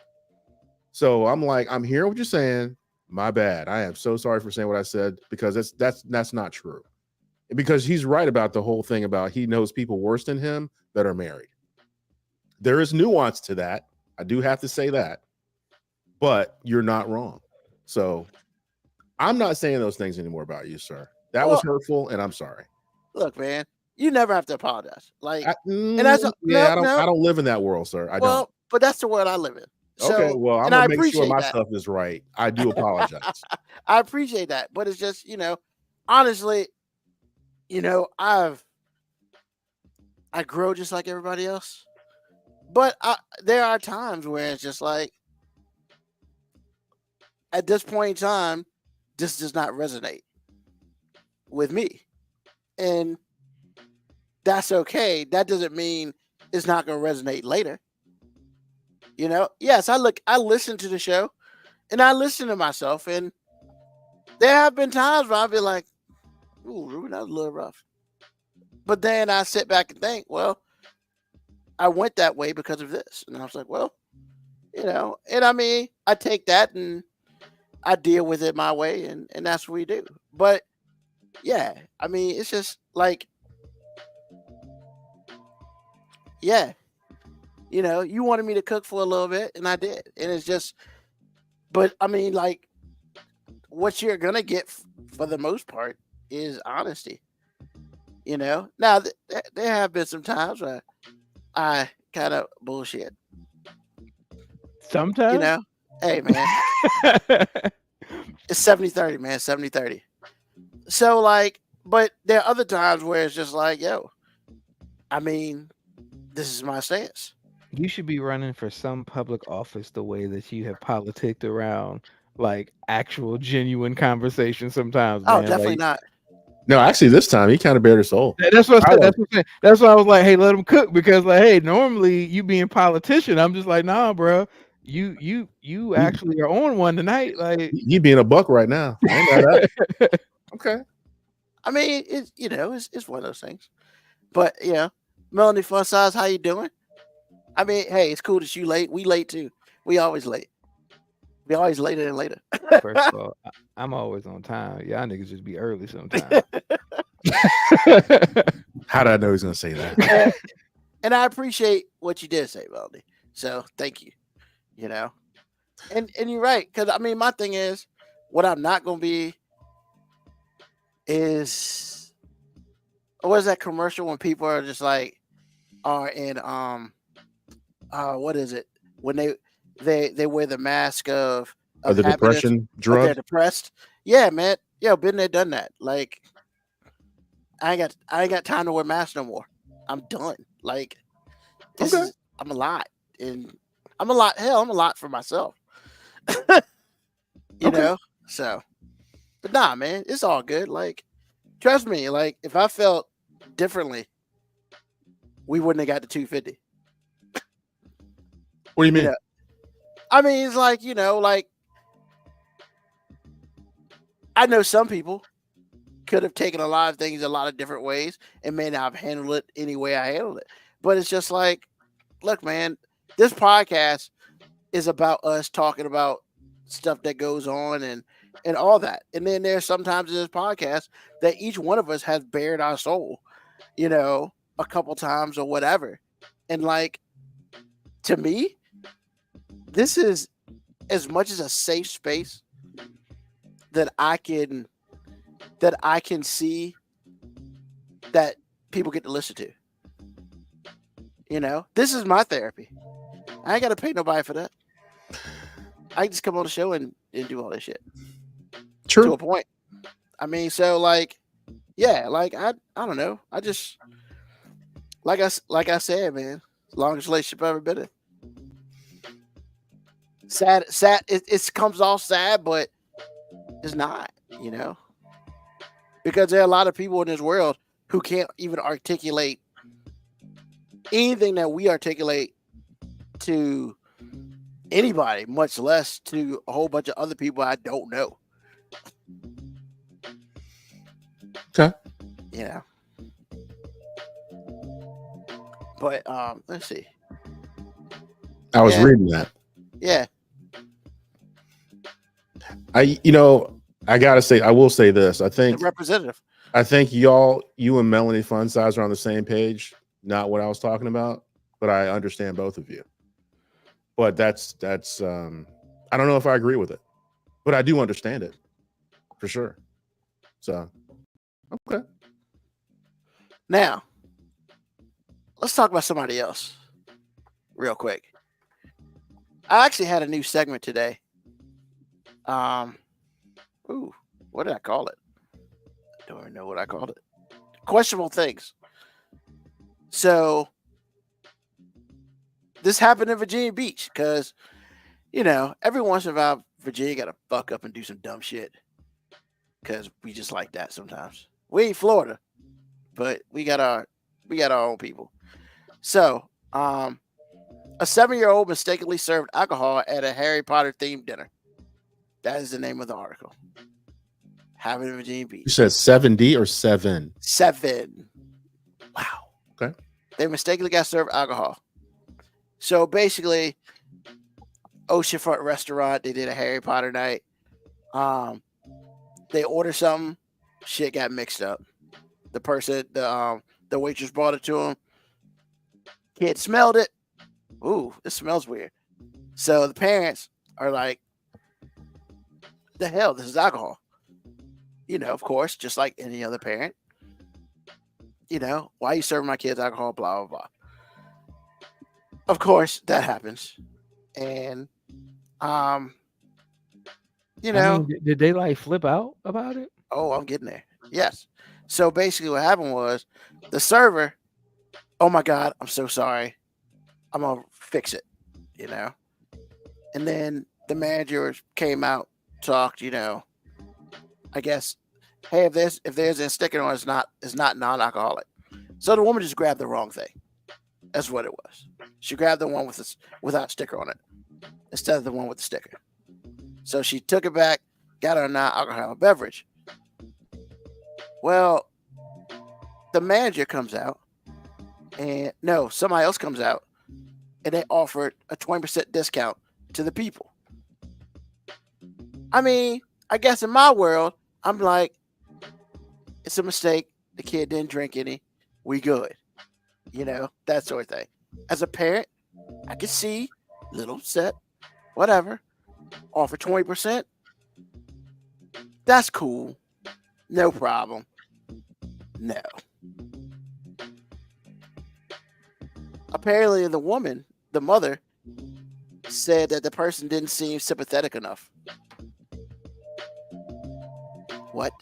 So I'm like, I'm hearing what you're saying. My bad. I am so sorry for saying what I said, because that's not true. Because he's right about the whole thing about he knows people worse than him that are married. There is nuance to that. I do have to say that, but you're not wrong. So I'm not saying those things anymore about you, sir. That was hurtful, and I'm sorry. Look, man, you never have to apologize. Like, and that's I don't live in that world, sir. I don't. But that's the world I live in. So, Okay, well, I'm and gonna I make sure appreciate my that. stuff is right. I do apologize. I appreciate that, but it's just, honestly, I grow just like everybody else, but there are times where it's just like, at this point in time, this does not resonate with me, and that's okay. That doesn't mean it's not going to resonate later. Yes, I listen to the show, and I listen to myself, and there have been times where I'll be like, "Ooh, Ruben, that was a little rough," but then I sit back and think, well, I went that way because of this, and I was like, well, and I mean, I take that and I deal with it my way, and that's what we do. But yeah, I mean, it's just like, yeah, you wanted me to cook for a little bit, and I did, and it's just, but I mean, like, what you're gonna get for the most part is honesty. Now there have been some times where I kind of bullshit. Sometimes, hey man, it's 70-30, man, 70-30. So like, but there are other times where it's just like, yo, I mean, this is my stance. You should be running for some public office the way that you have politicked around like actual genuine conversation sometimes, Oh, man. definitely Like, not. No, actually, this time he kind of bared his soul. that's what I said. That's what I'm saying. That's why I was like, hey, let him cook, because like, hey, normally you being politician, I'm just like, nah, bro. You actually are on one tonight. Like, you being a buck right now. I ain't mad at it. Okay. I mean, it's it's one of those things. But Melanie Fun Size, how you doing? I mean, hey, it's cool that you late. We late too. We always late. We always later than later. first of all, I'm always on time. Y'all niggas just be early sometimes. How did I know he's gonna say that? And I appreciate what you did say, Melanie. So thank you. And you're right, because I mean, my thing is, what I'm not gonna be is, what is that commercial when people are just like, are in what is it, when they wear the mask of the depression drug? They're depressed. Yeah, man. Been there, done that. Like, I ain't got time to wear masks no more. I'm done. Like, I'm a lot, and I'm a lot. Hell, I'm a lot for myself. you know. So, but nah, man, it's all good. Like, trust me. Like, if I felt differently, we wouldn't have got to 250. What do you mean? know, I mean, it's like, like I know some people could have taken a lot of things a lot of different ways and may not have handled it any way I handled it. But it's just like, look, man, this podcast is about us talking about stuff that goes on and all that. And then there's sometimes in this podcast that each one of us has bared our soul, a couple times or whatever. And like, to me, this is as much as a safe space that I can see that people get to listen to. This is my therapy. I ain't got to pay nobody for that. I can just come on the show and do all this shit. True. To a point. I mean, so like, yeah, like I don't know. I just like I said, man, longest relationship I've ever been in. Sad. It comes off sad, but it's not, because there are a lot of people in this world who can't even articulate anything that we articulate to anybody, much less to a whole bunch of other people I don't know. Okay. But let's see. I was reading that. Yeah. I gotta say, I will say this. I think Representative. you and Melanie Fun Size are on the same page. Not what I was talking about, but I understand both of you. But that's I don't know if I agree with it, but I do understand it for sure. So, okay. Now, let's talk about somebody else real quick. I actually had a new segment today. What did I call it? I don't even know what I called it. Questionable things. So this happened in Virginia Beach because, every once in a while, Virginia got to fuck up and do some dumb shit because we just like that sometimes. We ain't Florida, but we got our own people. So, a 7-year-old mistakenly served alcohol at a Harry Potter themed dinner. That is the name of the article. Happened in Virginia Beach. You said 70 or 7? 7. Wow. Okay. They mistakenly got served alcohol. So basically, oceanfront restaurant, they did a Harry Potter night. They ordered something, shit got mixed up. The person, the waitress brought it to him. Kid smelled it. Ooh, this smells weird. So the parents are like, the hell, this is alcohol. Of course, just like any other parent. Why are you serving my kids alcohol? Blah, blah, blah. Of course, that happens. And, did they like flip out about it? Oh, I'm getting there. Yes. So basically what happened was the server, oh my God, I'm so sorry. I'm going to fix it, And then the manager came out, talked, I guess, hey, if there's a sticker on it, it's not non-alcoholic. So the woman just grabbed the wrong thing. That's what it was. She grabbed the one without sticker on it instead of the one with the sticker. So she took it back, got her a non-alcoholic beverage. Well, the manager comes out, and no, somebody else comes out, and they offered a 20% discount to the people. I mean, I guess in my world, I'm like, it's a mistake. The kid didn't drink any. We good. That sort of thing. As a parent, I could see, little upset, whatever. Offer 20%. That's cool. No problem. No. Apparently, the mother, said that the person didn't seem sympathetic enough. What?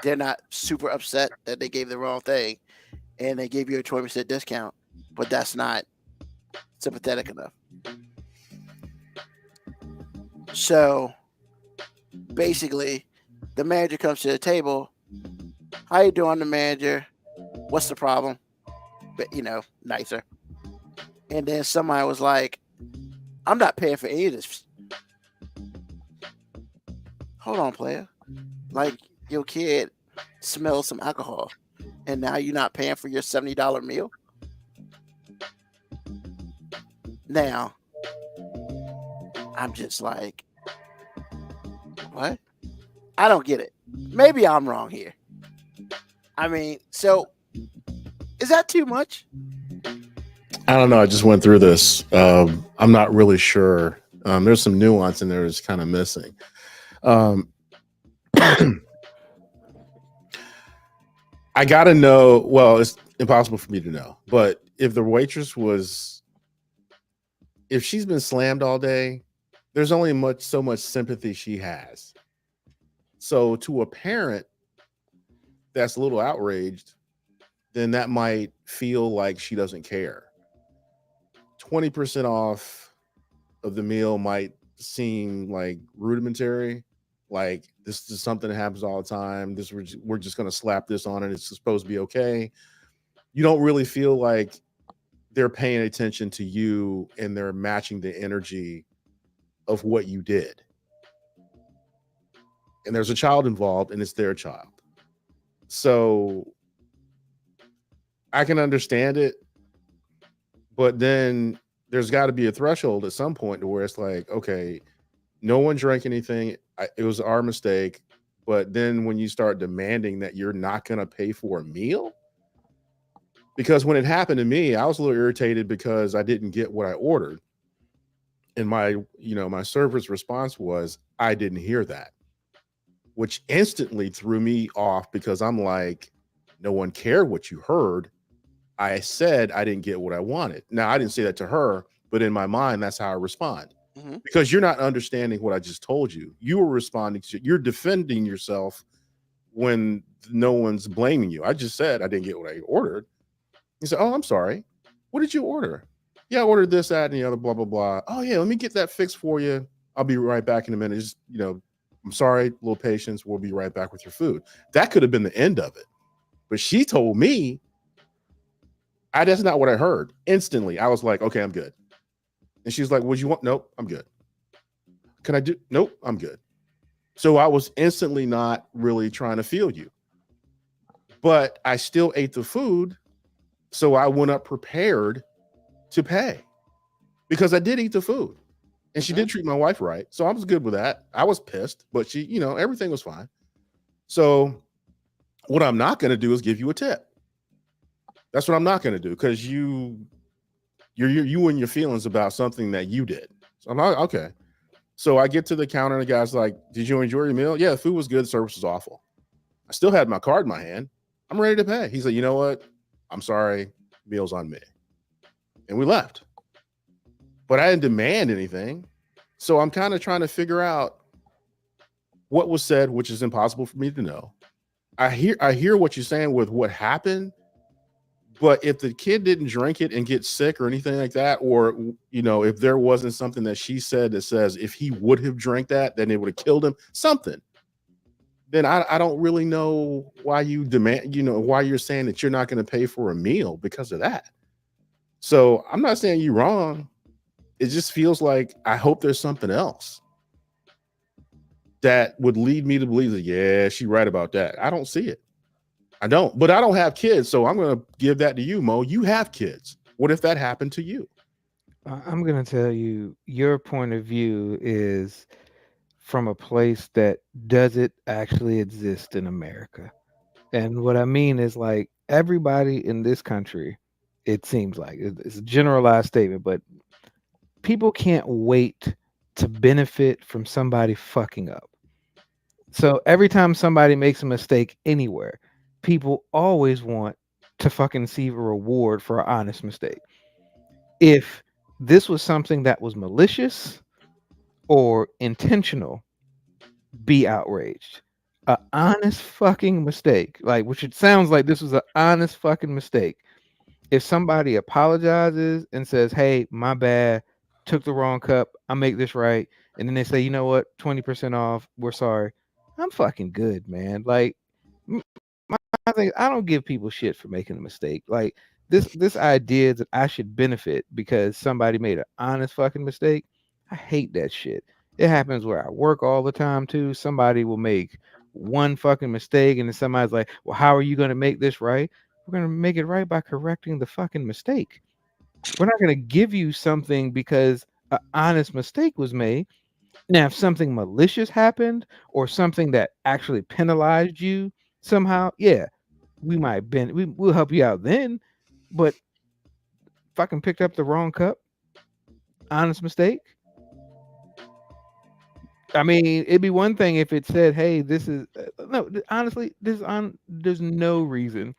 They're not super upset that they gave the wrong thing and they gave you a 20% discount, but that's not sympathetic enough. So basically, the manager comes to the table. How you doing, the manager? What's the problem? But nicer. and then somebody was like, I'm not paying for any of this. Hold on, player. Like, your kid smells some alcohol, and now you're not paying for your $70 meal? Now, I'm just like, what? I don't get it. Maybe I'm wrong here. I mean, so is that too much? I don't know. I just went through this. I'm not really sure. There's some nuance in there that's kind of missing. I gotta know. Well, it's impossible for me to know. But if the waitress if she's been slammed all day, there's only so much sympathy she has. So to a parent that's a little outraged, then that might feel like she doesn't care. 20% off of the meal might seem like rudimentary, like this is something that happens all the time. We're just going to slap this on it. It's supposed to be okay. You don't really feel like they're paying attention to you and they're matching the energy of what you did. And there's a child involved and it's their child. So I can understand it, but then there's got to be a threshold at some point to where it's like, okay, no one drank anything. It was our mistake. But then when you start demanding that you're not going to pay for a meal, because when it happened to me, I was a little irritated because I didn't get what I ordered. And my server's response was, I didn't hear that, which instantly threw me off because I'm like, no one cared what you heard. I said I didn't get what I wanted. Now, I didn't say that to her, but in my mind, that's how I respond. Mm-hmm. Because you're not understanding what I just told you. You were responding to, you're defending yourself when no one's blaming you. I just said I didn't get what I ordered. He said, oh, I'm sorry. What did you order? Yeah, I ordered this, that, and the other, blah, blah, blah. Oh, yeah, let me get that fixed for you. I'll be right back in a minute. Just, I'm sorry, a little patience. We'll be right back with your food. That could have been the end of it. But she told me, that's not what I heard. Instantly, I was like, okay, I'm good. And she's like, what do you want? Nope, I'm good. Can I do? Nope, I'm good. So I was instantly not really trying to feel you. But I still ate the food. So I went up prepared to pay because I did eat the food. And she did treat my wife right. So I was good with that. I was pissed, but she, everything was fine. So what I'm not going to do is give you a tip. That's what I'm not going to do because you're in your feelings about something that you did. So I'm like, okay. So I get to the counter and the guy's like, did you enjoy your meal? Yeah, the food was good. The service was awful. I still had my card in my hand. I'm ready to pay. He's like, you know what? I'm sorry. Meal's on me. And we left. But I didn't demand anything. So I'm kind of trying to figure out what was said, which is impossible for me to know. I hear what you're saying with what happened. But if the kid didn't drink it and get sick or anything like that, or, if there wasn't something that she said that says if he would have drank that, then it would have killed him, something, then I don't really know why you demand, why you're saying that you're not going to pay for a meal because of that. So I'm not saying you're wrong. It just feels like I hope there's something else that would lead me to believe that, yeah, she's right about that. I don't see it. I don't, but I don't have kids. So I'm going to give that to you, Mo. You have kids. What if that happened to you? I'm going to tell you, your point of view is from a place that doesn't actually exist in America. And what I mean is, like, everybody in this country, it seems like it's a generalized statement, but people can't wait to benefit from somebody fucking up. So every time somebody makes a mistake anywhere, people always want to fucking receive a reward for an honest mistake. If this was something that was malicious or intentional, be outraged. An honest fucking mistake, like, which it sounds like this was an honest fucking mistake. If somebody apologizes and says, hey, my bad, took the wrong cup, I'll make this right, and then they say, you know what, 20% off, we're sorry, I'm fucking good, man. Like, I think I don't give people shit for making a mistake. Like, this idea that I should benefit because somebody made an honest fucking mistake, I hate that shit. It happens where I work all the time too. Somebody will make one fucking mistake, and then somebody's like, "Well, how are you going to make this right?" We're going to make it right by correcting the fucking mistake. We're not going to give you something because an honest mistake was made. Now, if something malicious happened or something that actually penalized you somehow, yeah, we'll help you out then. But fucking picked up the wrong cup, honest mistake. I mean, it'd be one thing if it said, "Hey, this is no." Honestly, there's no reason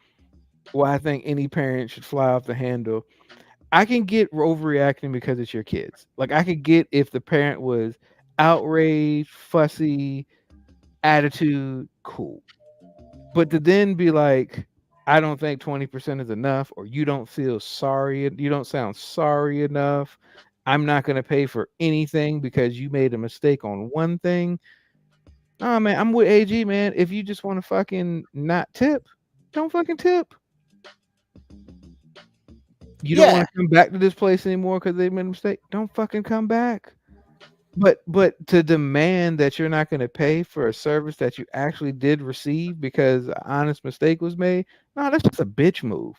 why I think any parent should fly off the handle. I can get overreacting because it's your kids. Like I could get if the parent was outraged, fussy, attitude, cool. But to then be like, I don't think 20% is enough, or you don't feel sorry, you don't sound sorry enough. I'm not going to pay for anything because you made a mistake on one thing. Oh man, I'm with AG, man. If you just want to fucking not tip, don't fucking tip. You don't want to come back to this place anymore because they made a mistake. Don't fucking come back. But to demand that you're not going to pay for a service that you actually did receive because an honest mistake was made, no, that's just a bitch move.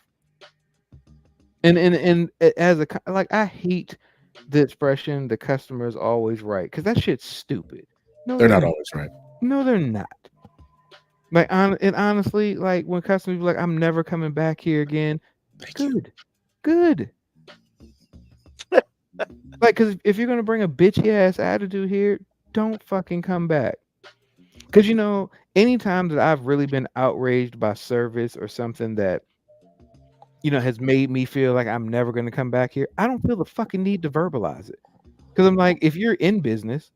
And as a like, I hate the expression "the customer is always right" because that shit's stupid. No, They're not always right. No, they're not. Like, and honestly, like when customers be like, "I'm never coming back here again," good. Like, because if you're gonna bring a bitchy ass attitude here, don't fucking come back. Because anytime that I've really been outraged by service or something that has made me feel like I'm never gonna come back here, I don't feel the fucking need to verbalize it. Because I'm like, if you're in business,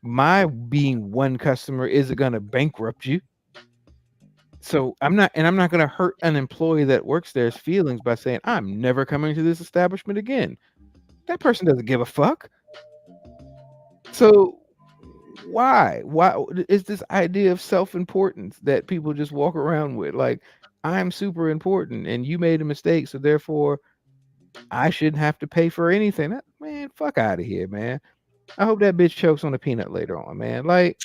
my being one customer isn't gonna bankrupt you. So I'm not gonna hurt an employee that works there's feelings by saying I'm never coming to this establishment again. That person doesn't give a fuck. So why is this idea of self-importance that people just walk around with? Like, I'm super important and you made a mistake, so therefore I shouldn't have to pay for anything. Man, fuck out of here, man. I hope that bitch chokes on a peanut later on, man. Like,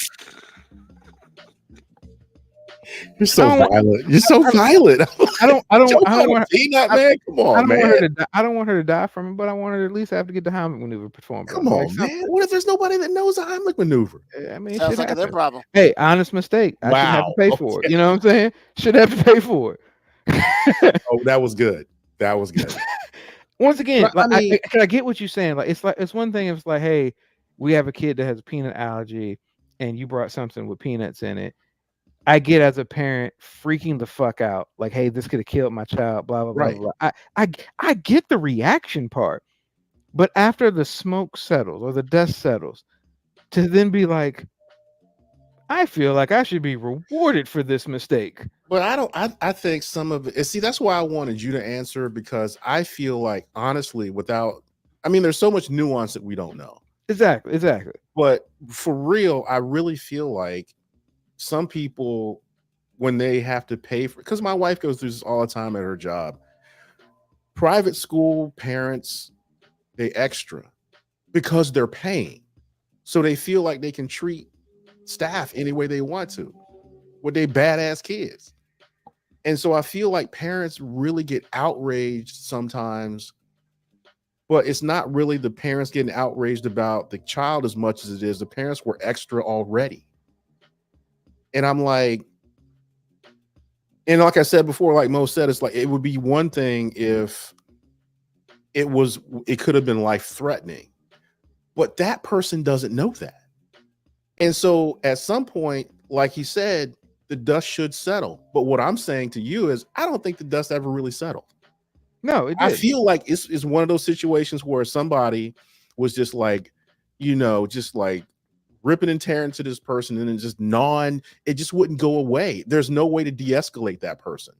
you're so violent. You're so violent. I don't want her, peanut, man. Come on, man. I don't want her to die from it, but I want her to at least have to get the Heimlich maneuver performed. Come on, man. What if there's nobody that knows the Heimlich maneuver? I mean, sounds like their problem. Hey, honest mistake. I shouldn't have to pay for it. You know what I'm saying? Should have to pay for it. Oh, that was good. That was good. Once again, I get what you're saying. Like, it's one thing if it's like, hey, we have a kid that has a peanut allergy, and you brought something with peanuts in it. I get as a parent freaking the fuck out, like, hey, this could have killed my child, blah blah blah, right. blah. I get the reaction part, but after the smoke settles or the dust settles, to then be like, I feel like I should be rewarded for this mistake. But I think some of it. See, that's why I wanted you to answer, because I feel like, honestly, there's so much nuance that we don't know. Exactly. But for real, I really feel like some people, when they have to pay for, because my wife goes through this all the time at her job, private school parents, they extra because they're paying, so they feel like they can treat staff any way they want to with they badass kids. And so I feel like parents really get outraged sometimes, but it's not really the parents getting outraged about the child as much as it is the parents were extra already. And I'm like, and like I said before, like Mo said, it's like, it would be one thing if it could have been life threatening, but that person doesn't know that. And so at some point, like he said, the dust should settle. But what I'm saying to you is, I don't think the dust ever really settled. No, I feel like it's one of those situations where somebody was just like, just like ripping and tearing to this person, and then just it just wouldn't go away. There's no way to de-escalate that person.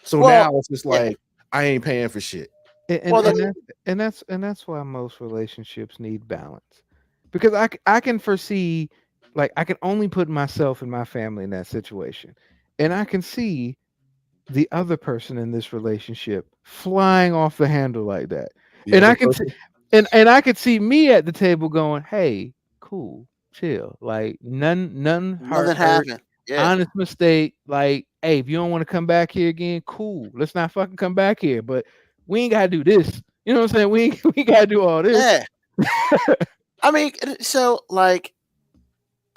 So now it's just like, I ain't paying for shit. And that's why most relationships need balance, because I can foresee, like, I can only put myself and my family in that situation, and I can see the other person in this relationship flying off the handle like that. The And other I can see, person- and I could see me at the table going, "Hey, cool, chill. Like none heart Nothing hurt, happened. Yeah. honest mistake. Like, hey, if you don't want to come back here again, cool. Let's not fucking come back here. But we ain't gotta do this. You know what I'm saying? We gotta do all this. Yeah. I mean, so like,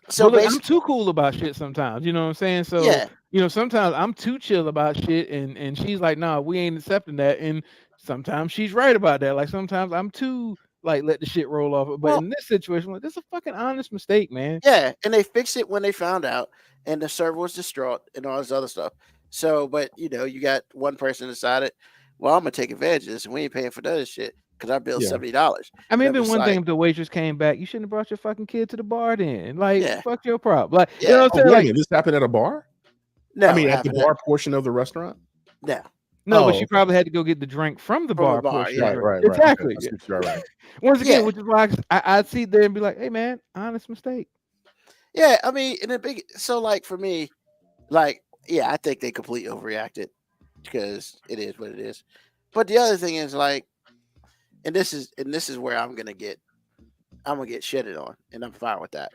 so But look, I'm basically, too cool about shit sometimes. You know what I'm saying? So yeah. you know, sometimes I'm too chill about shit, and she's like, "Nah, we ain't accepting that." And sometimes she's right about that. Like sometimes I'm too like let the shit roll off. But Well, in this situation, like, this is a fucking honest mistake, man. yeah, and they fixed it when they found out, and the server was distraught and all this other stuff. So, but you know, you got one person decided, well, I'm gonna take advantage of this, and we ain't paying for that shit because I billed Yeah. $70. I mean, I'm it'd been just one thing like, if the waitress came back. You shouldn't have brought your fucking kid to the bar then. Like, yeah, fuck your problem. Like, you yeah. know what Oh, I'm saying? wait a Like, minute. This happened at a bar? No, I mean, it at the happened bar portion of the restaurant? no, no, but Oh, she probably had to go get the drink from the from the bar bar. portion. of Yeah, the- right. Okay, Exactly. I see what you're right. Once again, yeah, which is why I'd sit there and be like, "Hey, man, honest mistake." yeah. I mean, in a big, so like for me, like, yeah, I think they completely overreacted because it is what it is. But the other thing is like, and this is where I'm gonna get shitted on, and I'm fine with that.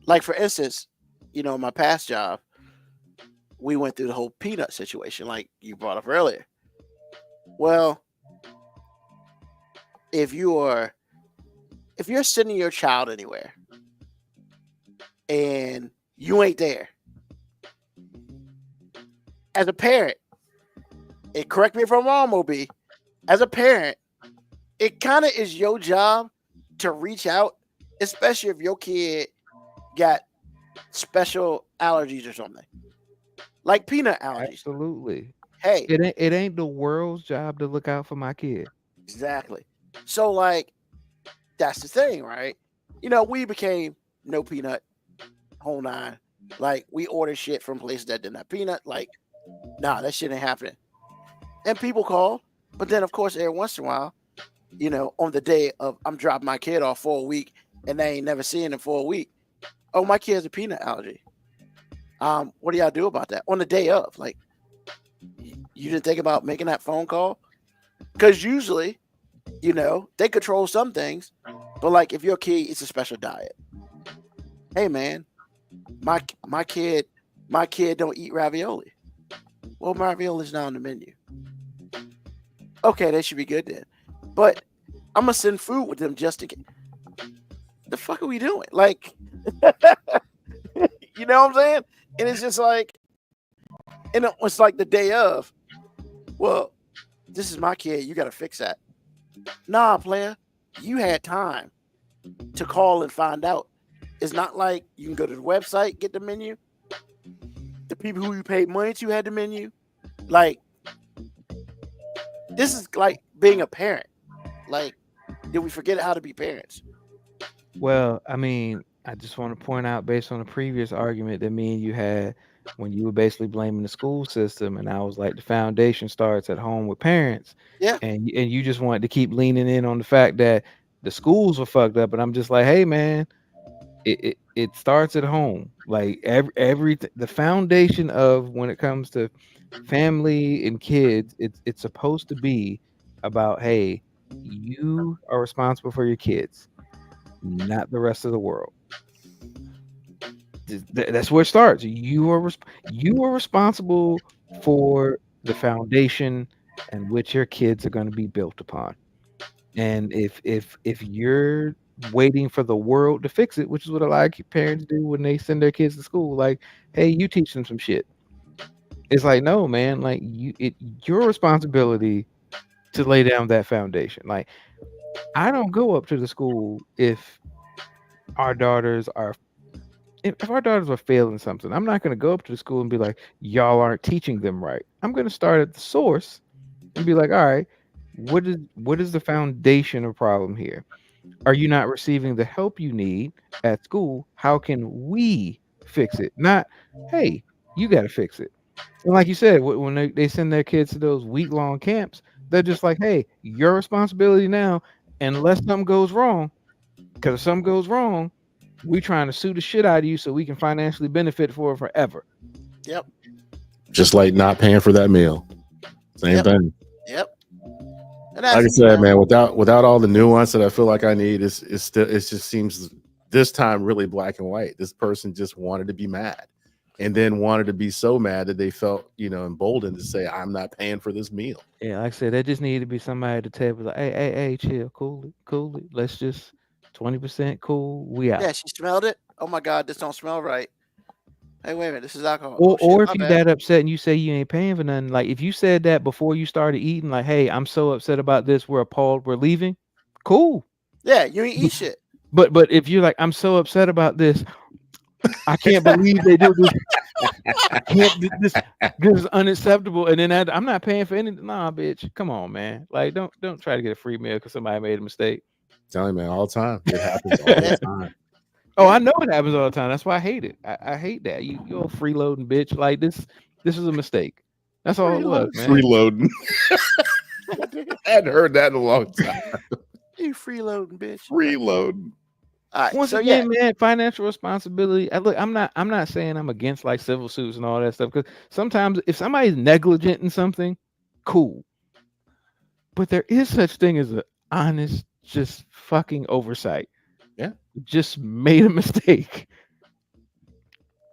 Like for instance, you know, my past job, we went through the whole peanut situation, like you brought up earlier. Well, if you're sending your child anywhere and you ain't there, as a parent, and correct me if I'm wrong, Moby, as a parent, it kind of is your job to reach out, especially if your kid got special allergies or something, like peanut allergies. Absolutely. Hey, It ain't the world's job to look out for my kid. exactly. So like, that's the thing, right? You know, we became no peanut, whole nine. Like we order shit from places that didn't have peanut. Like, nah, that shit ain't happening. And people call, but then of course every once in a while, you know, on the day of I'm dropping my kid off for a week and they ain't never seen him for a week. Oh, my kid has a peanut allergy. What do y'all do about that? On the day of, like, you didn't think about making that phone call? Because usually, you know, they control some things, but like if your kid eats a special diet, hey man, my kid don't eat ravioli. Well, ravioli's not on the menu. Okay, that should be good then. But I'm gonna send food with them just to get. The fuck are we doing? Like, you know what I'm saying? And it's just like, and it was like the day of. Well, this is my kid. You got to fix that. Nah, player, you had time to call and find out. It's not like you can go to the website, get the menu. The people who you paid money to had the menu. Like, this is like being a parent. Like, did we forget how to be parents? Well, I mean, I just want to point out, based on the previous argument that me and you had, when you were basically blaming the school system, and I was like, the foundation starts at home with parents. Yeah. And you just wanted to keep leaning in on the fact that the schools were fucked up, and I'm just like, hey man, it starts at home. Like everything, the foundation of when it comes to family and kids, it's supposed to be about, hey, you are responsible for your kids, not the rest of the world. That's where it starts. You are responsible for the foundation and which your kids are going to be built upon. And if you're waiting for the world to fix it, which is what a lot of parents do when they send their kids to school, like, hey, you teach them some shit. It's like, no, man, like your responsibility to lay down that foundation. Like, I don't go up to the school if our daughters are failing something. I'm not going to go up to the school and be like, y'all aren't teaching them right. I'm going to start at the source and be like, all right, what is the foundation of problem here? Are you not receiving the help you need at school? How can we fix it? Not, hey, you got to fix it. And like you said, when they send their kids to those week-long camps, they're just like, hey, your responsibility now, unless something goes wrong, because if something goes wrong, we trying to sue the shit out of you so we can financially benefit for it forever. Yep. Just like not paying for that meal. Same Yep. thing. Yep. And Like I said, man, without all the nuance that I feel like I need, it just seems this time really black and white. This person just wanted to be mad, and then wanted to be so mad that they felt, emboldened to say, "I'm not paying for this meal." Yeah, like I said, there just needed to be somebody at the table like, hey, chill, cool it. Let's just 20% cool. We out. Yeah, she smelled it. Oh my God, this don't smell right. Hey, wait a minute, this is alcohol. Or if you're that upset and you say you ain't paying for nothing, like if you said that before you started eating, like, hey, I'm so upset about this, we're appalled, we're leaving. Cool. Yeah, you ain't eat shit. But if you're like, I'm so upset about this, I can't believe they do this. I can't. This is unacceptable. And then I'm not paying for anything. Nah, bitch. Come on, man. Like, don't try to get a free meal because somebody made a mistake. Tell you, man, all the time. It happens all the time. Oh, I know it happens all the time. That's why I hate it. I hate that. You're a freeloading bitch. Like this is a mistake. That's all it was, man. Freeloading. I hadn't heard that in a long time. You freeloading bitch. Freeloading. All right, Once again, man, financial responsibility. Look, I'm not saying I'm against like civil suits and all that stuff, because sometimes if somebody's negligent in something, cool. But there is such thing as an honest, just fucking oversight. Yeah. Just made a mistake.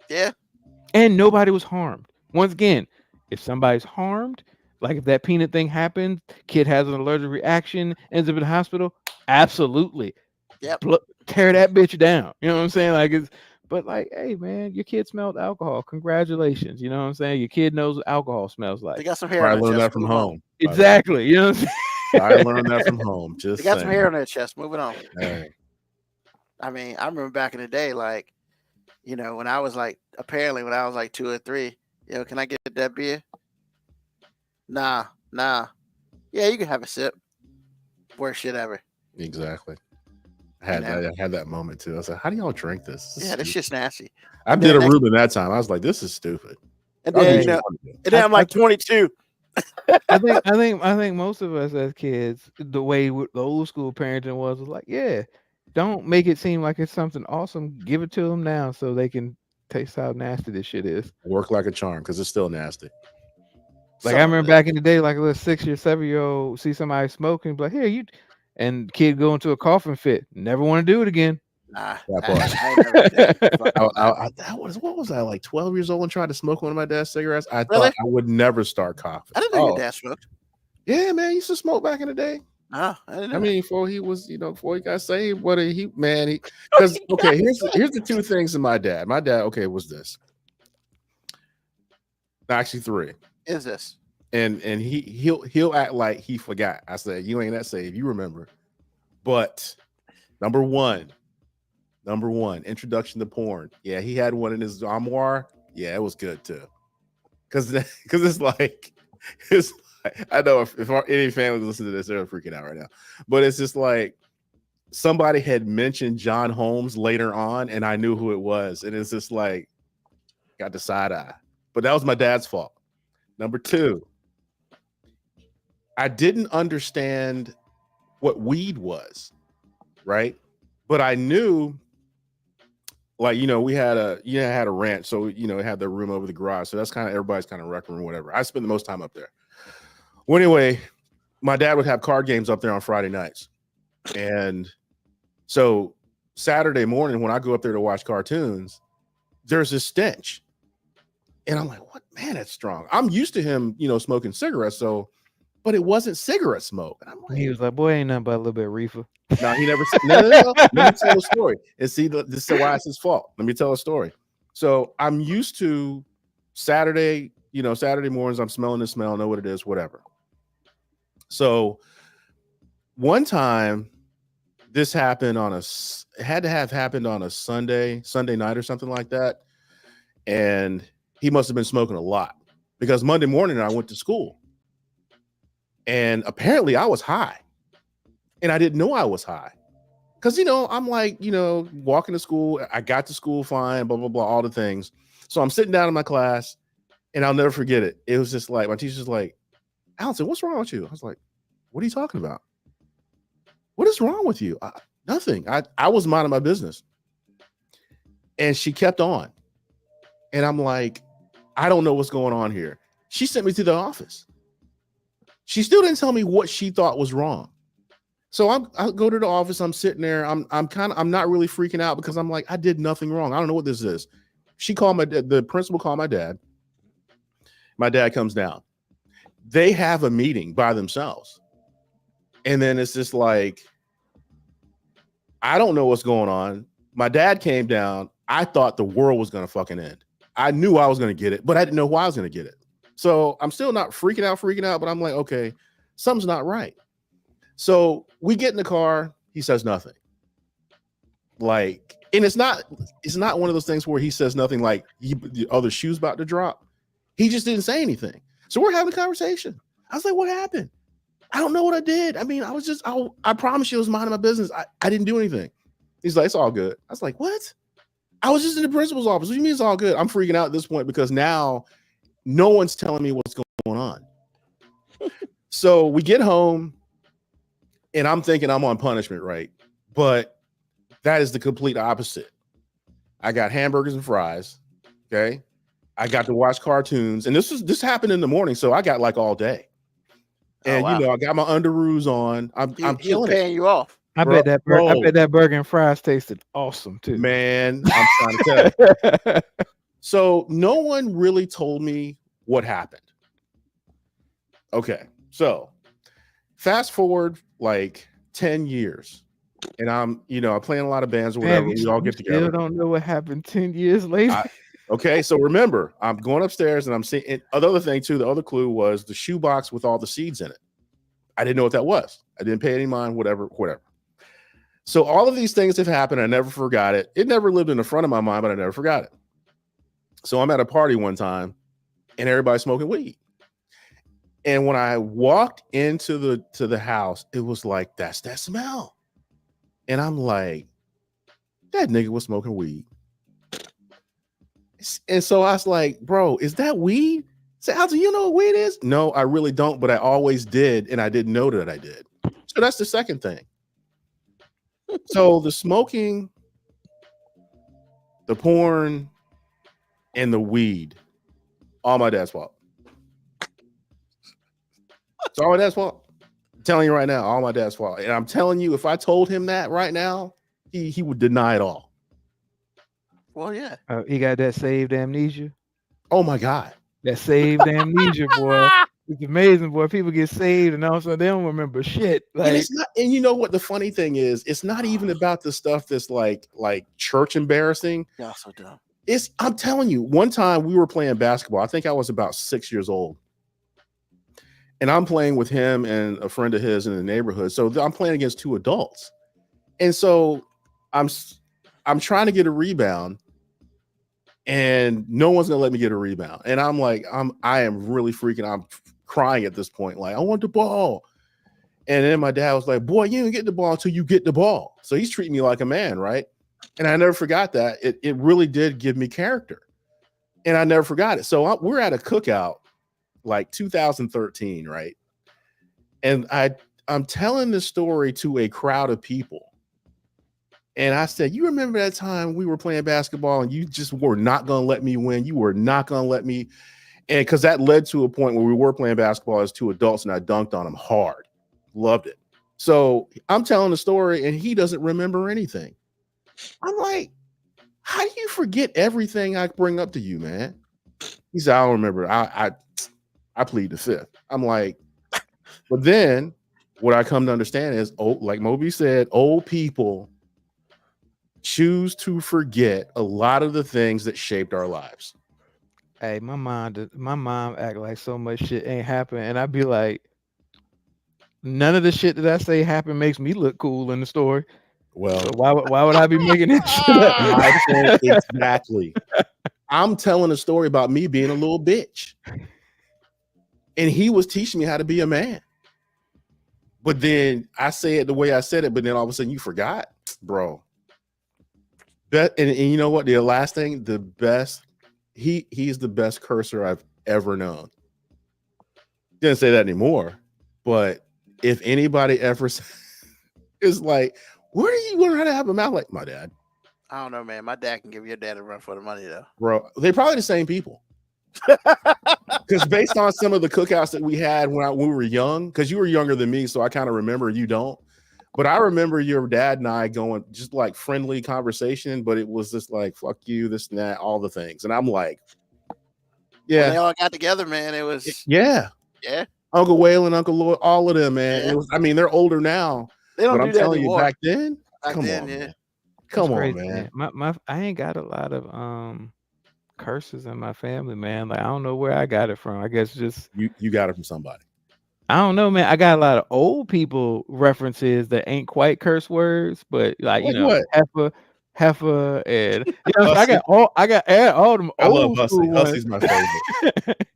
Yeah. And nobody was harmed. Once again, if somebody's harmed, like if that peanut thing happened, kid has an allergic reaction, ends up in the hospital, absolutely. Yep. Tear that bitch down. You know what I'm saying? Like but like, hey man, your kid smelled alcohol. Congratulations. You know what I'm saying? Your kid knows what alcohol smells like. They got some hair. I learned that from home. Exactly. You know what I'm saying? I learned that from home. Just they got some hair on their chest. Moving on. Hey. I mean, I remember back in the day, like, when I was like, apparently when I was like 2 or 3, can I get that beer? Nah. Yeah, you can have a sip. Worst shit ever. Exactly. I had that moment too. I was like, how do y'all drink this? This shit's nasty. I did a Reuben that time. I was like, this is stupid. And then, I'm like 22. I think most of us as kids, the way the old school parenting was like, yeah, don't make it seem like it's something awesome. Give it to them now so they can taste how nasty this shit is. Work like a charm because it's still nasty. Like I remember back in the day, like a little 6 or 7-year-old see somebody smoking, but here you, and kid go into a coughing fit. Never want to do it again. Nah, what was I, like 12 years old and tried to smoke one of my dad's cigarettes? I thought I would never start coughing. I didn't know your dad smoked. Yeah, man, he used to smoke back in the day. I didn't know. I mean, before he was, before he got saved, because okay, here's the two things in my dad. My dad, okay, was this. Actually, 3. Is this? And he'll act like he forgot. I said, you ain't that saved, you remember. But number one, introduction to porn. Yeah, he had one in his armoire. Yeah, it was good too. Cause it's like I know if any family listen to this, they're freaking out right now. But it's just like somebody had mentioned John Holmes later on, and I knew who it was, and it's just like got the side eye. But that was my dad's fault. Number 2, I didn't understand what weed was, right? But I knew, like, we had a ranch, so it had the room over the garage. So that's kind of everybody's kind of rec room, whatever. I spent the most time up there. Well, anyway, my dad would have card games up there on Friday nights. And so Saturday morning, when I go up there to watch cartoons, there's this stench. And I'm like, what? Man, that's strong. I'm used to him, smoking cigarettes. But it wasn't cigarette smoke. And I'm like, he was like, boy, ain't nothing but a little bit of reefer. No, he never said, no. Let me tell a story. And see, this is why it's his fault. Let me tell a story. So I'm used to Saturday mornings, I'm smelling the smell, know what it is, whatever. So one time this happened it had to have happened on a Sunday night or something like that. And he must have been smoking a lot because Monday morning I went to school and apparently I was high and I didn't know I was high because, I'm like, walking to school. I got to school fine, blah, blah, blah, all the things. So I'm sitting down in my class and I'll never forget it. It was just like, my teacher's like, Allison, what's wrong with you? I was like, what are you talking about? What is wrong with you? Nothing. I was minding my business. And she kept on. And I'm like, I don't know what's going on here. She sent me to the office. She still didn't tell me what she thought was wrong. So I go to the office. I'm sitting there. I'm not really freaking out because I'm like, I did nothing wrong. I don't know what this is. She called the principal called my dad. My dad comes down. They have a meeting by themselves. And then it's just like, I don't know what's going on. My dad came down. I thought the world was going to fucking end. I knew I was going to get it, but I didn't know why I was going to get it. So I'm still not freaking out, but I'm like, okay, something's not right. So we get in the car. He says nothing. Like, and it's not one of those things where he says nothing like the other shoe's about to drop. He just didn't say anything. So we're having a conversation. I was like, what happened? I don't know what I did. I mean, I promise you I was minding my business. I didn't do anything. He's like, it's all good. I was like, what? I was just in the principal's office. What do you mean it's all good? I'm freaking out at this point because now no one's telling me what's going on. So we get home and I'm thinking I'm on punishment, right? But that is the complete opposite. I got hamburgers and fries. Okay. I got to watch cartoons. And this happened in the morning. So I got like all day. And wow. You know, I got my underoos on. I'm killing paying you off. I bet that burger and fries tasted awesome too. Man, I'm trying to tell you. So no one really told me what happened. Okay. So fast forward like 10 years. And I'm playing a lot of bands or whatever. We all get together. Still don't know what happened 10 years later. Okay, so remember, I'm going upstairs and I'm seeing another thing too. The other clue was the shoebox with all the seeds in it. I didn't know what that was. I didn't pay any mind, whatever. So all of these things have happened. I never forgot it. It never lived in the front of my mind, but I never forgot it. So I'm at a party one time and everybody's smoking weed. And when I walked into the house, it was like, that's that smell. And I'm like, that nigga was smoking weed. And so I was like, bro, is that weed? Say, how do you know what weed is? No, I really don't, but I always did, and I didn't know that I did. So that's the second thing. So the smoking, the porn, and the weed, all my dad's fault. It's all my dad's fault. I'm telling you right now, all my dad's fault. And I'm telling you, if I told him that right now, he would deny it all. Well, yeah. He got that saved amnesia. Oh my God. That saved amnesia, boy. It's amazing, boy. People get saved and all of a sudden they don't remember shit. Like, and it's not, and you know what the funny thing is? It's not even about the stuff that's like church embarrassing. Yeah, so dumb. I'm telling you, one time we were playing basketball. I think I was about 6 years old. And I'm playing with him and a friend of his in the neighborhood. So I'm playing against two adults. And so I'm trying to get a rebound. And no one's gonna let me get a rebound. And I'm like, I am really freaking. I'm crying at this point. Like, I want the ball. And then my dad was like, boy, you didn't get the ball until you get the ball. So he's treating me like a man, right? And I never forgot that. It really did give me character. And I never forgot it. So we're at a cookout, like 2013, right? And I'm telling this story to a crowd of people. And I said, you remember that time we were playing basketball and you just were not going to let me win? You were not going to let me. And because that led to a point where we were playing basketball as two adults and I dunked on him hard. Loved it. So I'm telling the story and he doesn't remember anything. I'm like, how do you forget everything I bring up to you, man? He said, I don't remember. I plead the fifth. I'm like, but then what I come to understand is, like Moby said, old people choose to forget a lot of the things that shaped our lives. Hey, my mom act like so much shit ain't happened, and I'd be like, none of the shit that I say happened makes me look cool in the story. Well, so why would I be making that shit up? Exactly. I'm telling a story about me being a little bitch, and he was teaching me how to be a man. But then I say it the way I said it, but then all of a sudden you forgot, bro. And you know what? The last thing, the best, he's the best cursor I've ever known. Didn't say that anymore, but if anybody ever is like, where do you learn how to have a mouth like my dad? I don't know, man. My dad can give your dad a run for the money, though. Bro, they're probably the same people. Because based on some of the cookouts that we had when we were young, because you were younger than me, so I kind of remember, you don't. But I remember your dad and I going just like friendly conversation, but it was just like, fuck you, this and that, all the things. And I'm like, yeah. When they all got together, man. It was yeah. Uncle Waylon, Uncle Lloyd, all of them, man. Yeah. It was, I mean, they're older now. They don't but do I'm that telling anymore. you, back then, Back come then, on, yeah. man. Come on, Crazy, man. My I ain't got a lot of curses in my family, man. Like I don't know where I got it from. I guess just You got it from somebody. I don't know, man. I got a lot of old people references that ain't quite curse words, but like you Like know, what? heifer, and you know, Hussy. I got all them I love old Hussy. school ones. Hussy's my favorite.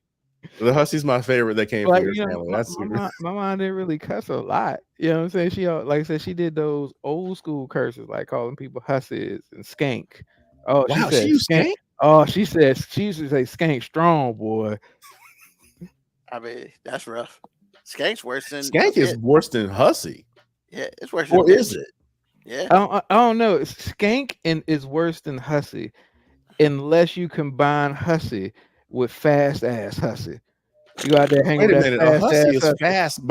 The Hussy's my favorite that came Like from your you know, family. my, That's my, super. mom, my mom didn't really cuss a lot. You know what I'm saying? She like I said, she did those old school curses, like calling people hussies and skank. Oh, Wow, she said she used skank. skank? Oh, she used to say skank strong, boy. I mean, that's rough. Skank's worse than Skank is shit. worse than Hussy. Yeah, it's worse than Or is bitch. it? Yeah. I don't know. Skank is worse than hussy, unless you combine hussy with fast ass hussy. You go out there hanging Wait a with minute. that A fast Hussy ass is hussy. fast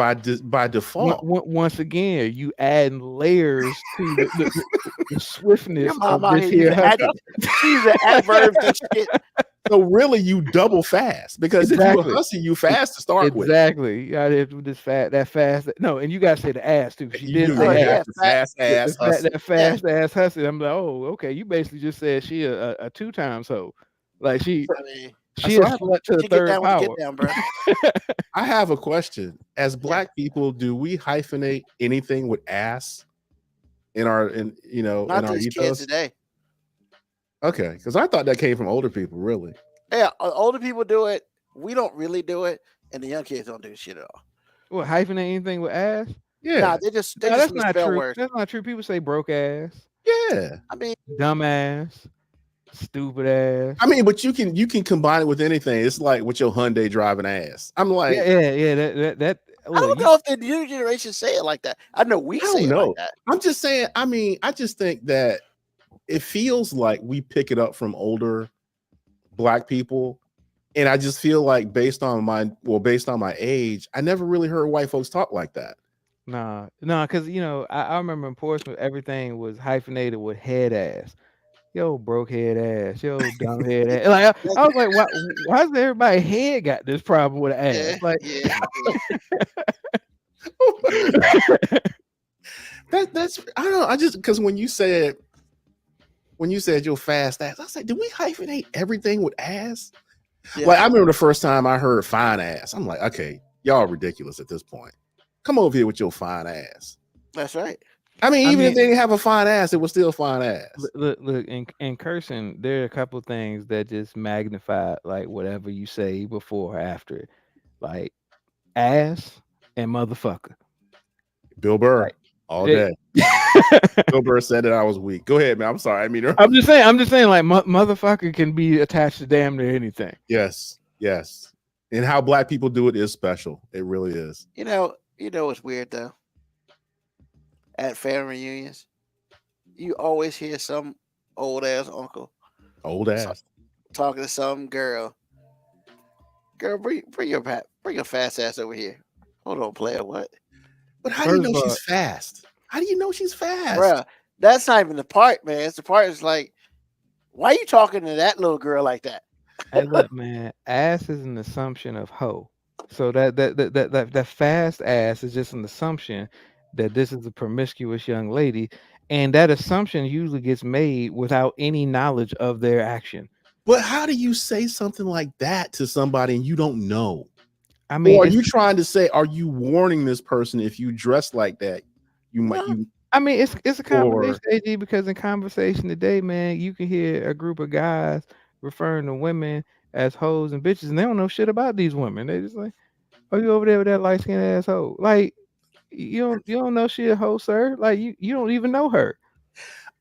by default. Once again, you adding layers to the swiftness Your of mom out this here here using hussy. she's an adverb to shit. So really, you double fast because if Exactly. you a Hussy, you fast to start with. Exactly. You gotta do this fast. No, and you gotta say the ass too. She You did do say that. You ass. have to fast ass Hussy. That fast ass hussy. I'm like, oh, okay. You basically just said she a 2 times hoe. Like she I mean, she So is slut to the she get third down with the power. get down, bro. I have a question. As Black people, do we hyphenate anything with ass in our Not in our these kids ethos? today. Okay, because I thought that came from older people. Really? Yeah, older people do it. We don't really do it, and the young kids don't do shit at all. What, hyphenate anything with ass? Yeah. Nah, they just No, that's not misspell true. words. That's not true. People say broke ass, Yeah. I mean, dumb ass, stupid ass. I mean, but you can combine it with anything. It's like with your Hyundai driving ass. I'm like, yeah. That I don't know if the new generation say it like that. I know we I say don't it know. like that. I'm just saying. I mean, I just think that it feels like we pick it up from older Black people, and I just feel like based on my age, I never really heard white folks talk like that. Nah, because I remember in Portsmouth, everything was hyphenated with head ass. Yo, broke head ass. Yo, dumb head ass. Like I was like, why does everybody head got this problem with an ass? Like, Yeah. That's I don't know. I just because when you said your fast ass, I was like, did we hyphenate everything with ass? Yeah. Like I remember the first time I heard fine ass. I'm like, okay, y'all are ridiculous at this point. Come over here with your fine ass. That's right. I mean, even if they didn't have a fine ass, it was still fine ass. Look, in cursing, there are a couple things that just magnify like whatever you say before or after it, like ass and motherfucker. Bill Burr, Right. all Yeah. day. Bill Burr said that I was weak. Go ahead, man. I'm sorry. I mean, I'm just saying, like motherfucker can be attached to damn near anything. yes. And how Black people do it is special. It really is. You know what's weird though? At family reunions, you always hear some old ass uncle Old ass. talking to some girl. Girl, bring your fast ass over here. Hold on, player. What? But how do you First know of all- she's fast? How do you know she's fast? Bruh, that's not even the part, man. It's the part is like, why are you talking to that little girl like that? Hey, look, man, ass is an assumption of hoe. So that fast ass is just an assumption that this is a promiscuous young lady, and that assumption usually gets made without any knowledge of their action. But how do you say something like that to somebody and you don't know? I mean, Or are you trying to say, are you warning this person if you dress like that? You might. No. it's a conversation, AG, because in conversation today, man, you can hear a group of guys referring to women as hoes and bitches, and they don't know shit about these women. They just like, oh, you over there with that light skinned asshole? Like, you don't know she a hoe, sir. Like you don't even know her.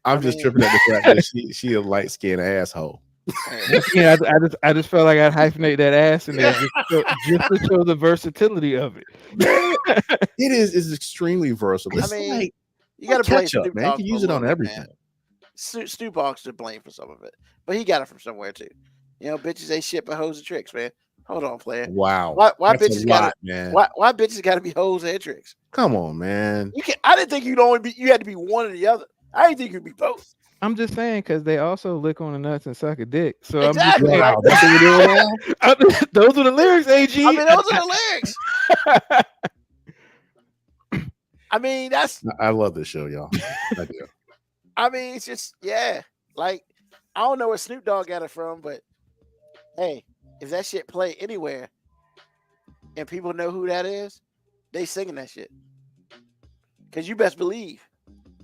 I'm just tripping at the fact that she a light skinned asshole. Yeah, I just felt like I'd hyphenate that ass in there just to show the versatility of it. It is extremely versatile. I It's mean, like you got to play ketchup, Snoop man. You Dogg can for use a it on little bit, everything. man. Snoop Dogg's to blame for some of it, but he got it from somewhere too. You know, bitches ain't shit but hoes and tricks, man. Hold on, player. Wow. Why That's bitches a got lot, man. why bitches got to be hoes and tricks? Come on, man. I didn't think you had to be one or the other. I didn't think you'd be both. I'm just saying because they also lick on the nuts and suck a dick. So Exactly. Wow, that's what we're doing now. Those are the lyrics, AG. I mean, those are the lyrics. I mean, I love this show, y'all. I do. I mean, it's just, yeah. Like, I don't know where Snoop Dogg got it from, but hey, if that shit play anywhere and people know who that is, they singing that shit. Because you best believe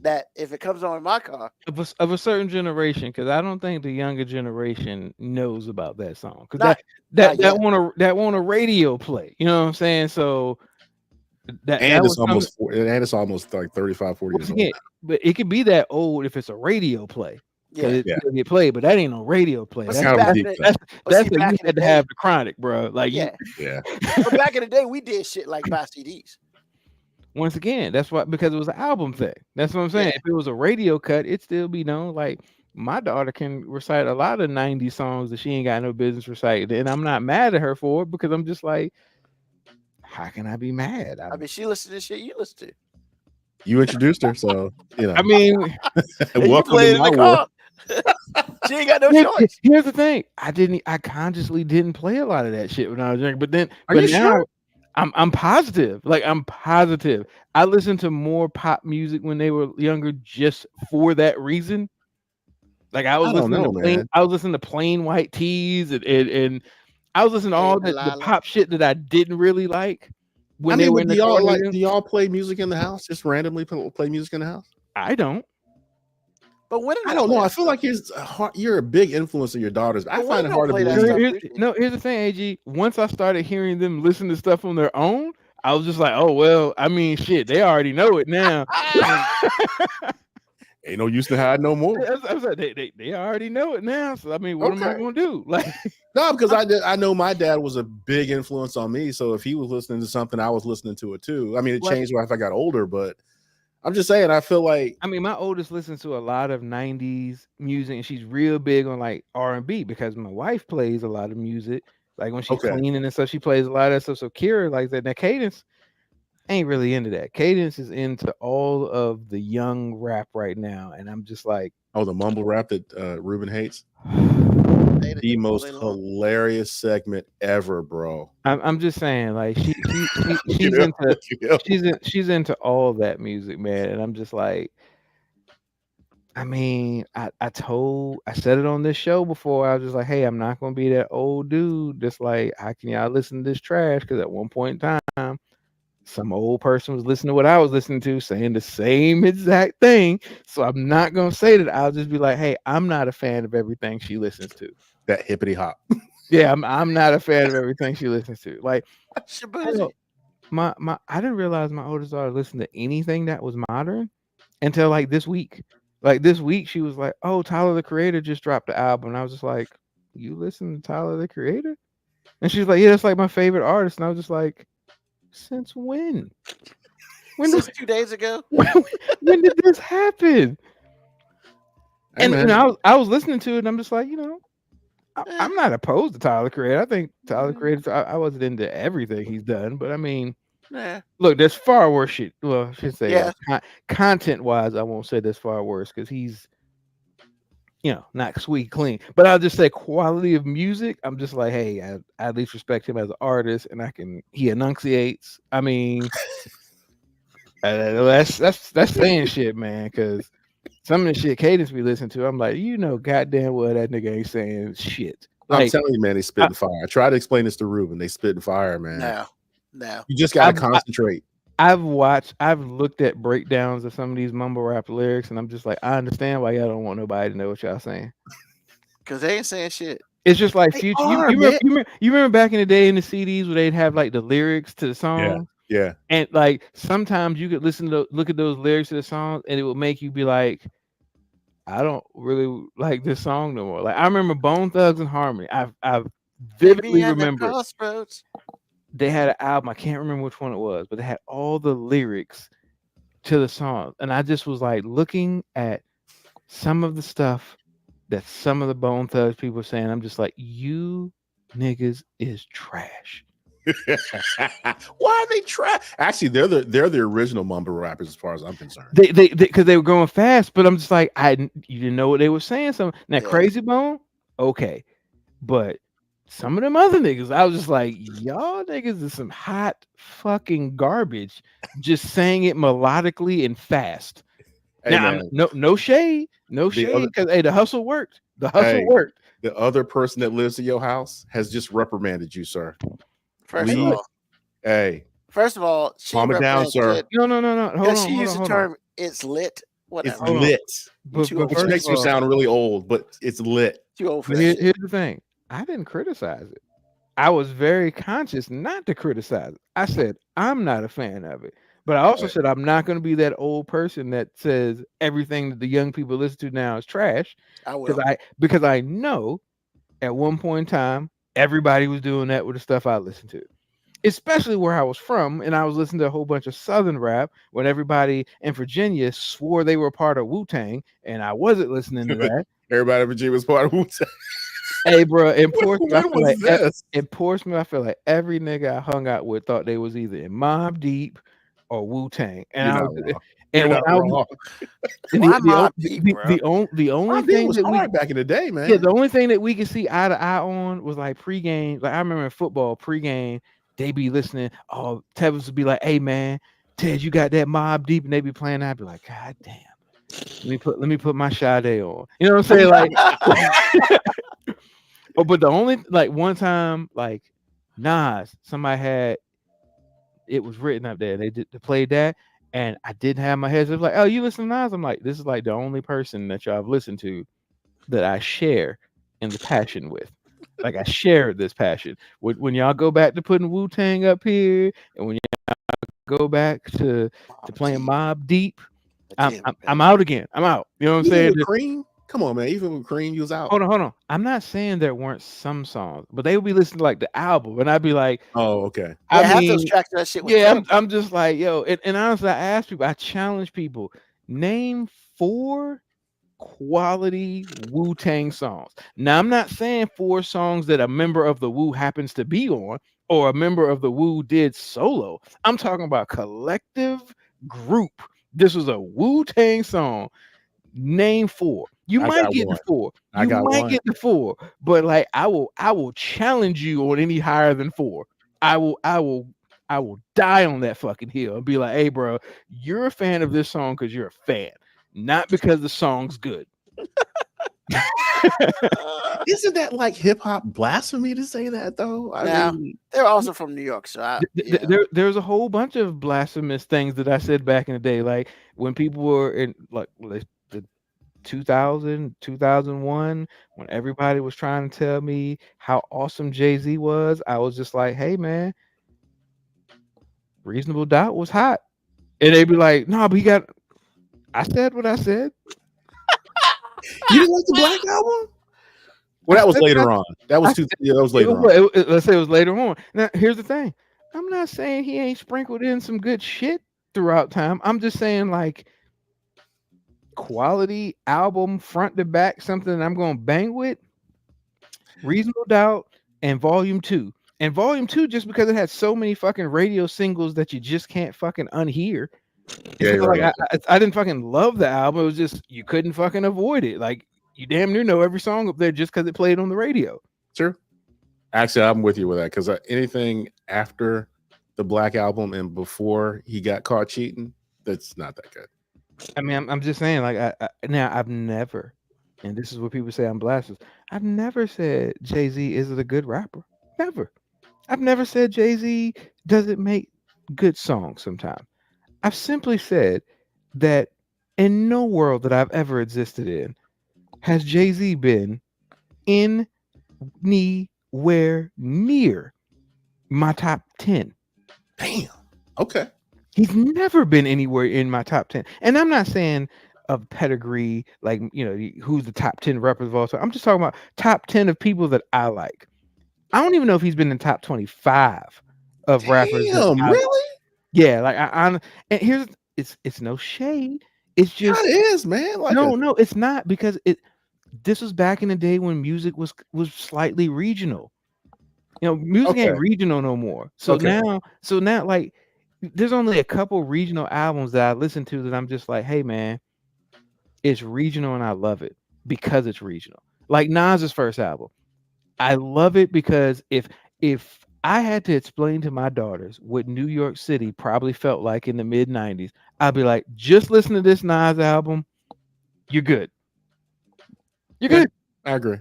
that if it comes on in my car, of a certain generation, because I don't think the younger generation knows about that song. Because that want a radio play. You know what I'm saying? So it's almost like 35, 40 years old. But it could be that old if it's a radio play. yeah. It'll get played, but that ain't no radio play. But That's see, that's back you in had the to day- have the Chronic, bro. Like Yeah. Yeah. But back in the day, we did shit like buy CDs. once again, that's why, because it was an album thing. That's what I'm saying. Yeah. If it was a radio cut, it'd still be known. Like my daughter can recite a lot of 90s songs that she ain't got no business reciting, and I'm not mad at her for it because I'm just like, how can I be mad? I mean, she listened to shit you listen to. You introduced her, so you know. I mean, And you welcome played to in my the world. car. She ain't got no choice. here's the thing. I consciously didn't play a lot of that shit when I was younger, but Are now you sure? I'm positive. Like I'm positive. I listened to more pop music when they were younger just for that reason. Like I was listening to Plain White Tees and I was listening to all the pop shit that I didn't really like when they were in the do y'all play music in the house? Just randomly play music in the house? I don't. But when I don't know. I feel like you're a big influence on your daughters. I But find it we hard to don't play believe that that. stuff. Here's the thing, AG. Once I started hearing them listen to stuff on their own, I was just like, oh well, I mean shit, they already know it now. Ain't no use to hide no more. I was like, they already know it now. So I mean, what am I gonna do? Like No, because I know my dad was a big influence on me. So if he was listening to something, I was listening to it too. I mean, it changed as I got older, but I'm just saying, I feel like, I mean, my oldest listens to a lot of 90s music, and she's real big on like R&B because my wife plays a lot of music. Like when she's cleaning and stuff, she plays a lot of that stuff. So Kira likes that. Now Cadence ain't really into that. Cadence is into all of the young rap right now, and I'm just like, oh, the mumble rap that Ruben hates. The most hilarious segment ever, bro. I'm just saying, like she's into all that music, man, and I'm just like, I mean, I said it on this show before. I was just like, hey, I'm not gonna be that old dude that's like, how can y'all listen to this trash? Because at one point in time, some old person was listening to what I was listening to, saying the same exact thing. So I'm not gonna say that. I'll just be like, hey, I'm not a fan of everything she listens to. That hippity hop. Yeah, I'm not a fan of everything she listens to. Like, Shabuzi. I didn't realize my oldest daughter listened to anything that was modern until like this week. Like this week, she was like, "Oh, Tyler the Creator just dropped the album," and I was just like, "You listen to Tyler the Creator?" And she's like, "Yeah, that's like my favorite artist." And I was just like, "Since when? Since 2 days ago? When did this happen?" Hey, and man. I was listening to it, and I'm just like, I'm not opposed to Tyler the Creator. I think Tyler the Creator. I wasn't into everything he's done, but I mean, look, there's far worse shit. Well, I should say, content-wise, I won't say there's far worse because he's, not sweet clean. But I'll just say quality of music. I'm just like, hey, I at least respect him as an artist, and he enunciates. I mean, that's saying shit, man. Because some of the shit Cadence we listen to, I'm like, goddamn well that nigga ain't saying shit. Like, I'm telling you, man, they spitting fire. I try to explain this to Ruben. They spitting fire, man. No. You just gotta concentrate. I've looked at breakdowns of some of these mumble rap lyrics, and I'm just like, I understand why y'all don't want nobody to know what y'all saying. Because they ain't saying shit. It's just like Future. You remember back in the day in the CDs where they'd have like the lyrics to the song? Yeah. And like sometimes you could look at those lyrics to the song, and it would make you be like, I don't really like this song no more. Like I remember Bone Thugs and Harmony. I vividly remember they had an album. I can't remember which one it was, but they had all the lyrics to the song, and I just was like looking at some of the stuff that some of the Bone Thugs people are saying, I'm just like, you niggas is trash. Why are they trash? Actually, they're the original mumble rappers as far as I'm concerned. They because they were going fast, but I'm just like, you didn't know what they were saying. Now, Yeah. Crazy Bone, okay, but some of them other niggas, I was just like, y'all niggas is some hot fucking garbage, just saying it melodically and fast. Hey, Now, man, no shade, because hey, the hustle worked. The hustle Hey. worked. the other person that lives in your house has just reprimanded you, sir. First Leave. of all, Hey, she calm it down, sir. represented- No. Hold Because on. she used the hold on. term "it's lit." It's Whatever. Hold on. lit, But Too old. which first makes of you all, sound really old, but it's lit. Too old for but that shit. here's the thing. I didn't criticize it. I was very conscious not to criticize it. I said I'm not a fan of it. But I also Right. said I'm not going to be that old person that says everything that the young people listen to now is trash. I will. Because I know at one point in time everybody was doing that with the stuff I listened to. Especially where I was from, and I was listening to a whole bunch of Southern rap when everybody in Virginia swore they were part of Wu-Tang, and I wasn't listening to that. Everybody in Virginia was part of Wu-Tang. Hey, bro, in Portsmouth, I When feel was like this? in Portsmouth, I feel like every nigga I hung out with thought they was either in Mobb Deep or Wu-Tang, and You're I not was, wrong. and You're when not I was, wrong. and Why the Mobb Deep, bro? only Mobb Deep thing was that we hard back in the day, man. yeah, the only thing that we could see eye to eye on was like pregame. Like I remember in football pregame, they be listening. Oh, Tevin would be like, "Hey man, Ted, you got that Mobb Deep?" And they be playing. I'd be like, "God damn, let me put my Sade on." You know what I'm saying? Like, but the only like one time like Nas, somebody had it was written up there. They played that, and I didn't have my head. It was like, "Oh, you listen to Nas?" I'm like, "This is like the only person that y'all have listened to that I share in the passion with." Like I share this passion. When y'all go back to putting Wu-Tang up here, and when y'all go back to playing Mobb Deep, I'm out again. I'm out. You know what I'm Even saying? with Cream, come on, man. Even with Cream, you was out. Hold on. I'm not saying there weren't some songs, but they would be listening to like the album, and I'd be like, Oh, okay. Yeah, I half mean, those tracks of that shit was yeah, dope. I'm just like, yo, and honestly, I ask people, I challenge people, name 4 quality Wu-Tang songs. Now, I'm not saying 4 songs that a member of the Wu happens to be on or a member of the Wu did solo. I'm talking about collective group. This was a Wu-Tang song. Name 4. You I might got get one. the 4. I You got might one. get the 4, but like I will challenge you on any higher than 4. I will die on that fucking hill and be like, "Hey, bro, you're a fan of this song because you're a fan, not because the song's good." Isn't that like hip hop blasphemy to say that though? Now, mean, they're also from New York, so yeah. There's a whole bunch of blasphemous things that I said back in the day, like when people were in like the 2000, 2001, when everybody was trying to tell me how awesome Jay-Z was. I was just like, "Hey, man, Reasonable Doubt was hot," and they'd be like, "No, but he got." I said what I said. you didn't like the Black Album? Well, that was later on. That was that was later on. Let's say it was later on. Now, here's the thing. I'm not saying he ain't sprinkled in some good shit throughout time. I'm just saying like quality album front to back, something that I'm going to bang with. Reasonable Doubt and Volume 2. And Volume 2, just because it had so many fucking radio singles that you just can't fucking unhear. Yeah, It's not right. like I didn't fucking love the album. It was just you couldn't fucking avoid it. Like you damn near know every song up there just because it played on the radio. Sure. Actually, I'm with you with that because anything after the Black Album and before he got caught cheating, that's not that good. I mean, I'm just saying, like, now I've never, and this is what people say I'm blasphemous. I've never said Jay-Z isn't a good rapper. Never. I've never said Jay-Z doesn't make good songs sometimes. I've simply said that in no world that I've ever existed in has Jay-Z been anywhere near my top 10. Damn. Okay. He's never been anywhere in my top 10. And I'm not saying of pedigree, like, you know, who's the top 10 rappers of all time. I'm just talking about top 10 of people that I like. I don't even know if he's been in top 25 of rappers. Damn, really? Yeah, like and here's it's no shade. It's just That is, man. Like no, it's not because this was back in the day when music was slightly regional. You know, music ain't Okay. regional no more. So Okay. now, like, there's only a couple regional albums that I listen to that I'm just like, hey man, it's regional and I love it because it's regional. Like Nas's first album, I love it because if I had to explain to my daughters what New York City probably felt like in the mid '90s, I'd be like, just listen to this Nas album, you're good. You're Yeah, good. I agree.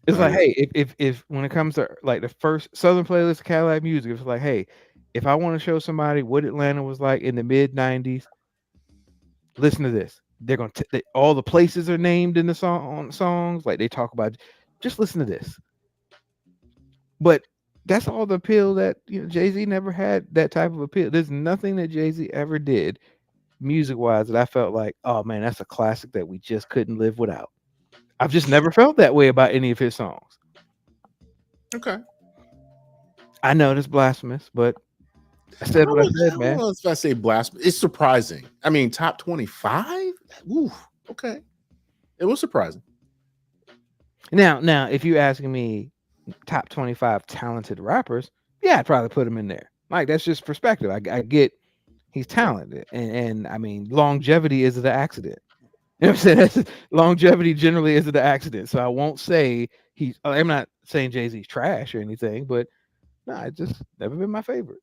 It's I like, agree. hey, if when it comes to like the first Southern playlist of Cadillac Music, it's like, hey, if I want to show somebody what Atlanta was like in the mid '90s, listen to this. They're gonna all the places are named in the songs, like they talk about. Just listen to this. But that's all the appeal that Jay-Z never had that type of appeal. There's nothing that Jay-Z ever did music wise that I felt like, oh man, that's a classic that we just couldn't live without. I've just never felt that way about any of his songs. Okay. I know it's blasphemous, but I said what I said, man. Well, if I say blasphemous, it's surprising. I mean, top 25? Ooh, okay. It was surprising. Now, if you're asking me top 25 talented rappers, yeah, I'd probably put him in there. Like, that's just perspective. I get he's talented, and I mean, longevity is the accident. You know what I'm saying? Longevity generally is the accident. So I won't say I'm not saying Jay-Z's trash or anything, but no, it's just never been my favorite.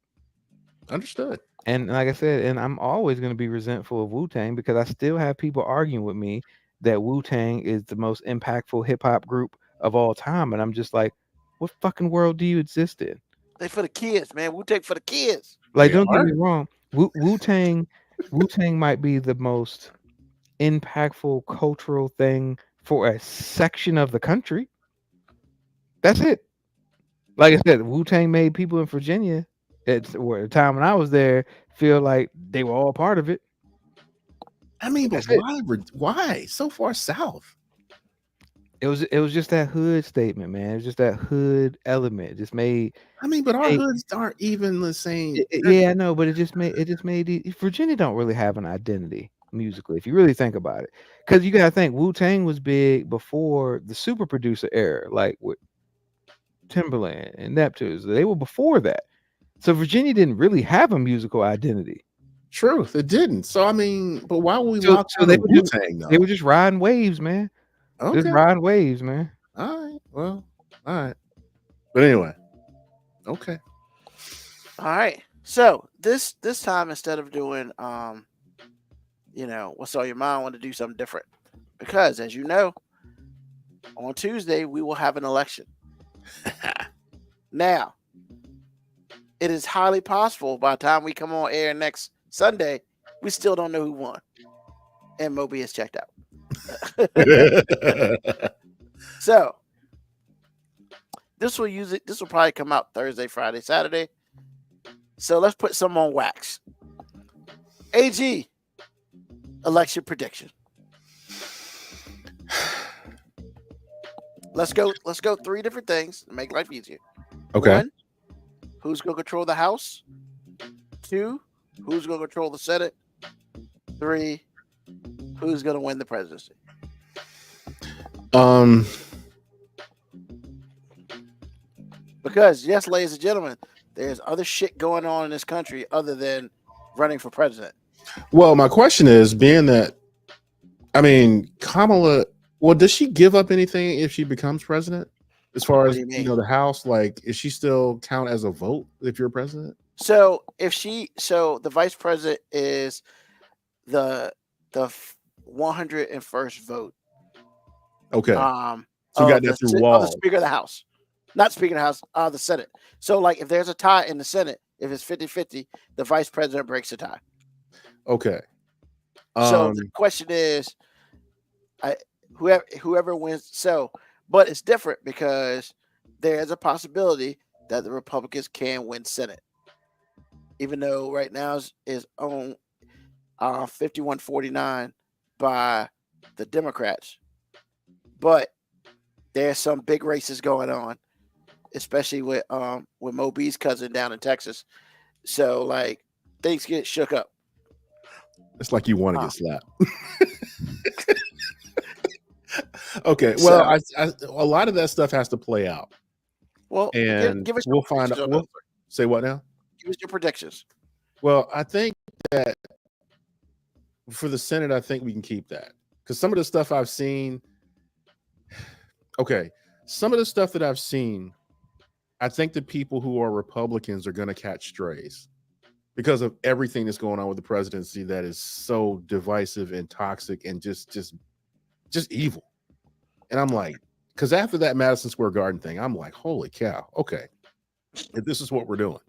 Understood. And like I said, and I'm always going to be resentful of Wu-Tang because I still have people arguing with me that Wu-Tang is the most impactful hip hop group of all time, and I'm just like, what fucking world do you exist in? They for the kids, man. Wu-Tang for the kids. Like, They don't get are. me wrong, Wu-Tang might be the most impactful cultural thing for a section of the country. That's it. Like I said, Wu-Tang made people in Virginia at the time when I was there feel like they were all part of it. I mean, but That's it. why so far south? It was just that hood statement, man. It was just that hood element. It just made. I mean, but our hoods aren't even the same. Yeah, I know, but it just made Virginia don't really have an identity musically, if you really think about it. Because you gotta think Wu-Tang was big before the super producer era, like with Timberland and Neptunes. They were before that. So Virginia didn't really have a musical identity. Truth, it didn't. So I mean, but why would we So lock down they the were Wu-Tang though? They were just riding waves, man. Just Okay. riding waves, man. All right. Well, all right. But anyway. Okay. All right. So this time, instead of doing what's on your mind, I want to do something different. Because as you know, on Tuesday we will have an election. Now, it is highly possible by the time we come on air next Sunday, we still don't know who won. And Moby is checked out. So this will probably come out Thursday, Friday, Saturday. So let's put some on wax. AG, election prediction. Let's go 3 different things to make life easier. Okay. 1, who's gonna control the House? 2, who's gonna control the Senate? 3, who's gonna win the presidency? Because yes, ladies and gentlemen, there's other shit going on in this country other than running for president. Well, my question is, being that, I mean, Kamala, well, does she give up anything if she becomes president? As far What as do you mean? the House, like, is she still count as a vote if you're president? So the vice president is the 101st vote. Okay. So you got that through Wall. The Speaker of the House. Not Speaker of the House, the Senate. So like if there's a tie in the Senate, if it's 50-50, the vice president breaks the tie. Okay. So the question is, whoever wins. So, but it's different because there's a possibility that the Republicans can win Senate, even though right now is on 51-49 by the Democrats. But there's some big races going on, especially with Mo B's cousin down in Texas. So like things get shook up. It's like you want to get slapped. Okay. Well, a lot of that stuff has to play out, Well, and give us we'll find out. We'll say what now? Give us your predictions. Well, I think that for the Senate, I think we can keep that because some of the stuff I've seen. Okay, some of the stuff that I've seen, I think the people who are Republicans are going to catch strays because of everything that's going on with the presidency that is so divisive and toxic and just evil. And I'm like, because after that Madison Square Garden thing, I'm like, holy cow, okay, if this is what we're doing.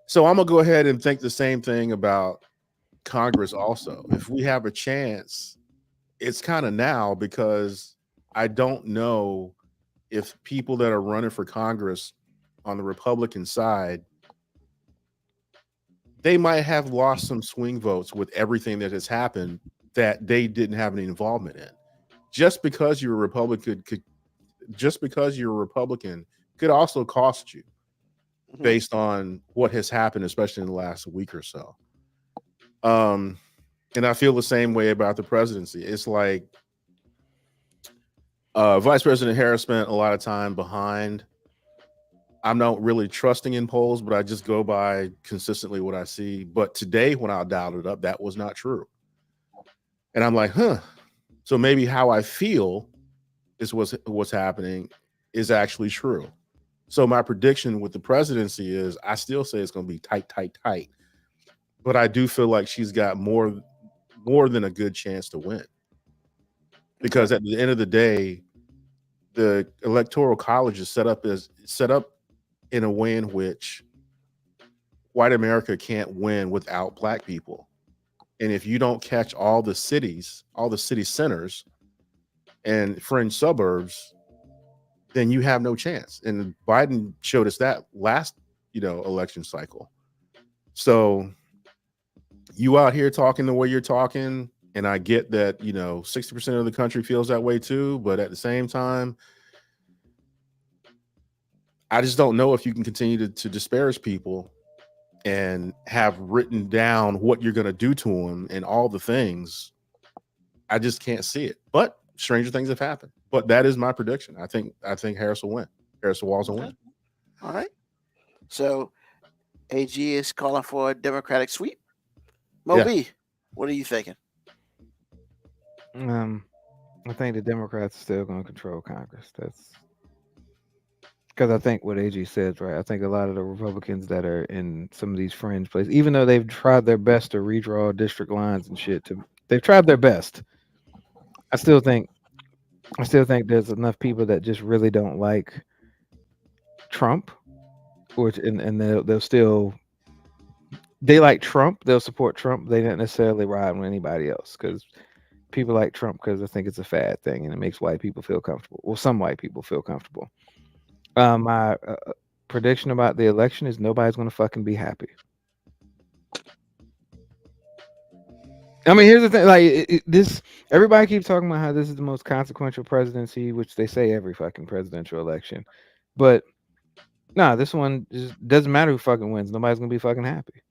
So I'm gonna go ahead and think the same thing about Congress also. If we have a chance, it's kind of now, because I don't know if people that are running for Congress on the Republican side, they might have lost some swing votes with everything that has happened that they didn't have any involvement in. Just because you're a Republican could also cost you based on what has happened, especially in the last week or so. And I feel the same way about the presidency. It's like Vice President Harris spent a lot of time behind. I'm not really trusting in polls, but I just go by consistently what I see. But today, when I dialed it up, that was not true. And I'm like, so maybe how I feel is what's happening is actually true. So my prediction with the presidency is I still say it's going to be tight. But I do feel like she's got more than a good chance to win. Because at the end of the day, the Electoral College is set up in a way in which white America can't win without black people. And if you don't catch all the city centers and fringe suburbs, then you have no chance. And Biden showed us that last, election cycle. So you out here talking the way you're talking, and I get that, 60% of the country feels that way too. But at the same time, I just don't know if you can continue to disparage people and have written down what you're going to do to them and all the things. I just can't see it. But stranger things have happened. But that is my prediction. I think Harris will win. Harris Walls will win. All right. So AG is calling for a Democratic sweep. Moby, what are you thinking? I think the Democrats are still going to control Congress. That's because I think what AG says, right? I think a lot of the Republicans that are in some of these fringe places, even though they've tried their best to redraw district lines and shit, they've tried their best. I still think there's enough people that just really don't like Trump, and they'll still, they like Trump, they'll support Trump. They don't necessarily ride with anybody else because people like Trump because I think it's a fad thing and it makes white people feel comfortable. Well, some white people feel comfortable. My prediction about the election is nobody's going to fucking be happy. I mean, here's the thing: like everybody keeps talking about how this is the most consequential presidency, which they say every fucking presidential election. But nah, this one just doesn't matter who fucking wins. Nobody's gonna be fucking happy.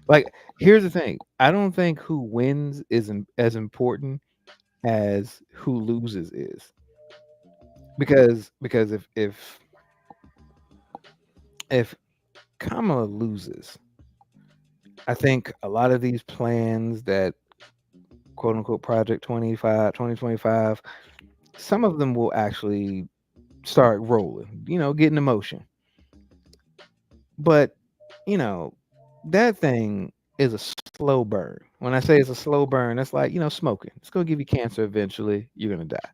Like, here's the thing: I don't think who wins is as important as who loses is. Because if Kamala loses, I think a lot of these plans that quote unquote Project 2025, some of them will actually start rolling, get in motion. But, that thing is a slow burn. When I say it's a slow burn, that's like, smoking. It's going to give you cancer eventually. You're going to die.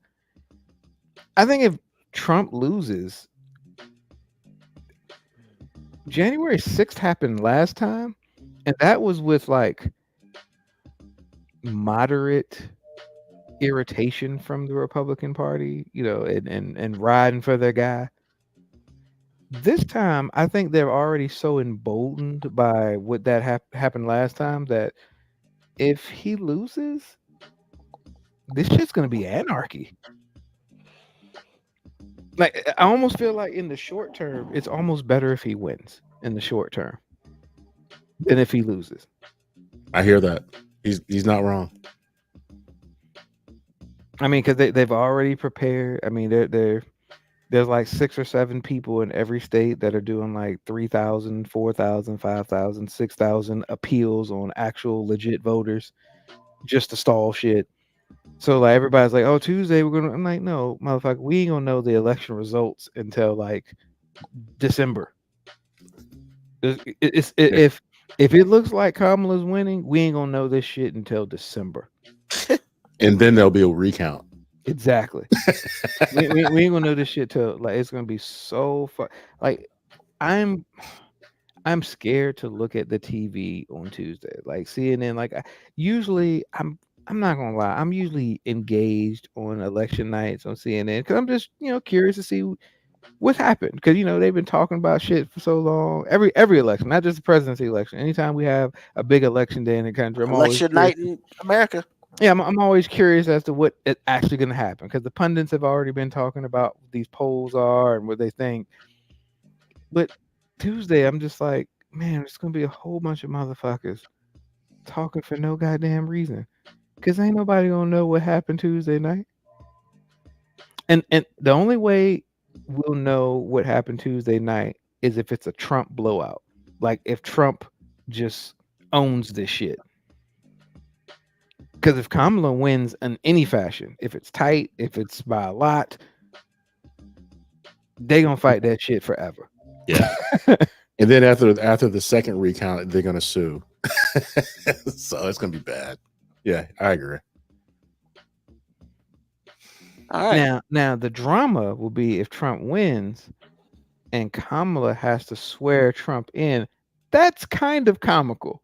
I think if Trump loses, January 6th happened last time, and that was with like moderate irritation from the Republican Party, and riding for their guy. This time, I think they're already so emboldened by what that happened last time that if he loses, this shit's going to be anarchy. Like, I almost feel like in the short term, it's almost better if he wins in the short term than if he loses. I hear that. He's not wrong. I mean, because they've already prepared. I mean, there's like 6 or 7 people in every state that are doing like 3,000, 4,000, 5,000, 6,000 appeals on actual legit voters just to stall shit. So like everybody's like, oh, Tuesday we're gonna. I'm like, no, motherfucker, we ain't gonna know the election results until like December. If it looks like Kamala's winning, we ain't gonna know this shit until December. And then there'll be a recount. Exactly. we ain't gonna know this shit till like it's gonna be so fun. Like I'm scared to look at the TV on Tuesday. Like CNN. Like usually I'm not gonna lie. I'm usually engaged on election nights on CNN because I'm just curious to see what happened, because they've been talking about shit for so long. Every election, not just the presidency election. Anytime we have a big election day in the country, I'm always Election night in America. Yeah, I'm always curious as to what is actually going to happen, because the pundits have already been talking about what these polls are and what they think. But Tuesday, I'm just like, man, it's going to be a whole bunch of motherfuckers talking for no goddamn reason, because ain't nobody going to know what happened Tuesday night. And the only way we'll know what happened Tuesday night is if it's a Trump blowout. Like if Trump just owns this shit. Because if Kamala wins in any fashion, if it's tight, if it's by a lot, they gonna fight that shit forever. Yeah. And then after the second recount, they're gonna sue. So it's gonna be bad. Yeah, I agree. All right. Now the drama will be if Trump wins and Kamala has to swear Trump in. That's kind of comical.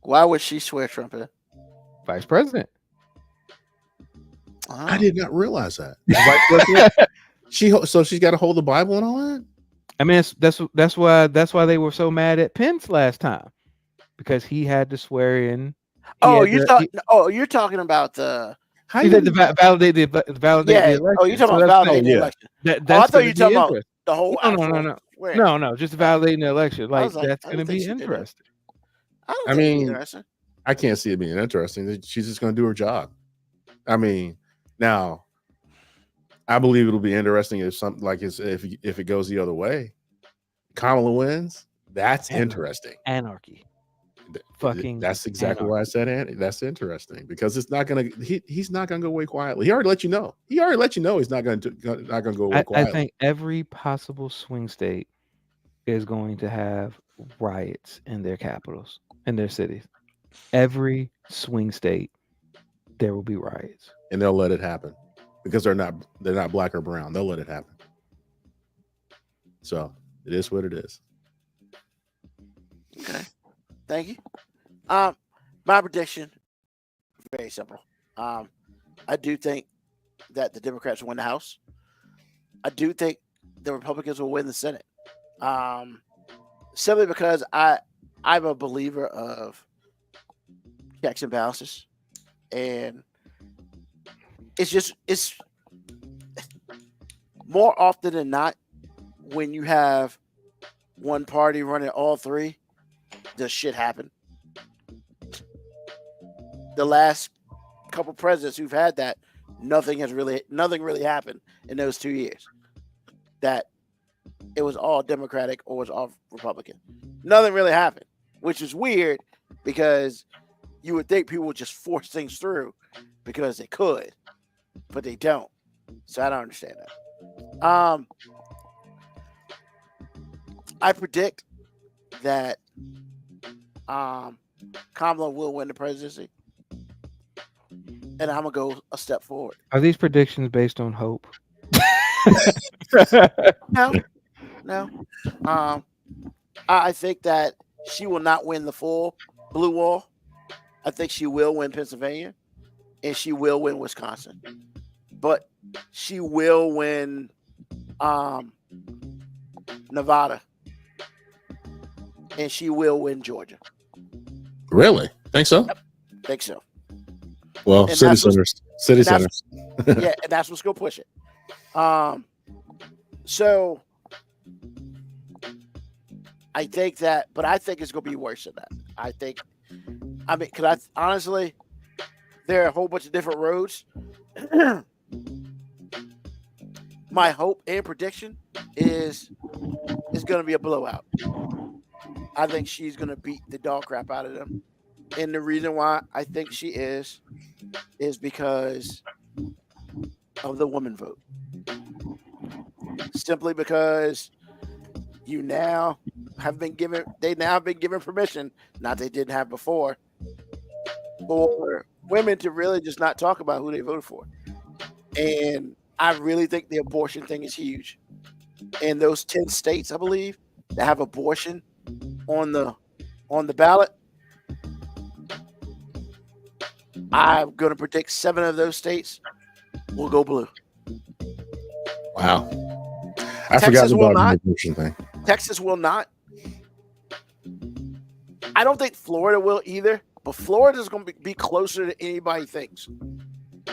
Why would she swear Trump in? Vice president. Oh. I did not realize that. Vice president? So she's got to hold the Bible and all that. I mean, that's why they were so mad at Pence last time, because he had to swear in. You're talking about the. He did validate the election. Oh, you're talking about validating the election. I thought you were talking about the whole. No, just validating the election. Like that's going to be interesting. I mean, interesting. I can't see it being interesting. She's just going to do her job. I mean, now, I believe it'll be interesting if something like if it goes the other way, Kamala wins. That's interesting. Anarchy. That's exactly why I said that's interesting, because it's not gonna. He's not gonna go away quietly. He already let you know. He's not gonna go away quietly. I think every possible swing state is going to have riots in their capitals, in their cities. Every swing state, there will be riots, and they'll let it happen because they're not black or brown. They'll let it happen. So it is what it is. Okay, thank you. My prediction, very simple. I do think that the Democrats will win the House. I do think the Republicans will win the Senate. Simply because I'm a believer of checks and balances, and it's more often than not, when you have one party running all three, does shit happen. The last couple presidents who've had that, nothing really happened in those 2 years. That it was all Democratic or it was all Republican. Nothing really happened, which is weird, because you would think people would just force things through because they could, but they don't. So I don't understand that. I predict that Kamala will win the presidency, and I'm gonna go a step forward. Are these predictions based on hope? No. I think that she will not win the full blue wall. I think she will win Pennsylvania, and she will win Wisconsin, but she will win Nevada, and she will win Georgia. Really? Think so? Yep. Think so. Well, city centers. Yeah, and that's what's gonna push it. So I think that, but I think it's gonna be worse than that. Honestly, there are a whole bunch of different roads my hope and prediction is it's going to be a blowout. I think she's going to beat the dog crap out of them. And the reason why I think she is because of the woman vote. Simply because they now have been given permission, not they didn't have before, for women to really just not talk about who they voted for. And I really think the abortion thing is huge. And those 10 states, I believe, that have abortion on the ballot, I'm going to predict 7 of those states will go blue. Wow. I forgot about the abortion thing. Texas will not. I don't think Florida will either, but Florida is going to be closer than anybody thinks.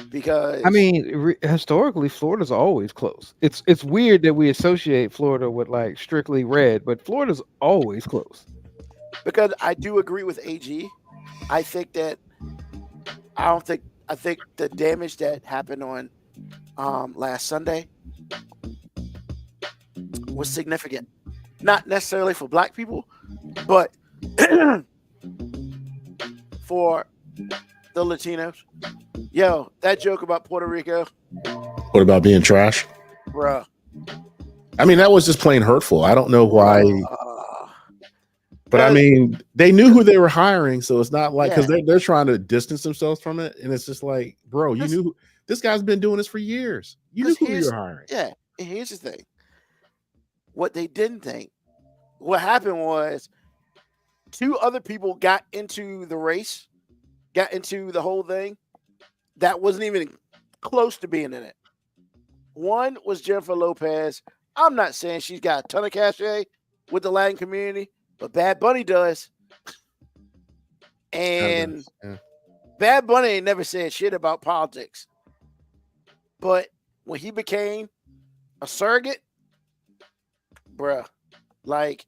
Because I mean, historically, Florida's always close. It's weird that we associate Florida with like strictly red, but Florida's always close. Because I do agree with AG. I think the damage that happened on last Sunday was significant. Not necessarily for black people, but for the Latinos. Yo, that joke about Puerto Rico. What about being trash? Bruh. I mean, that was just plain hurtful. I don't know why. But I mean, they knew who they were hiring, so it's not like, because they're trying to distance themselves from it, and it's just like, bro, you knew this guy's been doing this for years. You knew who you were hiring. Yeah, and here's the thing. What they didn't think, what happened was 2 other people got into the race, got into the whole thing that wasn't even close to being in it. One was Jennifer Lopez. I'm not saying she's got a ton of cachet with the Latin community, but Bad Bunny does. And Bad Bunny ain't never said shit about politics. But when he became a surrogate, bruh, like,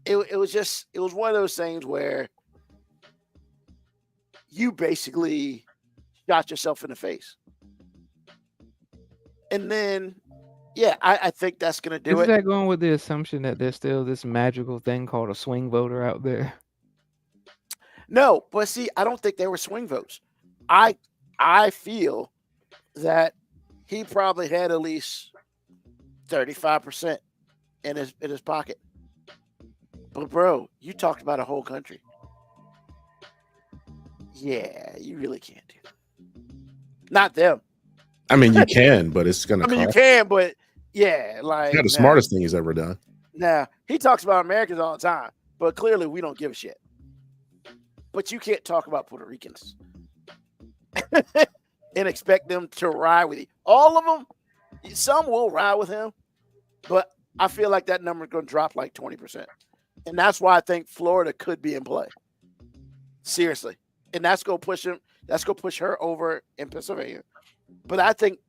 it was one of those things where you basically shot yourself in the face. And then, yeah, I think that's going to do it. Is that going with the assumption that there's still this magical thing called a swing voter out there? No, but see, I don't think they were swing votes. I feel that he probably had at least 35% in his pocket. But bro, you talked about a whole country. Yeah, you really can't do that. Not them. I mean, you can, but it's gonna. I mean, you can, but yeah, like it's not the smartest thing he's ever done. Now he talks about Americans all the time, but clearly we don't give a shit. But you can't talk about Puerto Ricans and expect them to ride with you. All of them, some will ride with him, but I feel like that number is going to drop like 20%. And that's why I think Florida could be in play. Seriously. And that's going to push him. That's going to push her over in Pennsylvania. But I think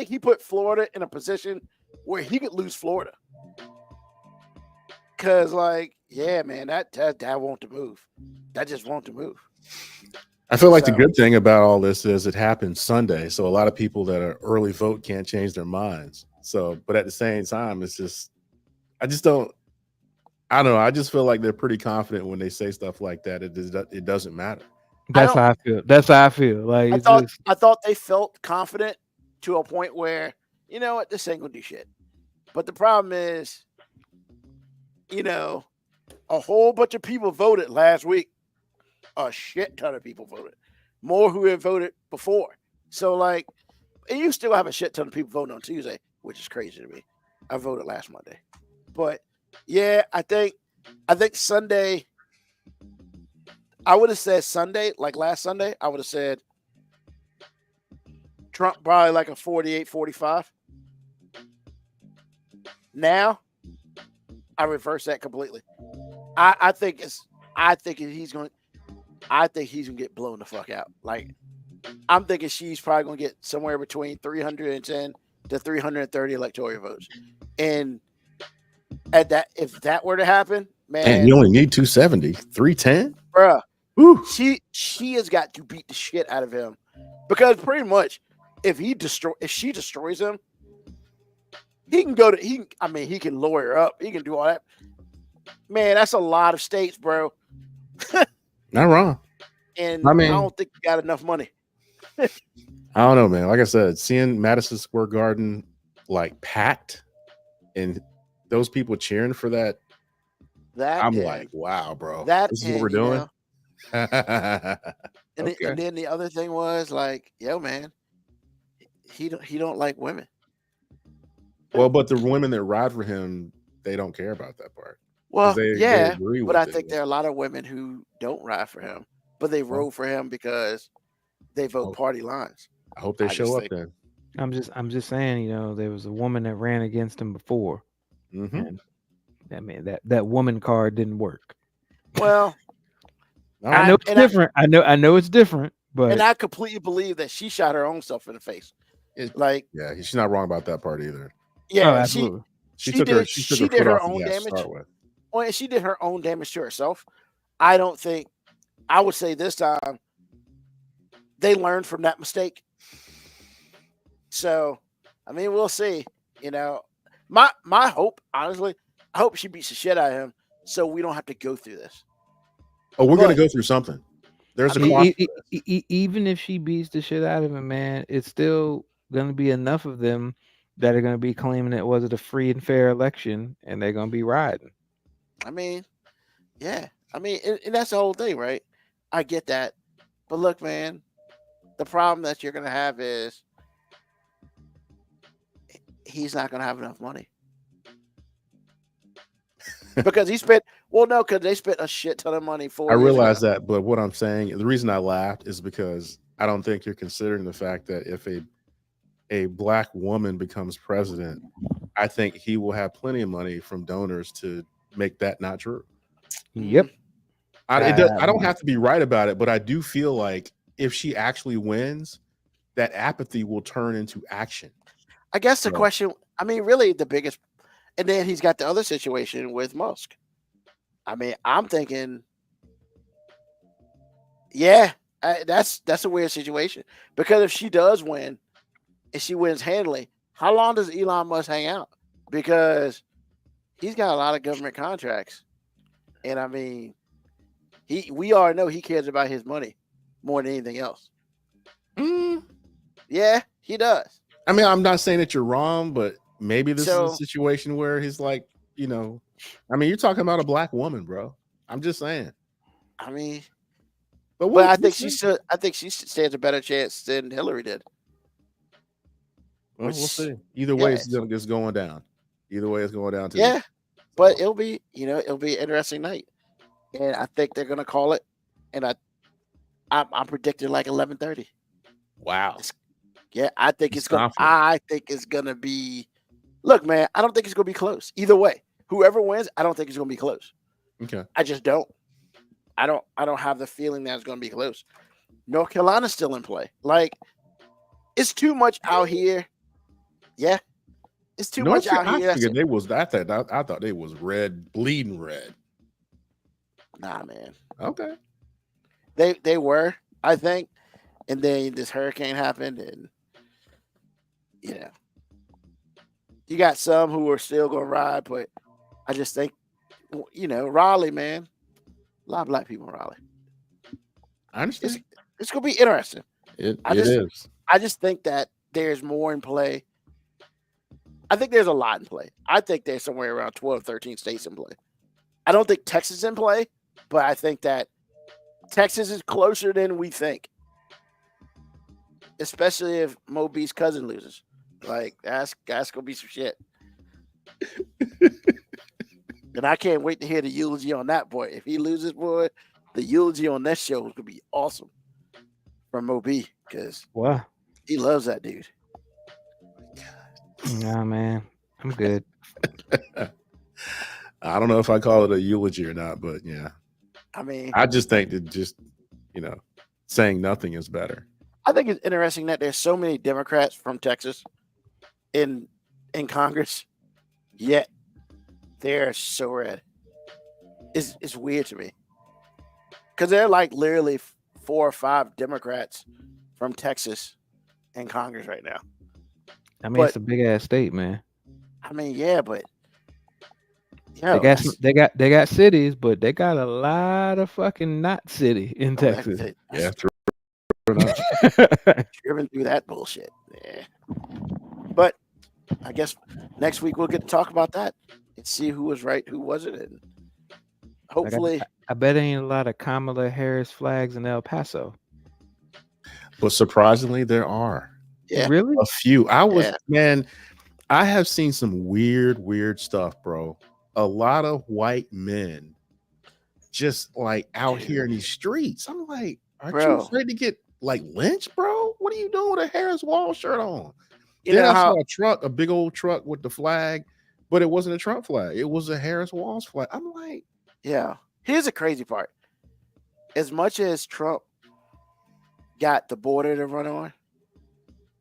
he put Florida in a position where he could lose Florida. Because, like, yeah, man, that won't move. That just won't move. I feel like the good thing about all this is it happened Sunday. So a lot of people that are early vote can't change their minds. So, but at the same time, it's just, I don't know. I just feel like they're pretty confident when they say stuff like that. It doesn't matter. That's how I feel. Like I thought they felt confident to a point where, you know what, this ain't gonna do shit. But the problem is, you know, a whole bunch of people voted last week. A shit ton of people voted. More who had voted before. So, like, and you still have a shit ton of people voting on Tuesday, which is crazy to me. I voted last Monday. But yeah, I think Sunday, I would have said Sunday, like last Sunday, I would have said Trump probably like a 48-45. Now, I reverse that completely. I think he's gonna get blown the fuck out. Like, I'm thinking she's probably gonna get somewhere between 310 to 330 electoral votes. And at that, if that were to happen, man, and you only need 270, 310, bruh. Woo. She has got to beat the shit out of him, because pretty much if she destroys him, he can go to he can lawyer up. He can do all that. Man, that's a lot of states, bro. Not wrong. And I I mean, don't think you got enough money. I don't know, man. Like I said, seeing Madison Square Garden like packed and those people cheering for that, I'm like, wow, bro. This is what we're doing. And then the other thing was like, yo, man, he don't like women. Well, but the women that ride for him, they don't care about that part. Well, they agree but with I it. think there are a lot of women who don't ride for him, but they vote for him because they vote party lines. I hope they show up then. I'm just saying, there was a woman that ran against him before, and that woman card didn't work. Well, I know it's different. I know it's different, but I completely believe that she shot her own self in the face. Yeah, she's not wrong about that part either. Yeah, absolutely. She took her own damage. Well, and she did her own damage to herself. I would say this time they learned from that mistake. So, I mean, we'll see. My hope, honestly, I hope she beats the shit out of him, so we don't have to go through this. Oh, we're gonna go through something. There's even if she beats the shit out of him, man, it's still gonna be enough of them that are gonna be claiming it wasn't a free and fair election, and they're gonna be riding. I mean, yeah. I mean, and that's the whole thing, right? I get that, but look, man, the problem that you're gonna have is he's not gonna have enough money because he spent. Well, no, because they spent a shit ton of money for. I realize that, but what I'm saying, the reason I laughed is because I don't think you're considering the fact that if a black woman becomes president, I think he will have plenty of money from donors to make that not true. Yep. I don't have to be right about it, but I do feel like if she actually wins, that apathy will turn into action. I guess the question, I mean, really the biggest, and then he's got the other situation with Musk. I mean, I'm thinking, that's a weird situation because if she does win and she wins handily, how long does Elon Musk hang out? Because he's got a lot of government contracts, and I mean, we all know he cares about his money more than anything else. Yeah, he does. I mean, I'm not saying that you're wrong, but maybe this is a situation where he's like, I mean, you're talking about a black woman, bro. I'm just saying. I mean, but I think she stands a better chance than Hillary did. Well, we'll see. Either way, it's going down. Either way, it's going down to. Yeah, but it'll be an interesting night, and I think they're gonna call it. And I'm predicting like 11:30. Wow. I think it's gonna be. Look, man, I don't think it's gonna be close. Either way, whoever wins, I don't think it's gonna be close. Okay. I just don't. I don't have the feeling that it's gonna be close. North Carolina's still in play. Like, it's too much out here. Yeah. It's too much out here. I thought they was red, bleeding red. Nah, man. Okay. They were, I think. And then this hurricane happened, and you got some who are still gonna ride, but I just think Raleigh, man. A lot of black people in Raleigh. I understand. It's gonna be interesting. It is. I just think that there's more in play. I think there's a lot in play. I think there's somewhere around 12, 13 states in play. I don't think Texas is in play, but I think that Texas is closer than we think. Especially if Mo B's cousin loses. Like, that's gonna be some shit. And I can't wait to hear the eulogy on that boy. If he loses, boy, the eulogy on that show is gonna be awesome from Mo B, because he loves that dude. Nah, man, I'm good. I don't know if I call it a eulogy or not, but yeah. I mean, I just think that saying nothing is better. I think it's interesting that there's so many Democrats from Texas in Congress, yet they're so red. It's weird to me because they're like literally 4 or 5 Democrats from Texas in Congress right now. I mean, But- it's a big ass state, man. I mean, yeah, but They got cities, but they got a lot of fucking not city in Texas. Yeah, driven through that bullshit. Yeah. But I guess next week we'll get to talk about that and see who was right, who wasn't, and hopefully. I bet ain't a lot of Kamala Harris flags in El Paso. but surprisingly, there are Yeah. Really? a few. Yeah. Man, I have seen some weird stuff, bro. A lot of white men just like out here in these streets. I'm like, aren't you Bro. afraid to get like lynched, bro? What are you doing with a Harris Wall shirt on? You Then know I how saw a truck, a big old truck with the flag, but it wasn't a Trump flag. It was a Harris Walls flag. I'm like, Yeah. Here's the crazy part. As much as Trump got the border to run on,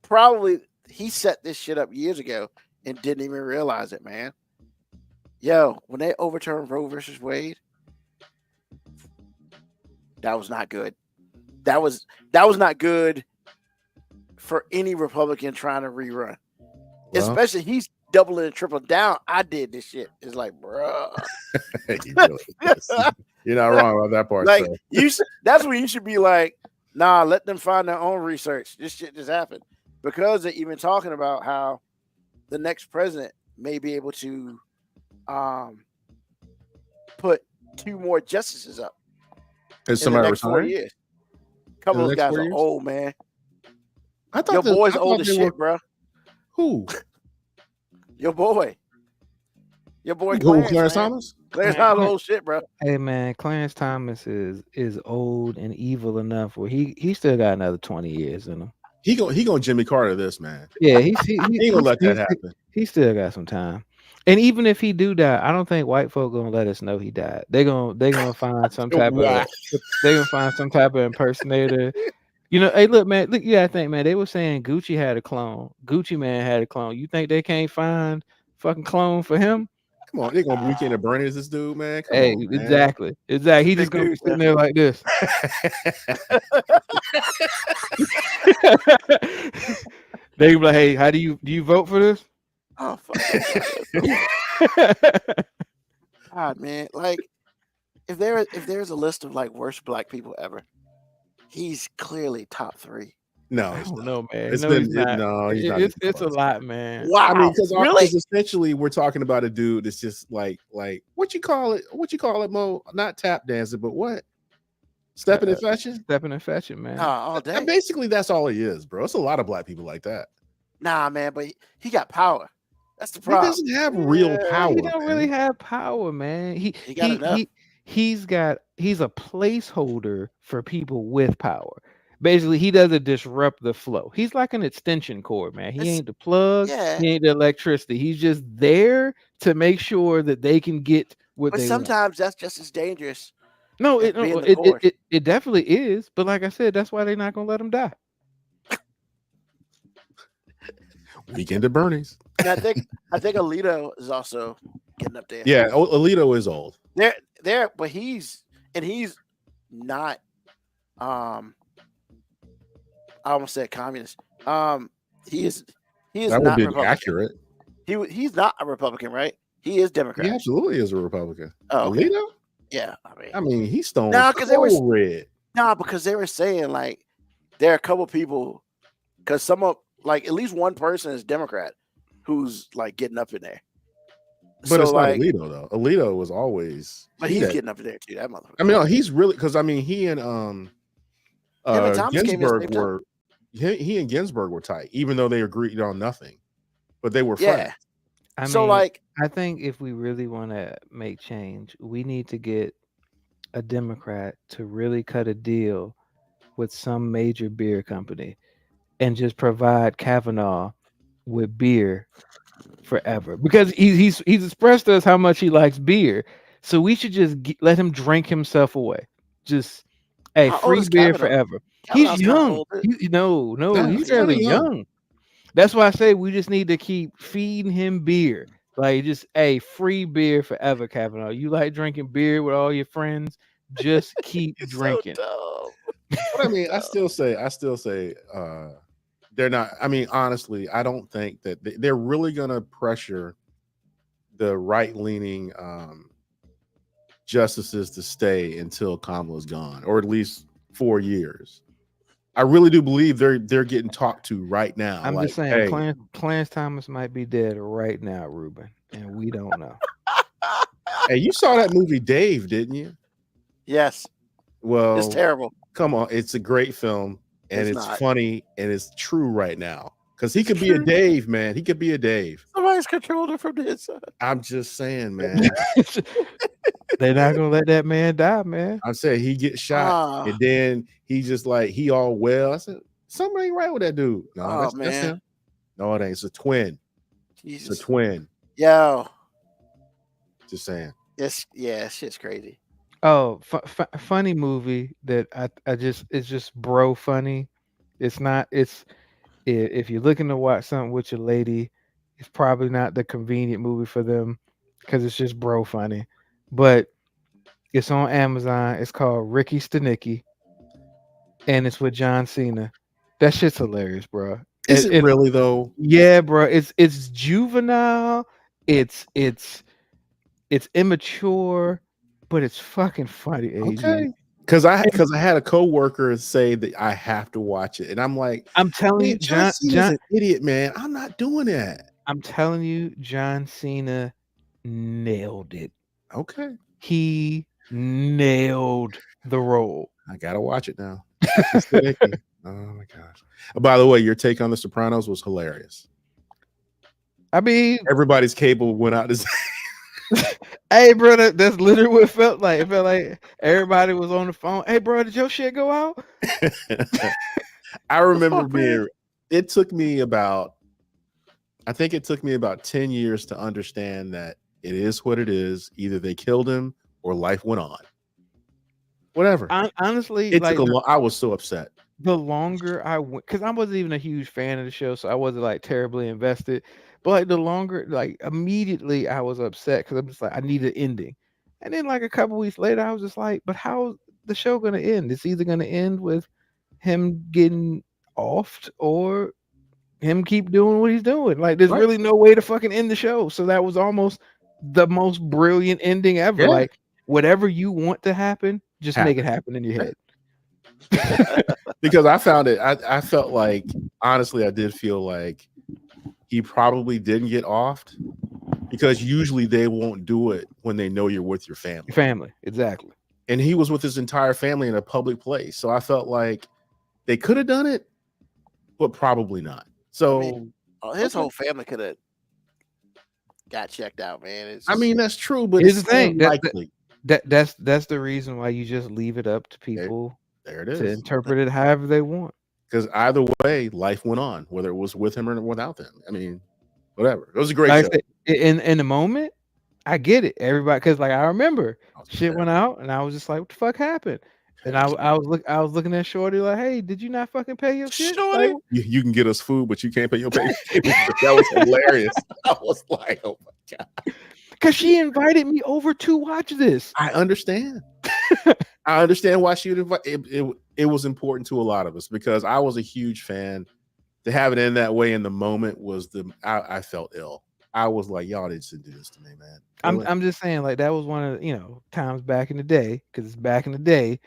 probably he set this shit up years ago and didn't even realize it, man. Yo, when they overturned Roe versus Wade, that was not good. That was not good for any Republican trying to rerun. well, Especially he's doubling and tripling down. I did this shit. It's like, bro. you're not wrong about that part. Like sir. that's when you should be like, nah, let them find their own research. This shit just happened. Because they're even talking about how the next president may be able to put 2 more justices up Is in the somebody next 4 retiring? years. A couple In of the those next guys 4 are years? old, man. I thought Your the- boy's I thought old as they shit, were- bro. Who? Your boy. Your boy Who? Clarence, Clarence man. Thomas? Clarence Thomas old shit, bro. Hey man, Clarence Thomas is old and evil enough where he still got another 20 years in him. He gonna Jimmy Carter this, man. Yeah, he He gonna let that happen. He still got some time. And even if he do die, I don't think white folk gonna let us know he died. They gonna find some type Why? of they gonna find some type of impersonator. You know, hey, look, man, look, I think, man, they were saying Gucci had a clone. Gucci Man had a clone. You think they can't find fucking clone for him? Come on, they gonna weekend at Bernie's this dude, man. Come Hey, on, man. exactly. He Big just gonna be dude, sitting there like this. They be like, hey, how do you vote for this? Oh fuck. God, man. Like, if there's a list of like worst black people ever, he's clearly top 3. No, I it's don't not. know, man. It's No, been- he's not. no, he's not It's even a close. lot, man. Wow. I mean, because really? essentially we're talking about a dude that's just like what you call it? What you call it, Mo? Not tap dancing, but what? Stepping and fetching? Stepping and fetching, man. Nah, all day. And basically, that's all he is, bro. It's a lot of black people like that. Nah, man, but he got power. That's the He problem. doesn't have real power. He don't man. really have power, man. He got enough. He's a placeholder for people with power. Basically, he doesn't disrupt the flow. He's like an extension cord, man. He It's- ain't the plug. yeah. He ain't the electricity. He's just there to make sure that they can get what But they want. sometimes that's just as dangerous. No, as being the cord. it definitely is. But like I said, that's why they're not gonna let him die. Weekend at Bernie's. And I think Alito is also getting up there. Yeah, Alito is old. But he's not I almost said communist. He is That would not be Republican. accurate. He's not a Republican, right? He is Democrat. He absolutely is a Republican. Oh, okay. Alito? Yeah, I mean, he's stone Nah, 'cause they were- cold red. No, because they were saying like there are a couple people, because some of like at least one person is Democrat who's like getting up in there. But it's like, not Alito though. Alito was always. but he he's that- getting up in there too. That motherfucker. I mean, no, he's really because I mean he and but Thomas came in at the Ginsburg same time. were he and Ginsburg were tight, even though they agreed on nothing, but they were Yeah. friends. I So mean, like, I think if we really want to make change, we need to get a Democrat to really cut a deal with some major beer company and just provide Kavanaugh with beer forever, because he's expressed to us how much he likes beer. So we should just let him drink himself away. Just How old free is beer Kavanaugh? forever. Kavanaugh's He's kinda young. old, dude. No, No, he's he's fairly kinda young. young. That's why I say we just need to keep feeding him beer. Like just free beer forever, Kavanaugh. You like drinking beer with all your friends? Just keep It's drinking. So dumb. But I mean, I still say they're not. I mean, honestly, I don't think that they're really going to pressure the right-leaning justices to stay until Kamala's gone, or at least 4 years. I really do believe they're getting talked to right now. I'm like, just saying, hey, Clarence Thomas might be dead right now, Ruben, and we don't know. hey, you saw that movie Dave, didn't you? Yes, Well, it's terrible. come on, it's a great film, and it's not. funny, and it's true right now. Because he could be a Dave, man. He could be a Dave. Somebody's controlled it from the inside. I'm just saying, man. They're not gonna let that man die, man. I'm saying he gets shot, and then he just like he all well. I said something ain't right with that dude. No, that's him. No, it ain't. It's a twin. Jesus. It's a twin. Yo, just saying. It's shit's crazy. Oh, funny movie that I just it's just bro funny. It's not. It's if you're looking to watch something with your lady, it's probably not the convenient movie for them because it's just bro funny. But it's on Amazon. It's called Ricky Stenicki, and it's with John Cena. That shit's hilarious, bro. Is it really though? Yeah, bro. It's juvenile. It's immature, but it's fucking funny. Okay. Because I had a coworker say that I have to watch it, and I'm like, I'm telling you, John Cena's an idiot, man. I'm not doing that. I'm telling you, John Cena nailed it. Okay. He nailed the role. I gotta watch it now. Oh my gosh. By the way, your take on The Sopranos was hilarious. I mean, everybody's cable went out to say, hey, brother, that's literally what it felt like. It felt like everybody was on the phone. Hey, bro, did your shit go out? I remember it took me about 10 years to understand that it is what it is. Either they killed him or life went on. Whatever. Honestly, it took I was so upset. The longer I went, because I wasn't even a huge fan of the show, so I wasn't like terribly invested. But like the longer, like immediately I was upset because I'm just like, I need an ending. And then like a couple weeks later, I was just like, but how's the show gonna end? It's either gonna end with him getting offed or him keep doing what he's doing. Like there's really no way to fucking end the show. So that was almost the most brilliant ending ever. Yeah. Like whatever you want to happen, just make it happen in your head. Because I found it, I felt like, honestly, I did feel like he probably didn't get offed because usually they won't do it when they know you're with your family. Your family, exactly. And he was with his entire family in a public place. So I felt like they could have done it, but probably not. So I mean, his whole family could have got checked out, man. I mean, that's true, but here's the thing. That's the reason why you just leave it up to people. There it is. To interpret it however they want. Because either way, life went on, whether it was with him or without him. I mean, whatever. It was a great show. In the moment, I get it. Everybody, because like I remember shit went out, and I was just like, "What the fuck happened?" And I was looking at Shorty like, "Hey, did you not fucking pay your shit?" Shorty, like, you can get us food, but you can't pay your pay. That was hilarious. I was like, "Oh my god." Because she invited me over to watch this. I understand. I understand why she would invite. It was important to a lot of us because I was a huge fan. To have it in that way in the moment was I felt ill. I was like, y'all didn't do this to me, man. I'm just saying, like that was one of the, times back in the day, because it's back in the day.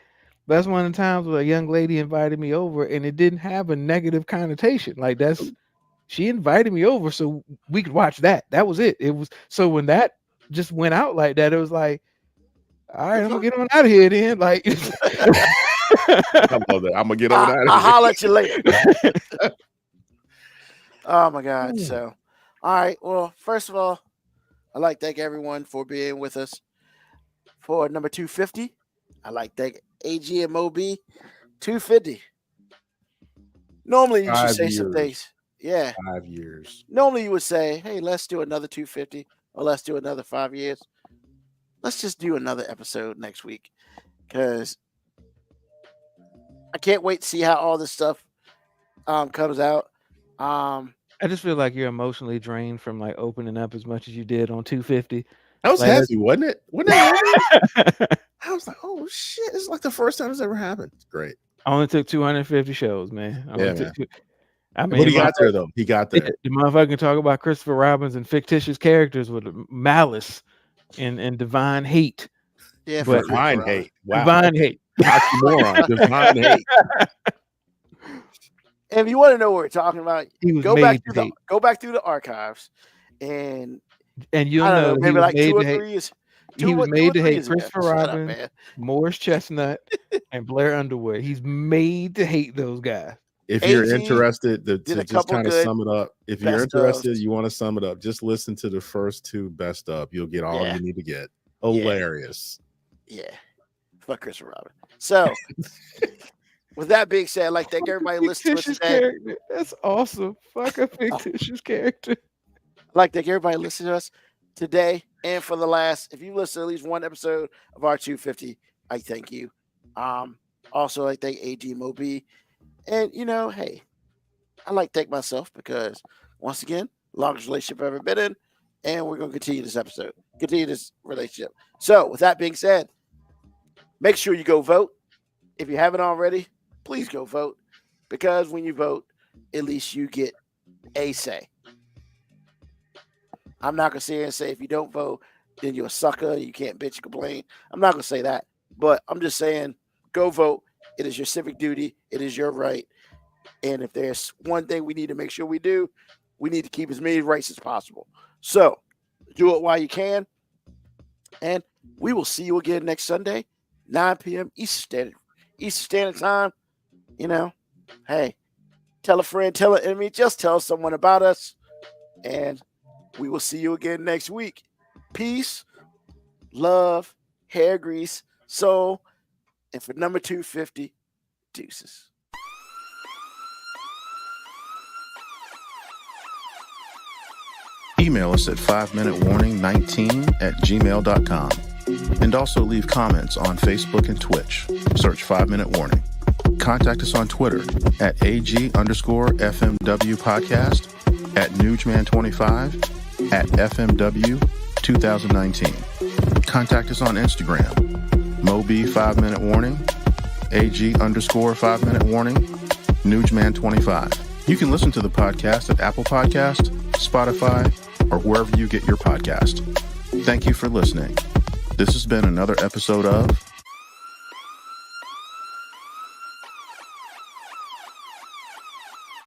But that's one of the times where a young lady invited me over and it didn't have a negative connotation. Like she invited me over so we could watch that. That was it. It was so when that just went out like that, it was like, all right, I'm gonna get on out of here then. Like I love that. I'm gonna get on out of here. I'll holler at you later. Oh my god. So all right. Well, first of all, I'd like to thank everyone for being with us for number 250. I'd like to thank AG and Moby 250. Normally you should say some things. Yeah. 5 years. Normally you would say, hey, let's do another 250 or let's do another 5 years. Let's just do another episode next week because I can't wait to see how all this stuff comes out. I just feel like you're emotionally drained from like opening up as much as you did on 250. That was heavy, wasn't it? Wasn't it? I was like, oh shit, this is like the first time it's ever happened. It's great. I only took 250 shows, man. I mean, But he got there though. He got there. The motherfucker talk about Christopher Robin and fictitious characters with malice and divine hate. Yeah, But divine hate. Wow. Divine hate. Oxymoron. Divine hate. And if you want to know what we're talking about, go back through the archives, and you'll know maybe like 2 or 3 years. He was made to hate Christopher Robin, Morris Chestnut, and Blair Underwood. He's made to hate those guys. If you're interested, to just kind of sum it up, if you're interested, you want to sum it up, just listen to the first 2 best of. You'll get all you need to get. Hilarious. Yeah. Fuck Christopher Robin. So, with that being said, I'd like to thank everybody listening to us today. Character. That's awesome. Fuck a fictitious character. I'd like to thank everybody listening to us today and for the last. If you listen to at least one episode of R250, I thank you. Also, I thank AG Moby. And, hey, I like to thank myself because, once again, longest relationship I've ever been in. And we're going to continue this relationship. So, with that being said, make sure you go vote. If you haven't already, please go vote. Because when you vote, at least you get a say. I'm not going to sit here and say if you don't vote, then you're a sucker. You can't bitch and complain. I'm not going to say that. But I'm just saying, go vote. It is your civic duty. It is your right. And if there's one thing we need to make sure we do, we need to keep as many rights as possible. So do it while you can. And we will see you again next Sunday, 9 p.m. Eastern Standard Time. Hey, tell a friend, tell an enemy, just tell someone about us. And we will see you again next week. Peace, love, hair grease, soul. And for number 250, deuces. Email us at 5minutewarning19@gmail.com. And also leave comments on Facebook and Twitch. Search 5 Minute Warning. Contact us on Twitter at AG_FMW podcast, at Newsman25, at FMW 2019. Contact us on Instagram, Moby 5 Minute Warning, AG_5 Minute Warning, Newsman25. You can listen to the podcast at Apple Podcast, Spotify, or wherever you get your podcast. Thank you for listening. This has been another episode of